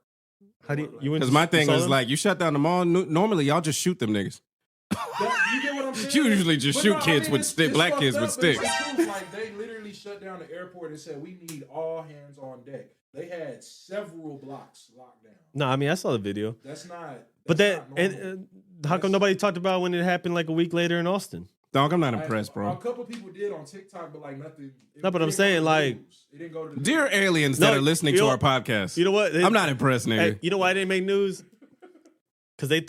how do you went Because to- my you thing saw is them? like, you shut down the mall. Normally, y'all just shoot them niggas. You get what I'm saying? You usually just But shoot no, I kids mean, with it's black fucked kids up, with but it's sticks. the truth. Like they literally shut down the airport and said we need all hands on deck. They had several blocks locked down. No, I mean I saw the video, That's not. but that's that not normal. how come nobody talked about when it happened like a week later in Austin? Dog, I'm not Like, impressed, A bro. couple people did on TikTok, but like nothing. No, but I'm didn't saying, go to the like- news. It didn't go to the Dear news. aliens No, that are listening you to know- our podcast, You know what? I'm not impressed, nigga. Hey, you know why I didn't make news? because they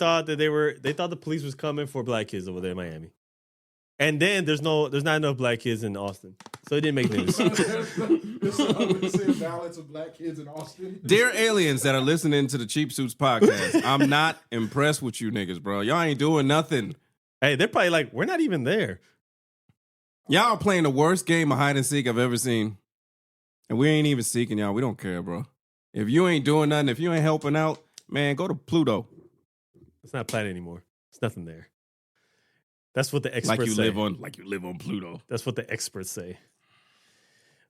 thought the police was coming for black kids over there in Miami. And then there's not enough black kids in Austin. So it didn't make any sense. There's a balance of black kids in Austin. Dear aliens that are listening to the Cheap Suits podcast, I'm not impressed with you niggas, bro. Y'all ain't doing nothing. Hey, they're probably like, we're not even there. Y'all are playing the worst game of hide and seek I've ever seen. And we ain't even seeking y'all. We don't care, bro. If you ain't doing nothing, if you ain't helping out, man, go to Pluto. It's not a planet anymore. It's nothing there. That's what the experts say. Like you live on Pluto. That's what the experts say.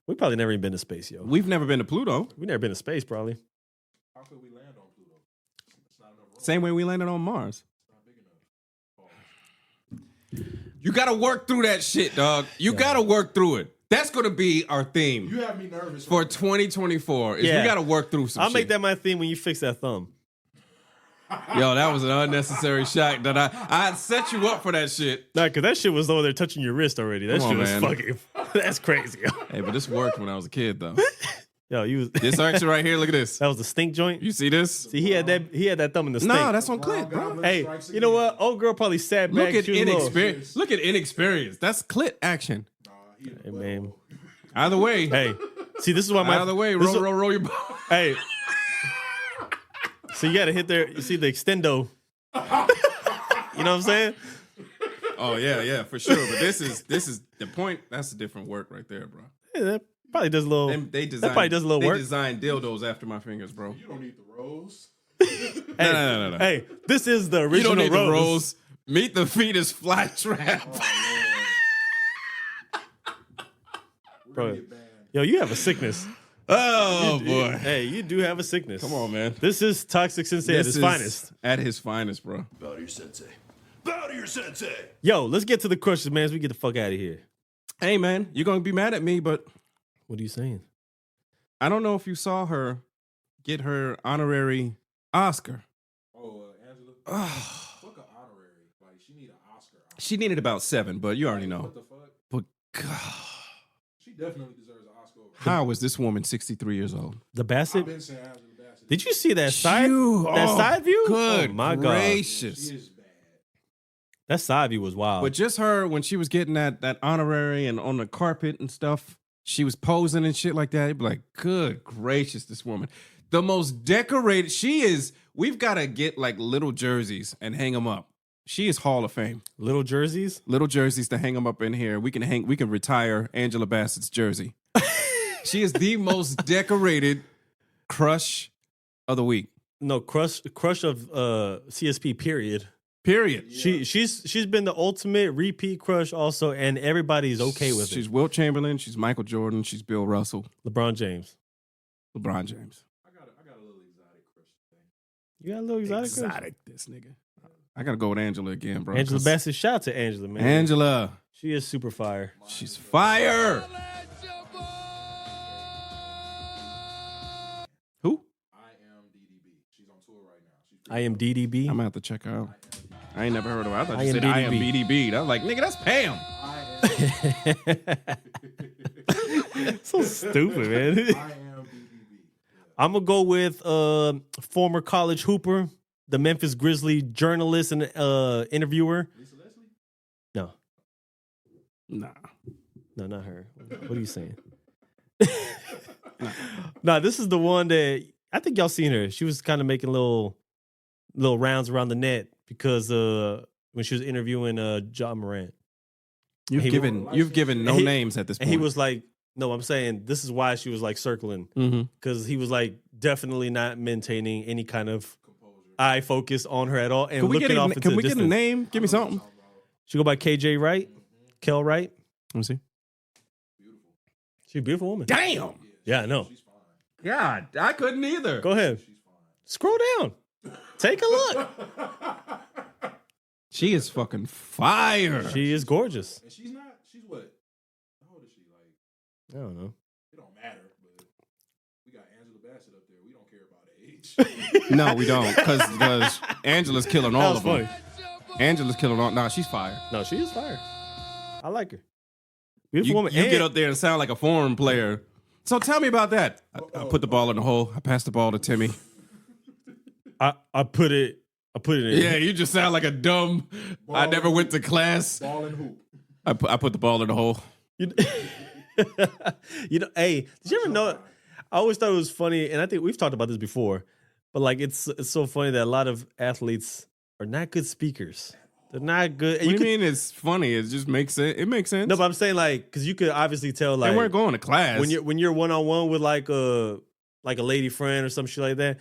We probably never even been to space, yo. We've never been to Pluto. We've never been to space, probably. How could we land on Pluto? It's not enough room. Same way we landed on Mars. It's not big enough. You got to work through that shit, dog. You got to work through it. That's going to be our theme. You have me nervous. For 2024 is we got to work through some I'll shit. make that my theme when you fix that thumb. Yo, that was an unnecessary shot. That I set you up for that shit. Nah, because that shit was over there touching your wrist already. That Come shit on, was man. fucking... That's crazy, yo. Hey, but this worked when I was a kid, though. Yo, you was... This action right here, look at this. That was the stink joint? You see this? See, he had that thumb in the stink. No, that's on clit, bro. Hey, you know what? Old girl probably sat back. Look at she was a little- inexperience. Look at inexperience. That's clit action. Hey, man. Either way. Hey, see, this is why my... Either way, this is- roll your ball. Hey. So you got to hit there. You see the extendo. You know what I'm saying? Oh yeah, for sure. But this is the point. That's a different work right there, bro. Yeah, that probably does a little... They that probably does a little work. They designed dildos after my fingers, bro. You don't need the rose. Hey, No. Hey, this is the You original don't need rose. the rolls. Meet the fetus fly trap. Bro. Yo, you have a sickness. Oh boy. Hey, you do have a sickness. Come on, man. This is Toxic Sensei at his finest. At his finest, bro. Bow to your sensei. Bow to your sensei. Yo, let's get to the questions, man, as we get the fuck out of here. Hey, man, you're gonna be mad at me, but What are you saying? I don't know if you saw her get her honorary Oscar. Oh, Angela. Fuck an honorary. Like, she need an Oscar. She needed about 7, but you already know. What the fuck? But God, She definitely deserves an Oscar. how is this woman 63 years old? The I've Bassett? been saying Angela Bassett. Did you see that side Oh, side view? Good Oh my gracious. She is bad. God. That side view was wild. But just her when she was getting that honorary and on the carpet and stuff, she was posing and shit like that. You'd be like, good gracious, this woman. The most decorated she is. We've got to get like little jerseys and hang them up. She is Hall of Fame. Little jerseys? Little jerseys to hang them up in here. We can retire Angela Bassett's jersey. She is the most decorated crush of the week. No, crush of CSP, period. Period. She's been the ultimate repeat crush also, and everybody's okay with She's it. Wilt Chamberlain. She's Michael Jordan. She's Bill Russell. LeBron James. LeBron James. I got a little exotic crush thing. You got a little exotic crush? This nigga. I gotta go with Angela again, bro. Angela 'cause Bassett, shout out to Angela, man. Angela. She is super fire. She's fire. Who? I am DDB. She's on tour right now. She's I am DDB. I'm gonna have to check her out. I ain't never heard of her. I thought you said IMDb. I am BDB. I was like, nigga, that's Pam. So stupid, man. I am DDB. I'm gonna go with former college hooper, the Memphis Grizzly journalist and interviewer. Lisa Leslie? No, Nah. no, not her. What are you saying? No, this is the one that I think y'all seen her. She was kind of making little rounds around the net because when she was interviewing John Morant. You've given no he- names at this point. And he was like, no, I'm saying this is why she was like circling. Because he was like definitely not maintaining any kind of eye focus on her at all. And Can we looking off into the get a distance. name? Give me something. She go by KJ Wright. Kel Wright. Let me see. She's a beautiful woman. Damn. Yeah, I know. God, I couldn't either. Go ahead. Scroll down. Take a look. She is fucking fire. She is gorgeous. And she's not, she's what? How old is she? Like, I don't know. it don't matter, but we got Angela Bassett up there. We don't care about age. No, we don't, because Angela's killing That all was of them. funny. Angela's killing all. Nah, she's fire. No, she is fire. I like her. Beautiful woman. You And get up there and sound like a foreign player. So tell me about that. I put the ball in the hole. I passed the ball to Timmy. I put it I put it in. Yeah, you just sound like a dumb. I never went to class. Ball and hoop. I put the ball in the hole. You, hey, did you ever know? I always thought it was funny, and I think we've talked about this before, but like it's so funny that a lot of athletes are not good speakers. They're not good. What do you mean it's funny? It just makes sense. It makes sense. No, but I'm saying like because you could obviously tell like they weren't going to class when you're one-on-one with like a lady friend or some shit like that.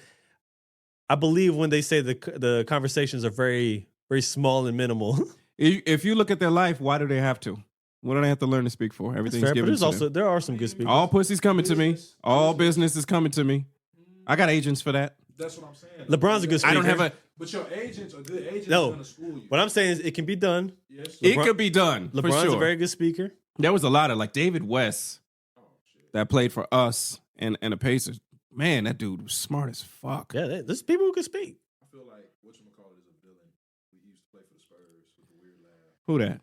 I believe when they say the conversations are very very small and minimal. If you look at their life, why do they have to? What do they have to learn to speak for? Everything's fair, given but to them. there are some good speakers. All pussy's coming to me. All business is coming to me. I got agents for that. That's what I'm saying. LeBron's a good speaker. I don't have a. But your agents are good agents. No. Going to school you. What I'm saying is it can be done. Yes. It could be done. LeBron's for sure. a very good speaker. There was a lot of like David West that played for us and the Pacers. Man, that dude was smart as fuck. Yeah, there's people who can speak. I feel like whatchamacallit is a villain. He used to play for the Spurs with the weird laugh. Who that?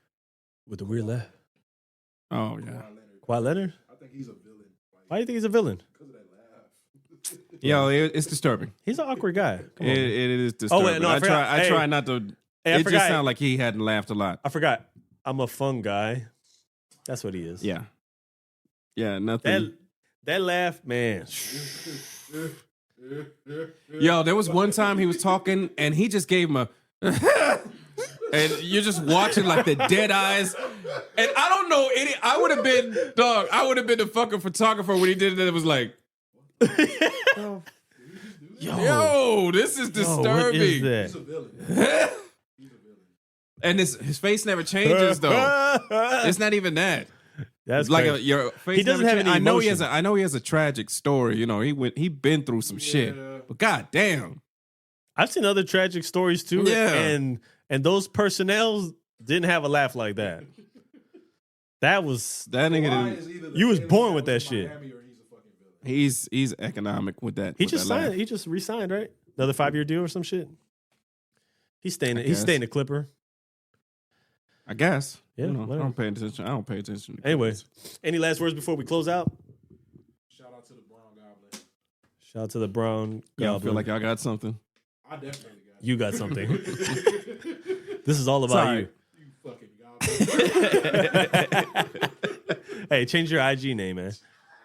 With the weird laugh. Oh yeah. Kawhi Leonard? I think he's a villain. Like, Why do you think he's a villain? because of that laugh. Yo, it's disturbing. He's an awkward guy. Come on. It is disturbing. wait, no, I forgot. I try not to. Hey, I it forgot. just sounded like he hadn't laughed a lot. I forgot. I'm a fun guy. That's what he is. Yeah. Yeah, nothing. That laugh, man. Yo, there was one time he was talking and he just gave him a. And you're just watching like the dead eyes. And I don't know any. I would have been the fucking photographer when he did it. It was like, yo, this is disturbing. What is He's a that? villain. He's a villain. And his face never changes though. It's not even that. That's Like crazy. your face. He doesn't never have change- any emotion. I know he has a tragic story. You know, he been through some shit. But god damn. I've seen other tragic stories too. Yeah. And those personnel didn't have a laugh like that. That was That Kawhi nigga. is either the You was alien born that with was that in shit. Miami or he's a fucking villain. He's economic with that. he with just that laugh. signed. He just re-signed, right? Another 5-year deal or some shit. He's staying. I He's guess. staying a Clipper. I guess. Yeah, You know, I whatever. don't pay attention. I don't pay attention. to Anyway, kids. any last words before we close out? Shout out to the Brown Goblin. Shout out to the Brown. Y'all Goblin. feel like y'all got something. I definitely got You got something. This is all about Sorry. you fucking goblin. you. Hey, change your IG name, man.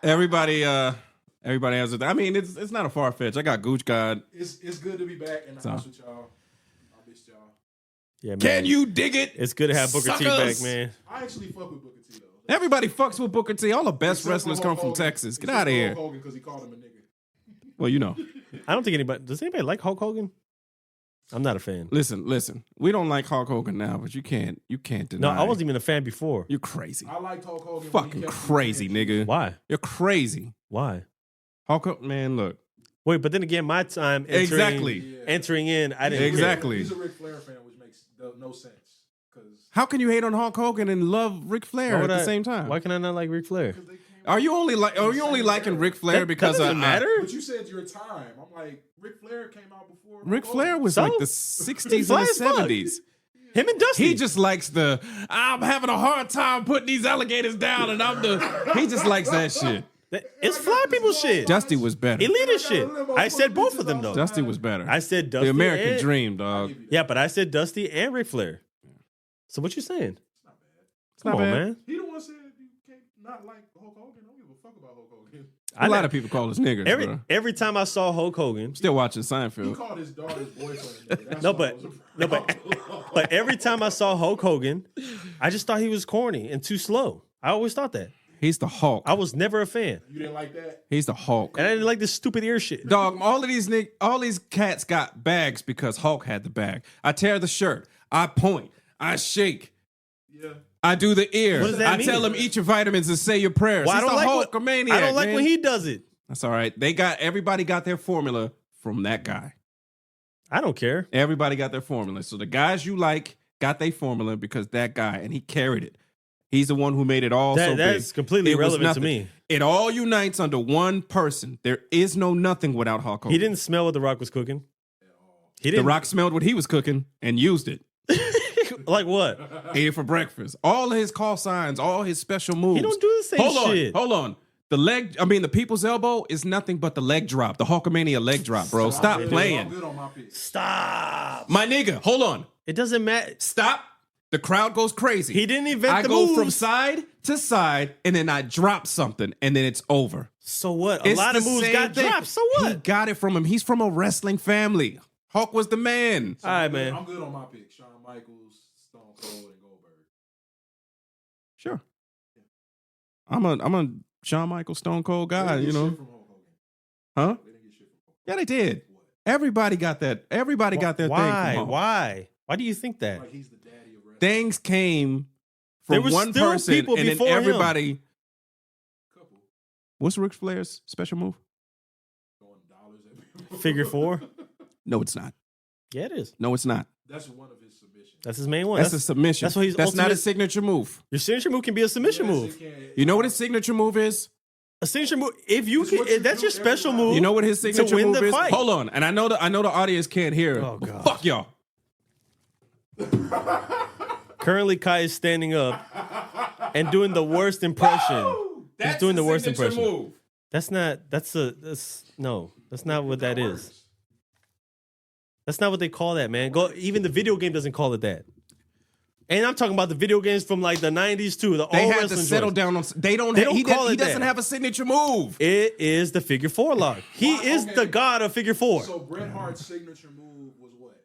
Everybody has it. I mean, it's not a far fetch. I got Gooch God. It's good to be back in the So. house with y'all. I missed y'all. Yeah, man. Can you dig it? It's good to have Booker T Suckers. back, man. I actually fuck with Booker T though. Everybody fucks with Booker T. All the best Except for wrestlers come Hulk from Hogan. Texas. Get Except out of for here. Hulk Hogan because he called him a nigga. Well, you know. I don't think anybody does anybody like Hulk Hogan? I'm not a fan. Listen. We don't like Hulk Hogan now, but you can't No, deny. I wasn't even a fan before. You're crazy. I liked Hulk Hogan. when he Fucking kept crazy, saying nigga. Why? You're crazy. Why? Hulk Hogan, man, look. Wait, but then again, my time Exactly. entering in, I didn't Exactly. He's a Ric Flair fan, which makes no sense. Because How can you hate on Hulk Hogan and love Ric care. Flair Why at would the I- same time? Why can I not like Ric Flair? Are you only liking Ric Flair That because doesn't matter. But you said your time. I'm like, Ric Flair came out before. Ric Hulk Flair Hogan. was So? like the 60s Fly and as fuck. the 70s. Him and Dusty. He just likes I'm having a hard time putting these alligators down, and he just likes that shit. It's fly people shit. Dusty was better. Elitist shit. I said both of them though. Dusty was better. I said Dusty. The American and, dream, dog. Yeah, but I said Dusty and Ric Flair. So what you saying? Come not on, bad. man. He the one said you can't not like Hulk Hogan. I don't give a fuck about Hulk Hogan. A lot of people call us niggers, bro. Every time I saw Hulk Hogan, Still watching He Seinfeld. called his daughter's boyfriend. Nigga. That's No, why but- it was a no, but- problem. but every time I saw Hulk Hogan, I just thought he was corny and too slow. I always thought that. He's the Hulk. I was never a fan, You didn't like that? He's the Hulk. and I didn't like this stupid ear shit. Dog, all these cats got bags because Hulk had the bag. I tear the shirt. I point. I shake. Yeah. I do the ear. What does that I mean? tell him eat your vitamins and say your prayers. Well, He's the Hulk when, or maniac. I don't like man. when he does it. That's all right. Everybody got their formula from that guy. I don't care. Everybody got their formula. So the guys you like got their formula because that guy, and he carried it. He's the one who made it all so big. That's completely It was irrelevant to nothing. me. It all unites under one person. There is no nothing without Hulk Hogan. He didn't smell what The Rock was cooking. He The didn't. Rock smelled what he was cooking and used it. Like what? Ate it for breakfast. All his call signs, all his special moves. He don't do the same shit. Hold on. The people's elbow is nothing but the leg drop, the Hulkamania leg drop, bro. Stop I'm playing. good on my pick. Stop. My nigga, hold on. It doesn't matter. Stop. The crowd goes crazy. He didn't invent the go moves. from side to side, and then I drop something, and then it's over. So what? A It's lot of the moves same got thing. dropped. So what? He got it from him. He's from a wrestling family. Hulk was the man. All right, man. I'm good on my pick. Shawn Michaels, Stone Cold, and Goldberg. Sure. I'm a Shawn Michaels Stone Cold guy, They didn't you get know. shit from Hulk Hogan. Huh? They didn't get shit from Hulk Yeah, they did. Hogan. What? Everybody got that. Everybody got their thing Why? from Hulk. Why? Why do you think that? Like he's the daddy of wrestling. Things came There from was one still person, people and then before him. everybody. Couple What's Ric Flair's special move? throwing dollars at people. Figure four? No, it's not. Yeah, it is. No, it's not. That's one of his submissions. That's his main one. That's a submission. that's what he's That's not a ultimate- signature move. Your signature move can be a submission Yes, move. it can. You know what his signature move is? A signature move. If you It's can, what you if that's do your special every round. move. You know what his signature win move the is? fight. Hold on, and I know the audience can't hear. Oh, but God. fuck y'all. Currently, Kai is standing up and doing the worst impression. He's doing the worst signature impression. move. That's not. That's no. That's not what that is. That's not what they call that, man. Go. Even the video game doesn't call it that. And I'm talking about the video games from like the 90s too. The They old had to wrestling settle joints. down on. They don't. They don't he call he it doesn't that. have a signature move. It is the figure four lock. He Why? is Okay. the god of figure four. So Bret Hart's signature move was what?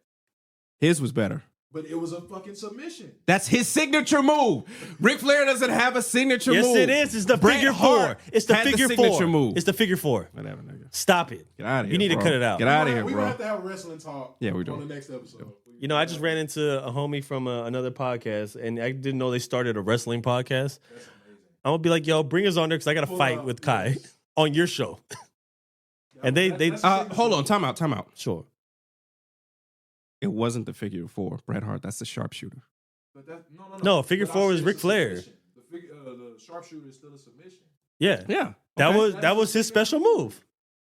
His was better. But it was a fucking submission. That's his signature move. Ric Flair doesn't have a signature Yes, move. it is. It's the Bret figure Hart four. It's the had figure signature four. move. It's the figure four. Whatever, nigga. Stop it. Get out of here. You need to bro. cut it out. Get out of here, We're bro. gonna have to have a wrestling talk. Yeah, we on do. the next episode. You know, I just ran into a homie from another podcast, and I didn't know they started a wrestling podcast. That's amazing. I'm gonna be like, "Yo, bring us on there because I got to Pull fight up, with Kai yes. on your show." And they That's a signature Hold on. move. Time out. Sure. It wasn't the figure four. Bret Hart. That's the sharpshooter. But that, no. No, figure But I four said was it's Ric a Flair. submission. The sharpshooter is still a submission. Yeah, Yeah. that Okay. was his special move.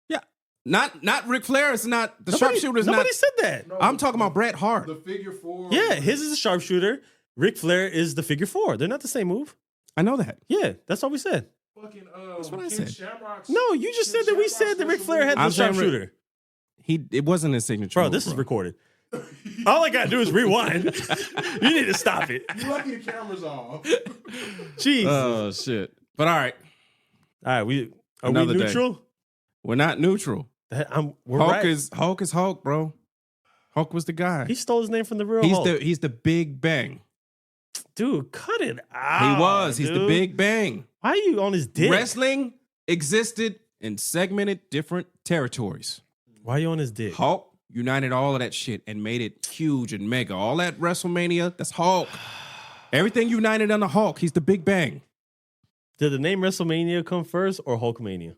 Yeah. Not Ric Flair. It's not the Nobody- sharpshooter. Is Nobody not. said that. No, I'm talking about Bret Hart. The figure four. Yeah, his is a sharpshooter. Ric Flair is the figure four. They're not the same move. I know that. Yeah, that's all we said. Fucking That's what I Ken said. Shamrock's- No, you just Ken said that we Shamrock's said that Ric special Flair had move. the I'm saying sharpshooter. It wasn't his signature. Bro, move, this is recorded. All I gotta do is rewind. You need to stop it. You lucky the camera's off. Jesus. Oh shit. But all right, All right, are we Another day. neutral? we're not neutral. We're Hulk right. is Hulk, bro. Hulk was the guy. He stole his name from the real He's Hulk. the Big Bang. Dude, cut it out. He's the dude. Big Bang. Why are you on his dick? Wrestling existed in segmented different territories. Why are you on his dick? Hulk united all of that shit and made it huge and mega. All that WrestleMania, that's Hulk. Everything united under Hulk. He's the Big Bang. Did the name WrestleMania come first or Hulkmania?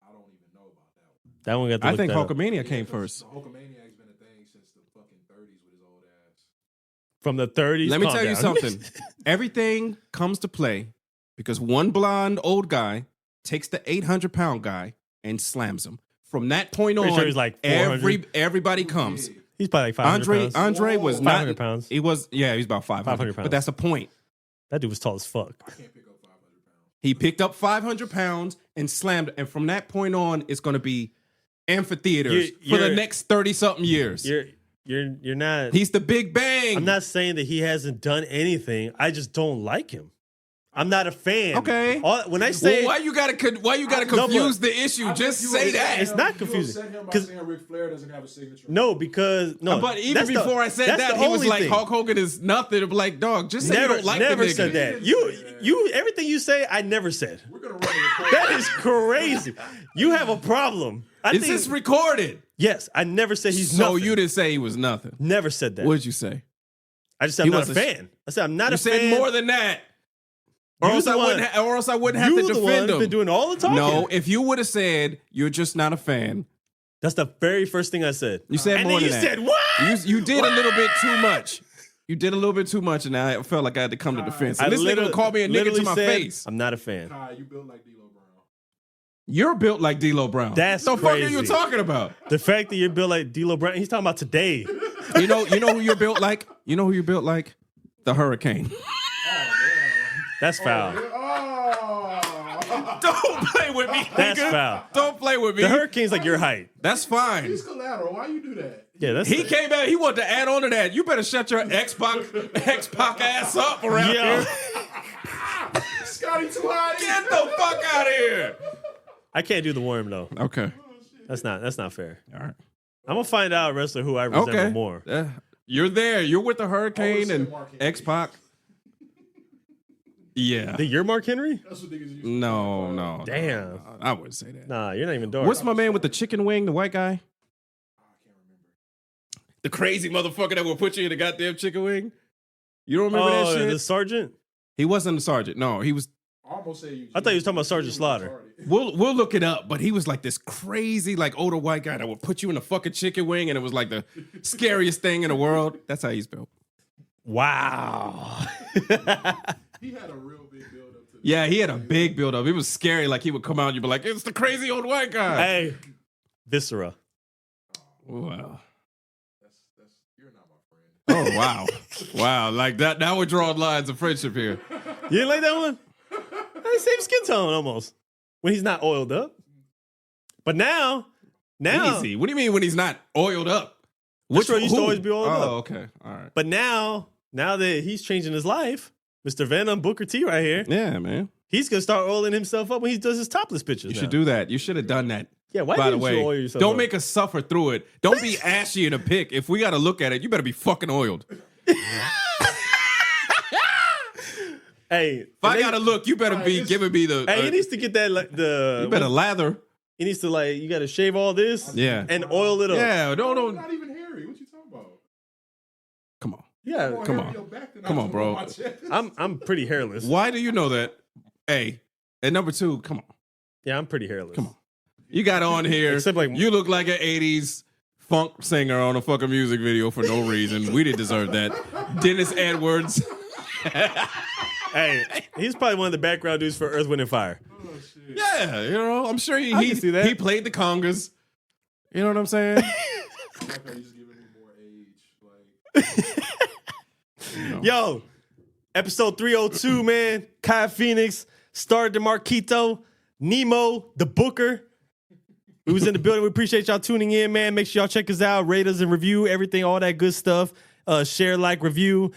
I don't even know about that one. That one got to I look think that up. Hulkamania came The first. Hulkamaniac's been a thing since the fucking 30s with his old ass. From the 30s. Let me Calm tell you down. something. Everything comes to play because one blonde old guy takes the 800-pound guy and slams him. From that point Pretty on, sure he's like 400. everybody comes. Yeah. He's probably like 500 pounds. Andre was 500 not. pounds. He was, yeah, he's about 500. 500 pounds. But that's the point. That dude was tall as fuck. I can't pick up 500 pounds. He picked up 500 pounds and slammed. And from that point on, it's going to be amphitheaters for the You're- next 30-something years. You're not. He's the Big Bang. I'm not saying that he hasn't done anything. I just don't like him. I'm not a fan. Okay. When I say Well, why you gotta No, confuse but- the issue? I Just think you say upset that. It's him- not you confusing. upset him by 'Cause- saying Ric Flair doesn't have a signature. no, because no. But even that's the- before I said that's that, the he was only like, thing. Hulk Hogan is nothing. I'm like, dog, just say you don't like never the nigga. said that. You everything you say, I never said. We're gonna run the record. That is crazy. You have a problem. I Is think, this recorded? yes, I never said he's So nothing. you didn't say he was nothing. Never said that. What did you say? I just said He I'm not a was a- fan. I said I'm not You a said fan. more than that. Or You else, the I wouldn't one- or else I wouldn't have You to the defend one him. been doing all the talking. No, if you would have said you're just not a fan, That's the very first thing I said. you said and more then you than that. said what? You did a little bit too much. You did a little bit too much, and I felt like I had to come to defense. And I this nigga literally- would call me a nigga literally to my said, face. I'm not a fan. Kai, you built like D'Lo Brown. You're built like D'Lo Brown. That's the fuck are you crazy. talking about? The fact that you're built like D'Lo Brown, he's talking about today. You know who you're built like? You know who you're built like? The Hurricane. That's foul. Oh, Don't play with me, That's nigga. foul. Don't play with me. The hurricane's like your height. That's fine. He's collateral. Why you do that? Yeah, that's He came out. He wanted to add on to that. You better shut your X-Pac ass up around Yo, here. Scotty too high. Get the fuck out of here. I can't do the worm though. Okay. That's not fair. All right. I'm gonna find out a wrestler who I resemble Okay. more. You're there. You're with the Hurricane say and Mark Henry. X-Pac. Yeah. The you're Mark Henry? That's what niggas used to No. Damn. I wouldn't say that. Nah, you're not even dark. What's my man with the chicken wing, the white guy? The crazy motherfucker that will put you in the goddamn chicken wing? You don't remember that shit? The sergeant? He wasn't a sergeant. No, he was. I almost say you. I thought you was talking about Sergeant Slaughter. We'll look it up, but he was like this crazy, like older white guy that would put you in a fucking chicken wing, and it was like the scariest thing in the world. That's how he's built. Wow. He had a real big build up to. Yeah, he had a big build up. It was scary. Like he would come out and you'd be like, it's the crazy old white guy. Hey, Viscera. Wow. That's you're not my friend. Oh, wow. Wow. Like that. Now we're drawing lines of friendship here. You didn't like that one? Hey, same skin tone almost. When he's not oiled up. But now. Easy. What do you mean when he's not oiled up? Viscera used to who? always be oiled up. Oh, okay. All right. But now that he's changing his life, Mr. Venom Booker T right here, Yeah, man. he's gonna start oiling himself up when he does his topless pictures. You now. should do that. You should have done that. Yeah, why By the didn't way, you oil yourself don't up? make us suffer through it. Don't be ashy in a pic. If we got to look at it, you better be fucking oiled. Hey, If I got to look, you better be giving me the. Hey, he needs to get that like the. you better lather. He needs to like you got to shave all this. Yeah. And oil it up. Yeah, don't. Not even hairy. What you talking about? Come on. Yeah. More Come hair on. on your back than Come I on, do bro. my chest. I'm pretty hairless. Why do you know that? A. And number two, come on. Yeah, I'm pretty hairless. Come on. You got on here. Except like- you look like an 80s funk singer on a fucking music video for no reason. We didn't deserve that. Dennis Edwards. Hey, he's probably one of the background dudes for Earth, Wind, and Fire. Yeah, you know, I'm sure I can see that. he played the congas. You know what I'm saying? Like how he's giving me more age. Like Yo, episode 302, man. Kai Phoenix, Star DeMarquito, Nemo, the Booker. We was in the building. We appreciate y'all tuning in, man. Make sure y'all check us out, rate us and review everything, all that good stuff. Share, like, review.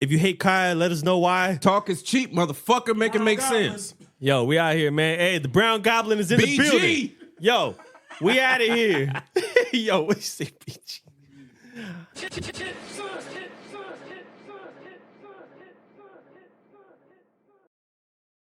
If you hate Kai, let us know why. Talk is cheap, motherfucker. Make it make sense. Yo, we out here, man. Hey, the Brown Goblin is in the BG. building. Yo, we out of here. Yo, what you say, BG?